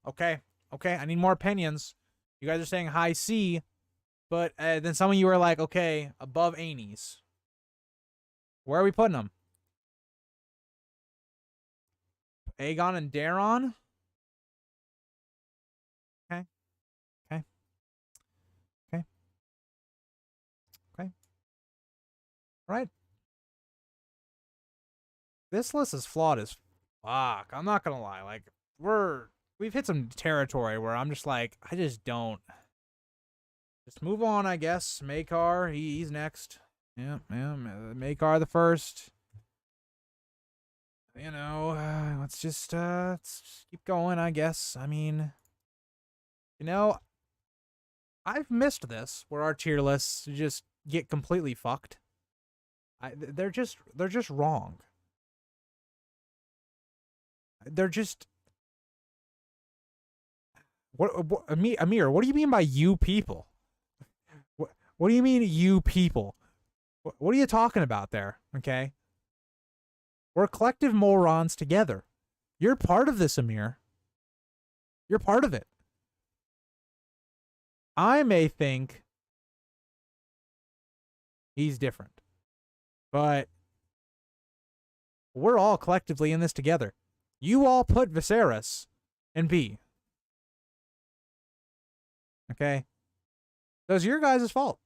Okay. Okay, I need more opinions. You guys are saying high C. But then some of you are like, okay, above Aenies. Where are we putting them? Aegon and Daeron? Okay. Okay. Okay. Okay. All right. This list is flawed as fuck. I'm not gonna lie. Like, we've hit some territory where I'm just like, I just don't. Just move on, I guess. Maekar, he's next. Yeah, Maekar the first. You know, let's just keep going, I guess. I mean, you know, I've missed this where our tier lists just get completely fucked. They're just wrong. They're just Amir, what do you mean by you people? What do you mean you people? What are you talking about there? Okay. We're collective morons together. You're part of this, Amir. You're part of it. I may think he's different, but we're all collectively in this together. You all put Viserys in B. Okay? So it's your guys' fault.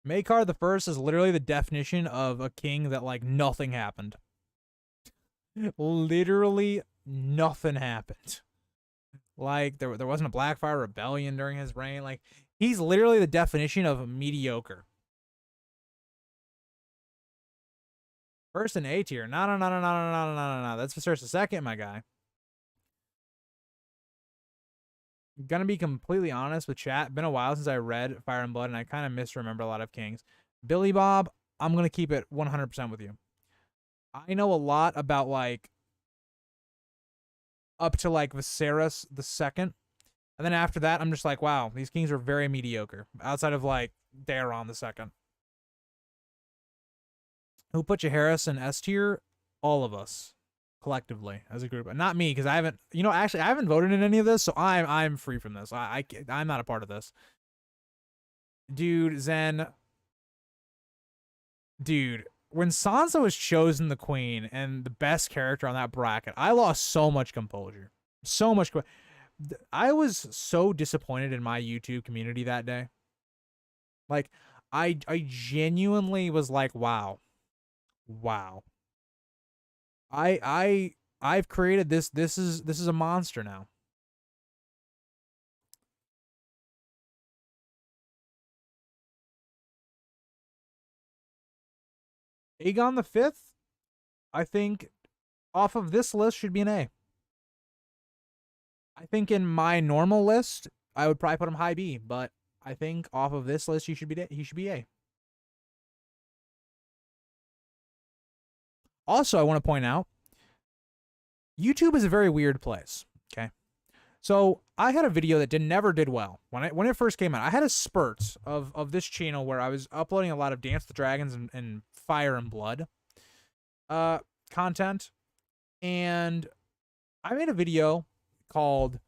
Maekar the First is literally the definition of a king that, like, nothing happened. Literally nothing happened. Like, there wasn't a Blackfyre rebellion during his reign. Like, he's literally the definition of mediocre. First in A tier. No. That's Viserys II, my guy. I'm gonna be completely honest with chat. Been a while since I read Fire and Blood, and I kind of misremember a lot of kings. Billy Bob, I'm gonna keep it 100% with you. I know a lot about, like, up to, like, Viserys II, and then after that, I'm just like, wow, these kings are very mediocre. Outside of, like, Daeron II. Who put Jaehaerys in S tier? All of us. Collectively, as a group. Not me, because I haven't, you know, actually, I haven't voted in any of this, so I'm free from this. I'm not a part of this. Dude, Zen. Dude, when Sansa was chosen the queen and the best character on that bracket, I lost so much composure. So much. I was so disappointed in my YouTube community that day. Like, I genuinely was like, wow. I've created this. This is a monster now. Aegon V, I think, off of this list should be an A. I think in my normal list, I would probably put him high B, but I think off of this list, he should be A. Also, I want to point out, YouTube is a very weird place. Okay, so I had a video that never did well when it first came out. I had a spurt of this channel where I was uploading a lot of Dance with Dragons and Fire and Blood content, and I made a video called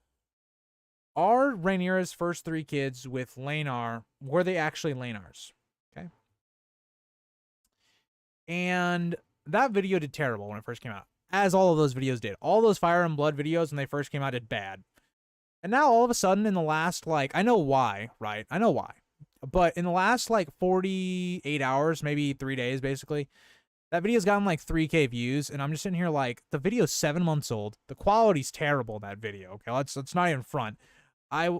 "Are Rhaenyra's first 3 kids with Laenar, were they actually Laenars?" Okay, and that video did terrible when it first came out, as all of those videos did. All those Fire and Blood videos when they first came out did bad. And now all of a sudden in the last, like, I know why, right? I know why. But in the last, like, 48 hours, maybe 3 days, basically, that video's gotten, like, 3K views. And I'm just sitting here like, the video's 7 months old. The quality's terrible in that video, okay? Let's not even front. It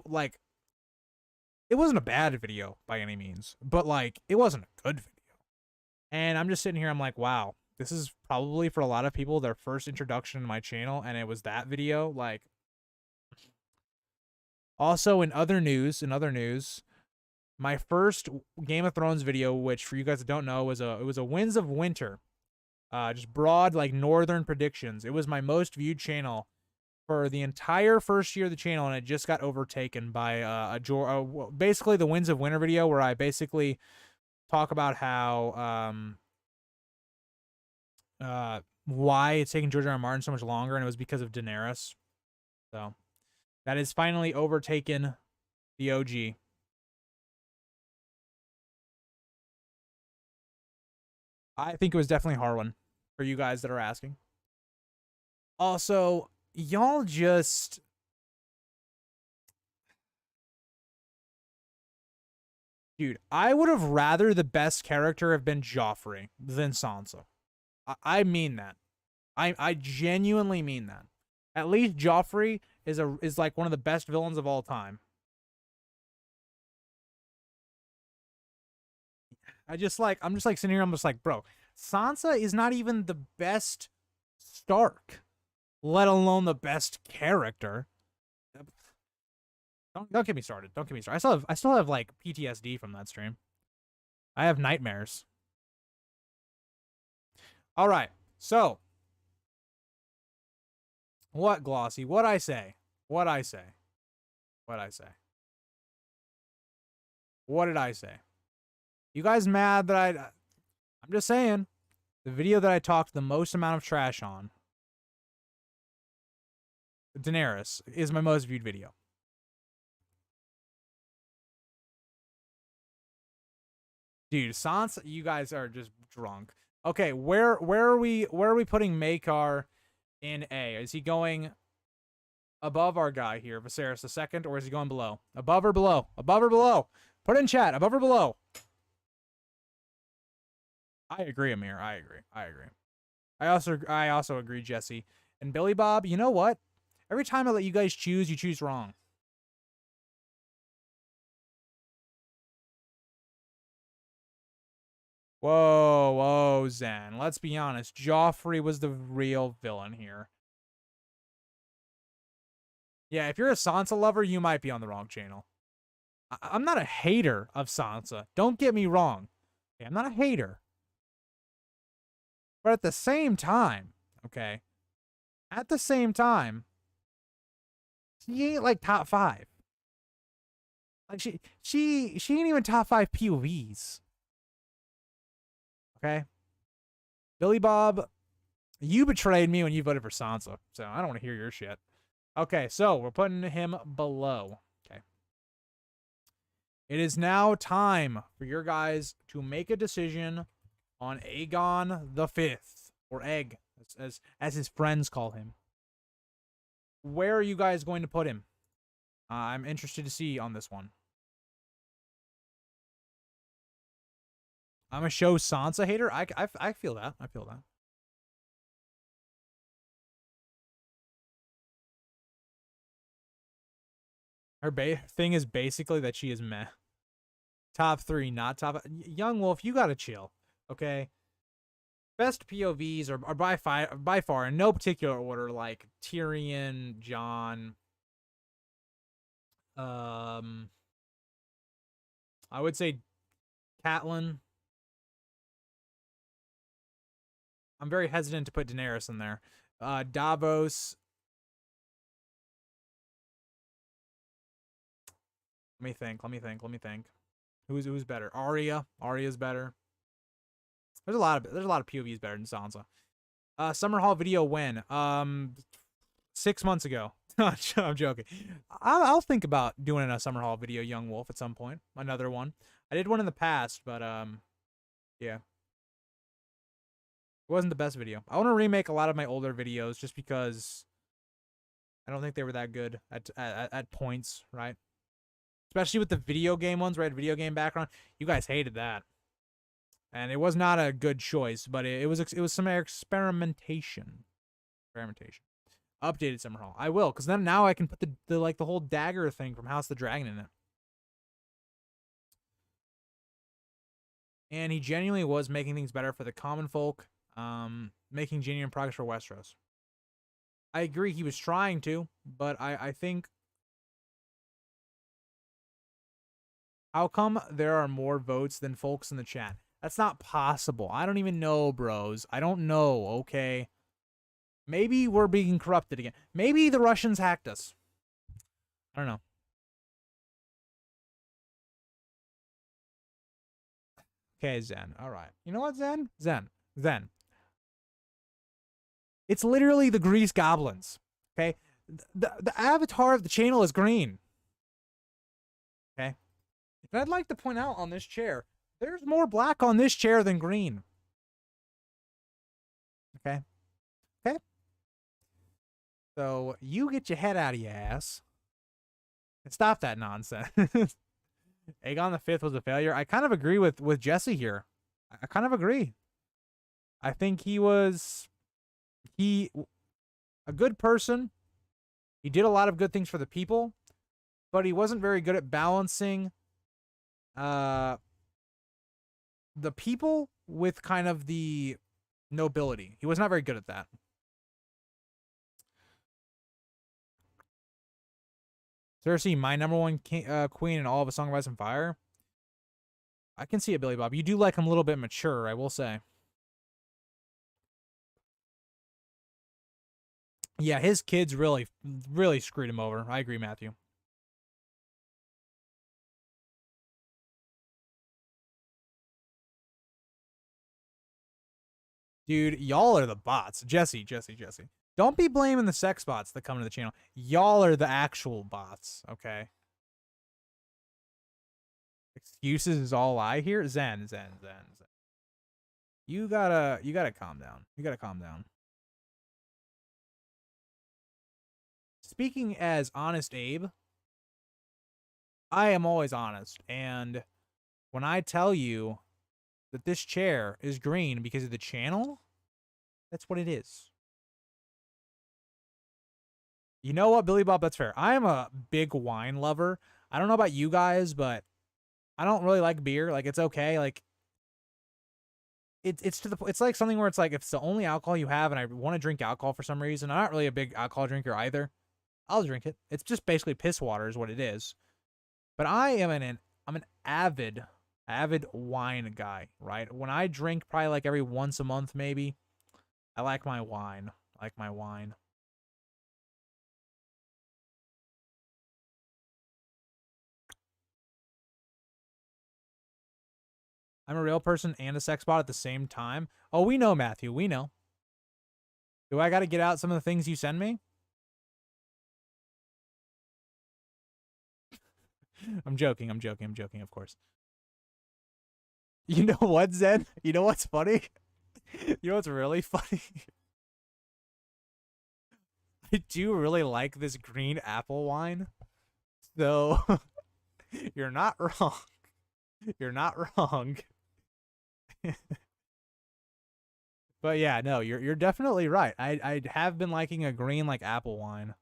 wasn't a bad video by any means. But, like, it wasn't a good video. And I'm just sitting here, I'm like, wow. This is probably, for a lot of people, their first introduction to my channel. And it was that video, like... Also, in other news, my first Game of Thrones video, which for you guys that don't know, was a Winds of Winter, just broad, like, northern predictions. It was my most viewed channel for the entire first year of the channel, and it just got overtaken by basically the Winds of Winter video, where I basically talk about how why it's taking George R. R. Martin so much longer, and it was because of Daenerys. So that has finally overtaken the OG. I think it was definitely Harwin, for you guys that are asking. Also, y'all just... Dude, I would have rather the best character have been Joffrey than Sansa. I mean that. I genuinely mean that. At least Joffrey is like one of the best villains of all time. I'm just like sitting here, I'm just like, bro, Sansa is not even the best Stark, let alone the best character. Don't get me started. Don't get me started. I still have like PTSD from that stream. I have nightmares. All right. So, what, Glossy? What I say? What I say? What I say? What did I say? You guys mad that I'm just saying, the video that I talked the most amount of trash on, Daenerys, is my most viewed video. Dude, Sansa, you guys are just drunk. Okay, where are we putting Maekar in A? Is he going above our guy here, Viserys II, or is he going below? Above or below? Above or below? Put it in chat. Above or below? I agree, Amir. I agree. I also agree, Jesse. And Billy Bob, you know what? Every time I let you guys choose, you choose wrong. Whoa, Zen. Let's be honest. Joffrey was the real villain here. Yeah, if you're a Sansa lover, you might be on the wrong channel. I'm not a hater of Sansa. Don't get me wrong. Okay, I'm not a hater. But at the same time, okay, at the same time, she ain't like top 5. Like she ain't even top 5 POVs. Okay? Billy Bob, you betrayed me when you voted for Sansa, so I don't want to hear your shit. Okay, so we're putting him below. Okay. It is now time for your guys to make a decision on Aegon V, or Egg, as his friends call him. Where are you guys going to put him? I'm interested to see on this one. I'm a show Sansa hater. I feel that. I feel that. Her thing is basically that she is meh. Top 3, not top. Young Wolf, you gotta chill, okay? Best POVs are by far in no particular order, like Tyrion, Jon. I would say Catelyn. I'm very hesitant to put Daenerys in there. Davos. Let me think. Who's better? Arya. Arya's better. There's a lot of POVs better than Sansa. Summer Hall video when? 6 months ago. I'm joking. I'll think about doing a Summer Hall video, Young Wolf, at some point. Another one. I did one in the past, but yeah. It wasn't the best video. I want to remake a lot of my older videos just because I don't think they were that good at points, right? Especially with the video game ones where I had video game background. You guys hated that. And it was not a good choice, but it was some experimentation. Updated Summer Hall. I will, because then now I can put the whole dagger thing from House of the Dragon in it. And he genuinely was making things better for the common folk, making genuine progress for Westeros. I agree he was trying to, but I think... How come there are more votes than folks in the chat? That's not possible. I don't even know, bros. I don't know, okay? Maybe we're being corrupted again. Maybe the Russians hacked us. I don't know. Okay, Zen. All right. You know what, Zen? Zen. It's literally the Grease Goblins. Okay? The avatar of the channel is green. Okay. And I'd like to point out on this chair, there's more black on this chair than green. Okay. Okay. So you get your head out of your ass and stop that nonsense. Aegon V was a failure. I kind of agree with Jesse here. I kind of agree. I think he was a good person. He did a lot of good things for the people, but he wasn't very good at balancing the people with kind of the nobility. He was not very good at that. Cersei, my number one queen in all of A Song of Ice and Fire. I can see it, Billy Bob. You do like him a little bit mature, I will say. Yeah, his kids really screwed him over. I agree, Matthew. Dude, y'all are the bots. Jesse. Don't be blaming the sex bots that come to the channel. Y'all are the actual bots, okay? Excuses is all I hear. Zen. You gotta calm down. You gotta calm down. Speaking as Honest Abe, I am always honest. And when I tell you that this chair is green because of the channel, that's what it is. You know what, Billy Bob? That's fair. I am a big wine lover. I don't know about you guys, but I don't really like beer. Like, it's okay. Like, it's like something where it's like, if it's the only alcohol you have and I want to drink alcohol for some reason, I'm not really a big alcohol drinker either, I'll drink it. It's just basically piss water is what it is. But I'm an avid wine guy, right? When I drink probably like every once a month maybe, I like my wine. I'm a real person and a sex bot at the same time. Oh, we know, Matthew. We know. Do I got to get out some of the things you send me? I'm joking, of course. You know what, Zen? You know what's funny? You know what's really funny? I do really like this green apple wine. So, you're not wrong. You're not wrong. But yeah, no, you're definitely right. I have been liking a green like apple wine.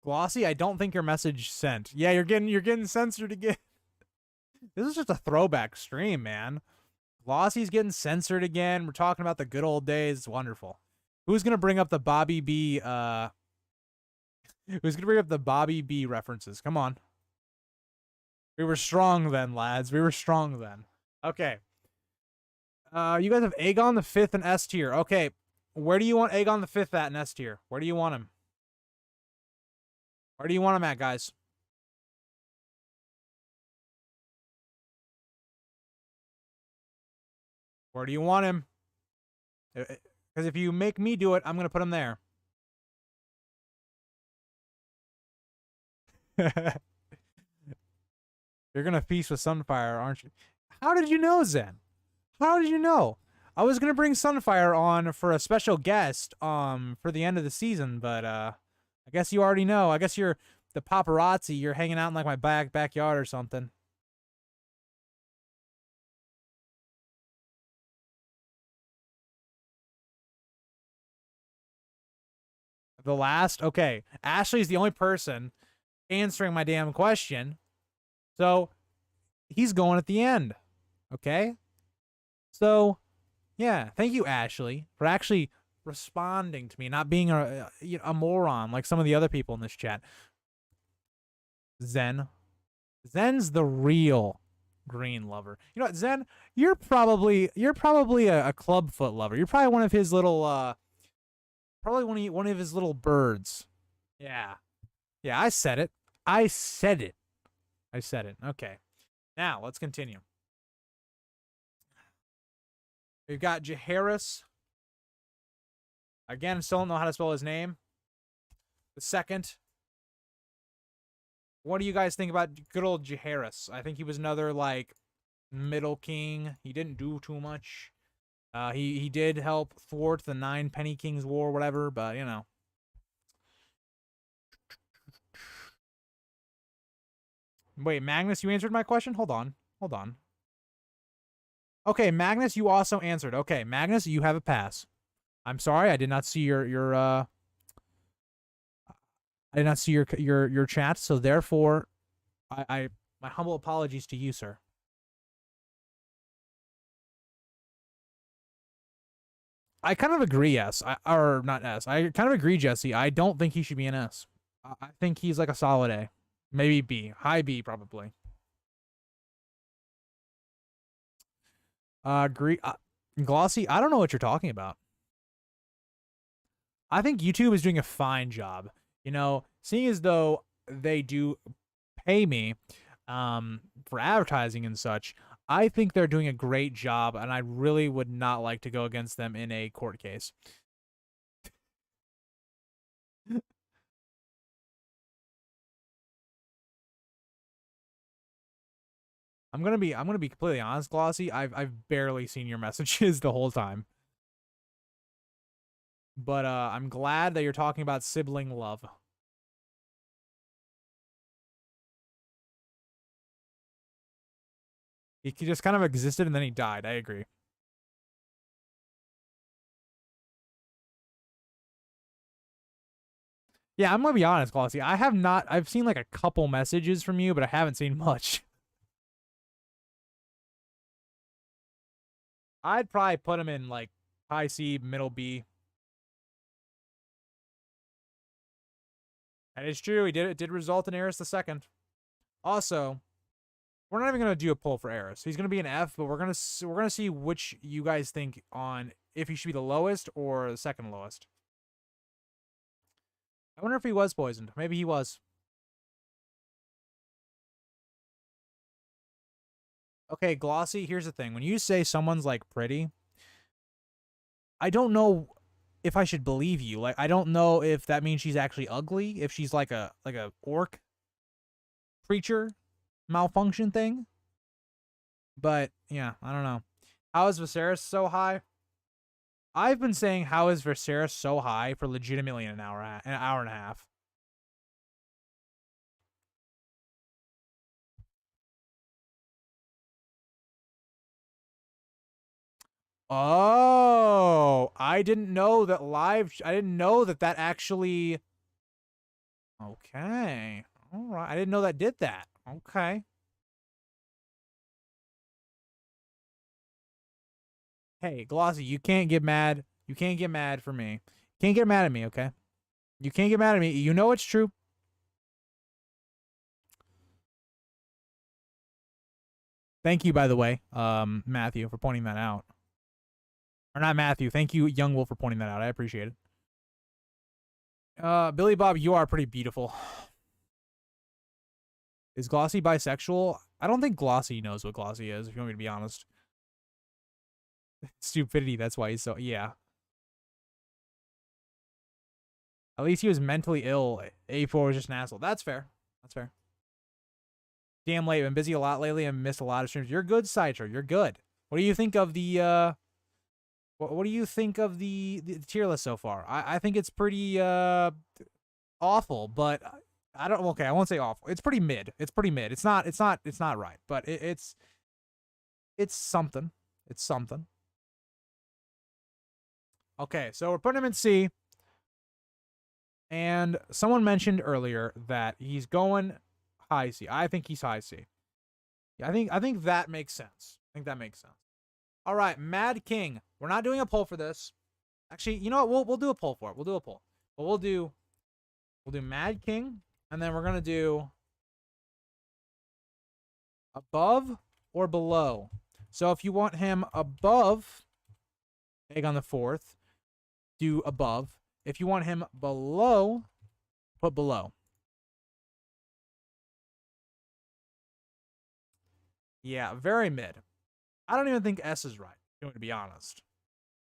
Glossy, I don't think your message sent. Yeah, you're getting censored again. This is just a throwback stream, man. Glossy's getting censored again. We're talking about the good old days. It's wonderful. Who's gonna bring up the Bobby B who's gonna bring up the Bobby B references? Come on. We were strong then, lads. We were strong then. Okay. You guys have Aegon V in S tier. Okay. Where do you want Aegon V at in S tier? Where do you want him? Where do you want him at, guys? Where do you want him? Because if you make me do it, I'm going to put him there. You're going to feast with Sunfire, aren't you? How did you know, Zen? How did you know? I was going to bring Sunfire on for a special guest for the end of the season, but I guess you already know. I guess you're the paparazzi. You're hanging out in like my backyard or something. The last? Okay. Ashley's the only person answering my damn question. So he's going at the end. Okay? So, yeah. Thank you, Ashley, for actually responding to me, not being a moron like some of the other people in this chat. Zen's the real green lover. You know what, Zen? You're probably a clubfoot lover. You're probably one of his little probably one of his little birds. Yeah. Yeah, I said it. Okay. Now, let's continue. We've got Jaehaerys. Again, still don't know how to spell his name. The second. What do you guys think about good old Jaehaerys? I think he was another, like, middle king. He didn't do too much. He did help thwart the 9 Penny Kings War, whatever, but, you know. Wait, Magnus, you answered my question? Hold on. Hold on. Okay, Magnus, you also answered. Okay, Magnus, you have a pass. I'm sorry, I did not see your I did not see your chat, so therefore my humble apologies to you, sir. I kind of agree, yes. Or not S. I kind of agree, Jesse. I don't think he should be an S. I think he's like a solid A. Maybe B. High B, probably. Glossy, I don't know what you're talking about. I think YouTube is doing a fine job. You know, seeing as though they do pay me for advertising and such, I think they're doing a great job, and I really would not like to go against them in a court case. I'm gonna be completely honest, Glossy. I've barely seen your messages the whole time. But I'm glad that you're talking about sibling love. He just kind of existed and then he died. I agree. Yeah, I'm gonna be honest, Glossy. I've seen like a couple messages from you, but I haven't seen much. I'd probably put him in like high C, middle B. And it's true, it did result in Aerys II. Also, we're not even gonna do a poll for Aerys. He's gonna be an F, but we're gonna see which you guys think on if he should be the lowest or the second lowest. I wonder if he was poisoned. Maybe he was. Okay, Glossy, here's the thing. When you say someone's like pretty, I don't know if I should believe you. Like, I don't know if that means she's actually ugly, if she's like a orc creature malfunction thing. But yeah, I don't know. How is Viserys so high? I've been saying how is Viserys so high for legitimately an hour and a half. Oh, I didn't know that I didn't know that actually. Okay. All right. I didn't know that did that. Okay. Hey, Glossy, you can't get mad. You can't get mad for me. You can't get mad at me, okay? You can't get mad at me. You know it's true. Thank you, by the way, Matthew, for pointing that out. Or not Matthew. Thank you, Young Wolf, for pointing that out. I appreciate it. Billy Bob, you are pretty beautiful. Is Glossy bisexual? I don't think Glossy knows what Glossy is, if you want me to be honest. Stupidity, that's why he's so... Yeah. At least he was mentally ill. A4 was just an asshole. That's fair. That's fair. Damn late. Been busy a lot lately and missed a lot of streams. You're good, Citra. You're good. What do you think of the what do you think of the tier list so far? I think it's pretty awful, but I don't okay, I won't say awful. It's pretty mid. It's pretty mid. It's not right, but it's something. It's something. Okay, so we're putting him in C. And someone mentioned earlier that he's going high C. I think he's high C. Yeah, I think that makes sense. I think that makes sense. All right, Mad King. We're not doing a poll for this. Actually, you know what? We'll do a poll for it. We'll do a poll. But we'll do Mad King, and then we're gonna do above or below. So if you want him above Aegon IV, do above. If you want him below, put below. Yeah, very mid. I don't even think S is right. To be honest.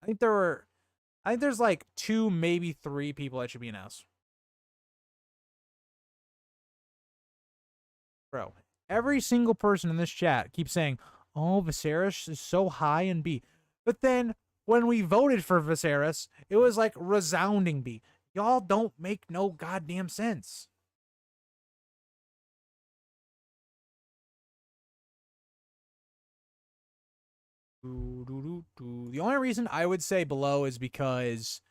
I think there's like 2, maybe 3 people that should be an S. Bro, every single person in this chat keeps saying, oh, Viserys is so high in B. But then when we voted for Viserys, it was like resounding B. Y'all don't make no goddamn sense. The only reason I would say below is because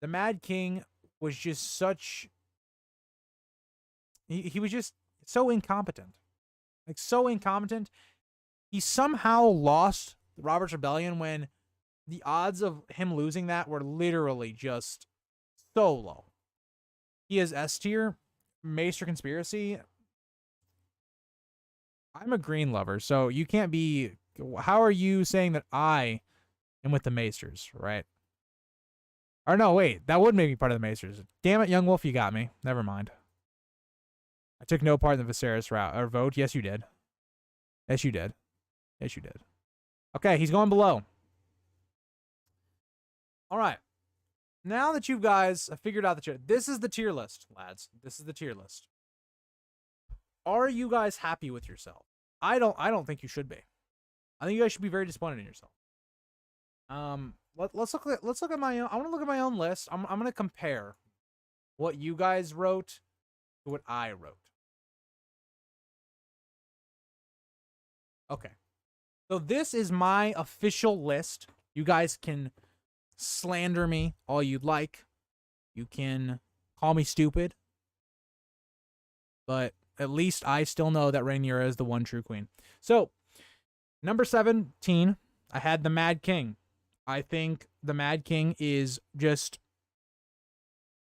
the Mad King was just such... He was just so incompetent. Like, so incompetent. He somehow lost Robert's Rebellion when the odds of him losing that were literally just so low. He is S tier. Maester Conspiracy. I'm a green lover, so you can't be... How are you saying that I am with the Maesters, right? Or no, wait. That would make me part of the Maesters. Damn it, Young Wolf, you got me. Never mind. I took no part in the Viserys route or vote. Yes, you did. Yes, you did. Yes, you did. Okay, he's going below. All right. Now that you guys have figured out the tier, this is the tier list, lads. This is the tier list. Are you guys happy with yourself? I don't think you should be. I think you guys should be very disappointed in yourself. Let's look at my own. I want to look at my own list. I'm gonna compare what you guys wrote to what I wrote. Okay. So this is my official list. You guys can slander me all you'd like. You can call me stupid. But at least I still know that Rhaenyra is the one true queen. So, number 17, I had the Mad King. I think the Mad King is just...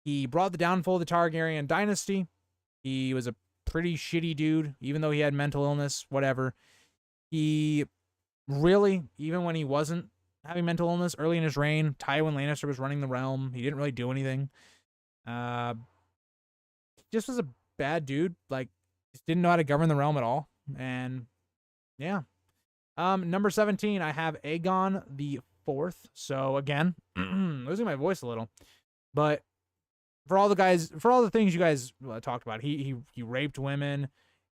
He brought the downfall of the Targaryen dynasty. He was a pretty shitty dude, even though he had mental illness, whatever. He really, even when he wasn't having mental illness, early in his reign, Tywin Lannister was running the realm. He didn't really do anything. Just was a bad dude. Like, just didn't know how to govern the realm at all. And, yeah. Number 17, I have Aegon the IV. So, again, losing my voice a little. But for all the things you guys talked about, he raped women.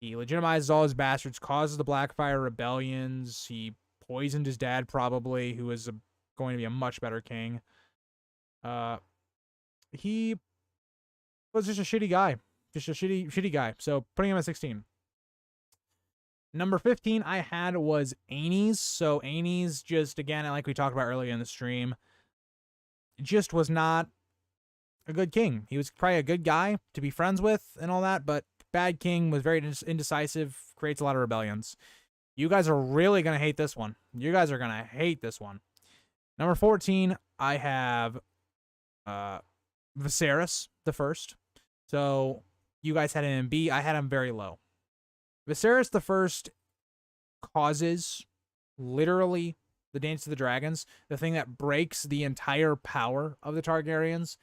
He legitimizes all his bastards, causes the Blackfyre rebellions. He poisoned his dad, probably, who was going to be a much better king. He was just a shitty guy. Just a shitty guy. So, putting him at 16. Number 15 I had was Aenys. So, Aenys, just, again, like we talked about earlier in the stream, just was not a good king. He was probably a good guy to be friends with and all that, but bad king, was very indecisive, creates a lot of rebellions. You guys are really going to hate this one. You guys are going to hate this one. Number 14, I have Viserys the First. So you guys had him in B. I had him very low. Viserys the First causes literally the Dance of the Dragons, the thing that breaks the entire power of the Targaryens.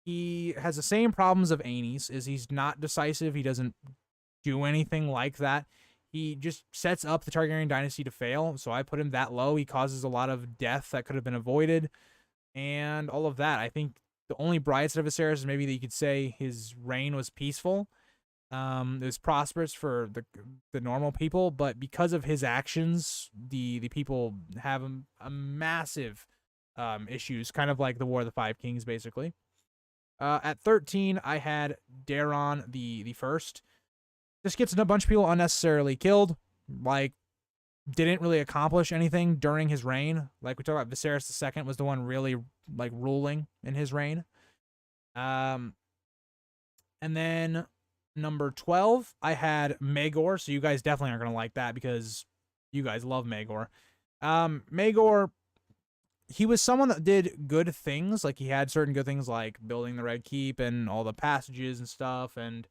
He has the same problems of Aenys, is he's not decisive. He doesn't do anything like that. He just sets up the Targaryen dynasty to fail, so I put him that low. He causes a lot of death that could have been avoided, and all of that. I think the only bright side of Viserys is maybe that you could say his reign was peaceful. It was prosperous for the normal people, but because of his actions, the people have a massive issues, kind of like the War of the Five Kings, basically. At 13, I had Daeron the First. Just gets a bunch of people unnecessarily killed. Like, didn't really accomplish anything during his reign. Like we talked about, Viserys II was the one really like ruling in his reign. And then number 12, I had Maegor. So you guys definitely aren't gonna like that because you guys love Maegor. Maegor, he was someone that did good things. Like, he had certain good things like building the Red Keep and all the passages and stuff, and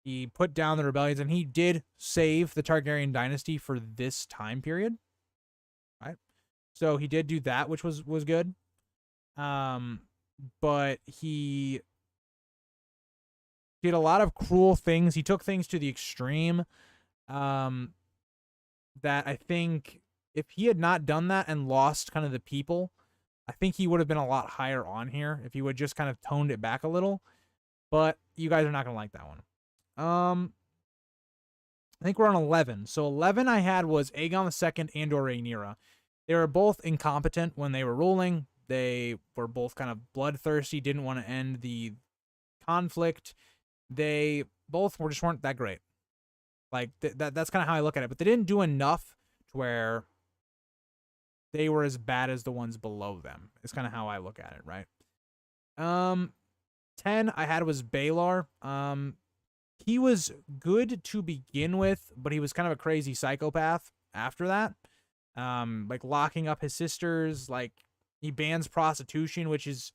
he put down the rebellions, and he did save the Targaryen dynasty for this time period. Right? So he did do that, which was good. But he did a lot of cruel things. He took things to the extreme. That I think if he had not done that and lost kind of the people, I think he would have been a lot higher on here if he would just kind of toned it back a little. But you guys are not going to like that one. I think we're on 11. So 11 I had was Aegon II and or Rhaenyra. They were both incompetent when they were ruling. They were both kind of bloodthirsty, didn't want to end the conflict. They both weren't that great. Like, that's kind of how I look at it. But they didn't do enough to where they were as bad as the ones below them. It's kind of how I look at it, right? 10 I had was Baelor. He was good to begin with, but he was kind of a crazy psychopath after that. Like locking up his sisters, like he bans prostitution, which is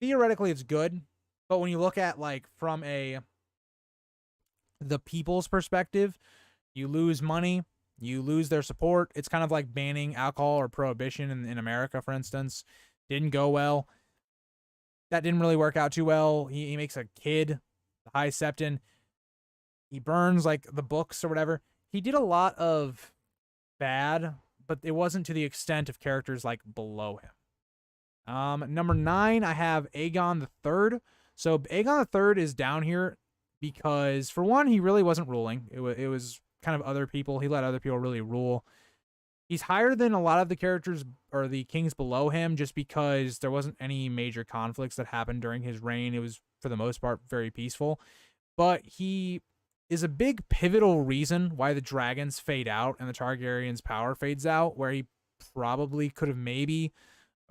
theoretically it's good, but when you look at like from the people's perspective, you lose money, you lose their support. It's kind of like banning alcohol or prohibition in America, for instance. Didn't go well. That didn't really work out too well. He makes a kid, the High Septon. He burns like the books or whatever. He did a lot of bad, but it wasn't to the extent of characters like below him. Number 9, I have Aegon III. So Aegon III is down here because, for one, he really wasn't ruling. It was kind of other people. He let other people really rule. He's higher than a lot of the characters or the kings below him just because there wasn't any major conflicts that happened during his reign. It was, for the most part, very peaceful. But he is a big pivotal reason why the dragons fade out and the Targaryens' power fades out, where he probably could have maybe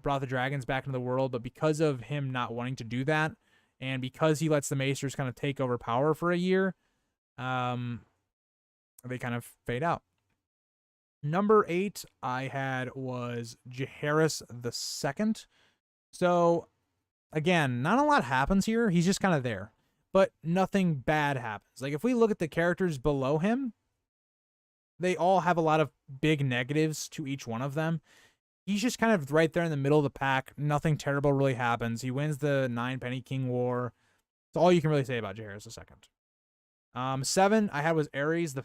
brought the dragons back into the world, but because of him not wanting to do that, and because he lets the Maesters kind of take over power for a year, they kind of fade out. Number 8 I had was Jaehaerys II. So, again, not a lot happens here. He's just kind of there. But nothing bad happens. Like, if we look at the characters below him, they all have a lot of big negatives to each one of them. He's just kind of right there in the middle of the pack. Nothing terrible really happens. He wins the 9 Penny King War. That's all you can really say about Jaehaerys II. 7 I had was Aerys I.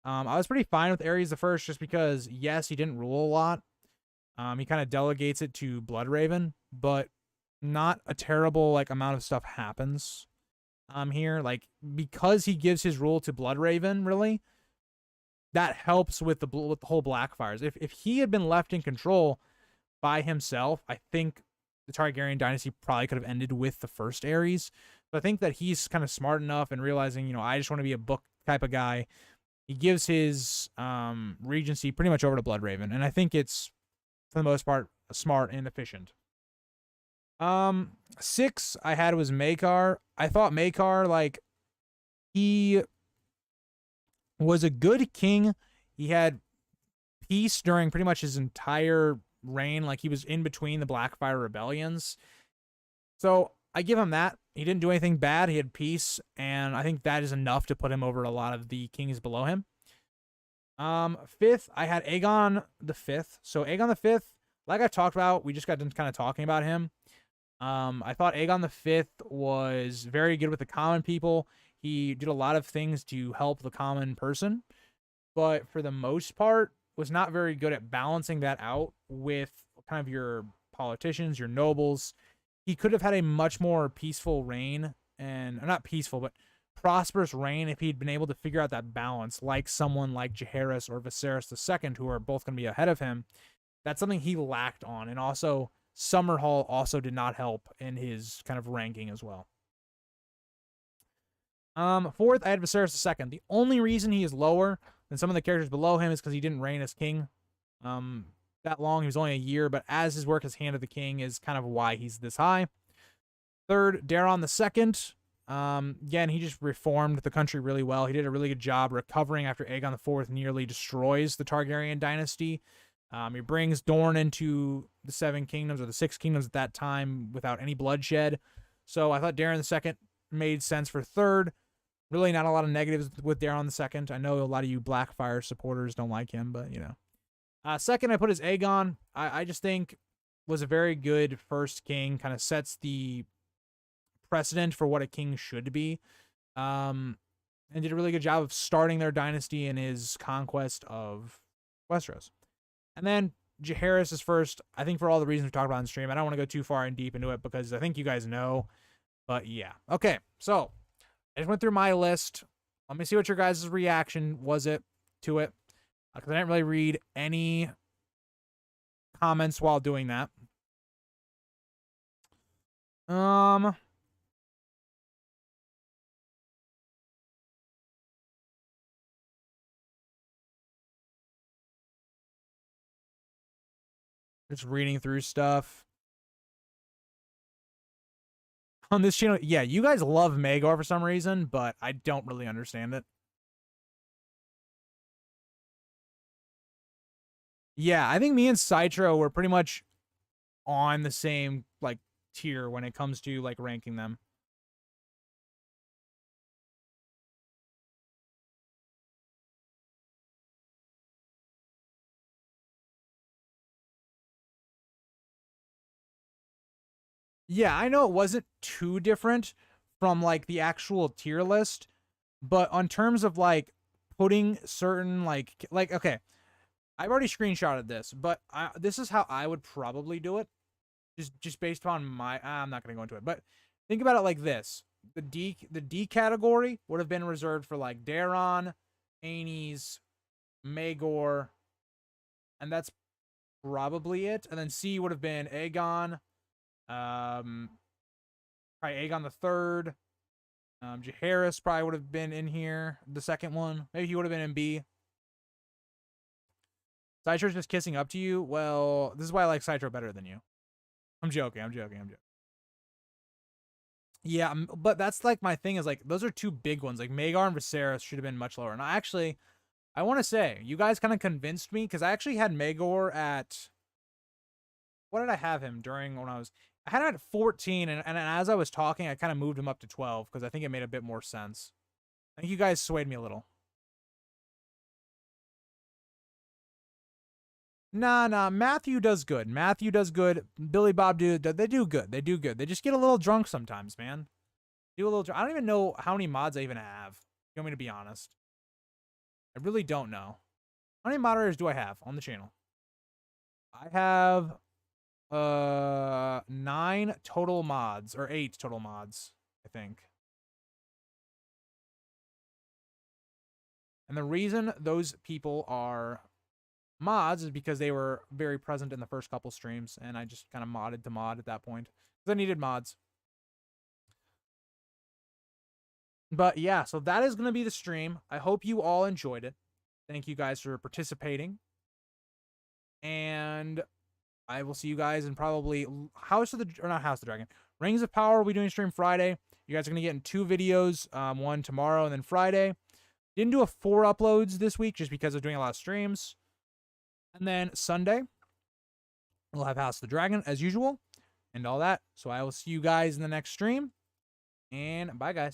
I was pretty fine with Aerys I just because, yes, he didn't rule a lot. He kind of delegates it to Bloodraven, but not a terrible like amount of stuff happens here. Like, because he gives his rule to Bloodraven, really, that helps with the whole Blackfyres. If he had been left in control by himself, I think the Targaryen dynasty probably could have ended with the first Aerys. But I think that he's kind of smart enough and realizing, I just want to be a book type of guy. He gives his regency pretty much over to Bloodraven, and I think it's, for the most part, smart and efficient. 6 I had was Maekar. I thought Maekar, like, he was a good king. He had peace during pretty much his entire reign. Like, he was in between the Blackfyre rebellions. So I give him that. He didn't do anything bad. He had peace, and I think that is enough to put him over a lot of the kings below him. 5th, I had Aegon V. So Aegon V, like I talked about, we just got done kind of talking about him. I thought Aegon V was very good with the common people. He did a lot of things to help the common person, but for the most part, was not very good at balancing that out with kind of your politicians, your nobles. He could have had a much more peaceful reign, and not peaceful, but prosperous reign if he'd been able to figure out that balance, like someone like Jaehaerys or Viserys II, who are both going to be ahead of him. That's something he lacked on, and also Summerhall also did not help in his kind of ranking as well. 4th, I had Viserys II. The only reason he is lower than some of the characters below him is because he didn't reign as king that long. He was only a year, but as his work as Hand of the King is kind of why he's this high. 3rd, Daeron II. Again, he just reformed the country really well. He did a really good job recovering after Aegon IV nearly destroys the Targaryen dynasty. He brings Dorne into the 7 kingdoms, or the 6 kingdoms at that time, without any bloodshed. So I thought Daeron II made sense for 3rd. Really not a lot of negatives with Daeron II. I know a lot of you Blackfyre supporters don't like him, but, 2nd, I put as Aegon. I just think was a very good first king, kind of sets the precedent for what a king should be, and did a really good job of starting their dynasty in his conquest of Westeros. And then Jaehaerys is first, I think for all the reasons we talked about on stream. I don't want to go too far and deep into it because I think you guys know. But yeah. Okay, so I just went through my list. Let me see what your guys' reaction was to it. Because I didn't really read any comments while doing that. Just reading through stuff. On this channel, yeah, you guys love Maegor for some reason, but I don't really understand it. Yeah, I think me and Citro were pretty much on the same, like, tier when it comes to, like, ranking them. Yeah, I know it wasn't too different from, like, the actual tier list, but on terms of, like, putting certain, like, okay, I've already screenshotted this, but this is how I would probably do it. Just based on my, I'm not going to go into it, but think about it like this. The D category would have been reserved for, like, Daeron, Aenys, Maegor, and that's probably it. And then C would have been Aegon, probably Aegon the Third. Jaehaerys probably would have been in here, the second one. Maybe he would have been in B. Citro's just kissing up to you. Well, this is why I like Citro better than you. I'm joking. Yeah, but that's, like, my thing is, like, those are two big ones. Like, Maegor and Viserys should have been much lower. And I want to say, you guys kind of convinced me, because I actually had Maegor at, what did I have him during when I had him at 14, and as I was talking, I kind of moved him up to 12, because I think it made a bit more sense. I think you guys swayed me a little. Nah, Matthew does good. Billy Bob they do good. They just get a little drunk sometimes, man. I don't even know how many mods I even have. You want me to be honest? I really don't know. How many moderators do I have on the channel? I have 9 total mods, or 8 total mods, I think. And the reason those people are mods is because they were very present in the first couple streams, and I just kind of modded to mod at that point because I needed mods. But yeah, so that is going to be the stream. I hope you all enjoyed it. Thank you guys for participating. And I will see you guys in probably Rings of Power. We'll be doing stream Friday. You guys are going to get in 2 videos, one tomorrow and then Friday. Didn't do a 4 uploads this week just because I was doing a lot of streams. And then Sunday, we'll have House of the Dragon as usual and all that. So I will see you guys in the next stream. And bye, guys.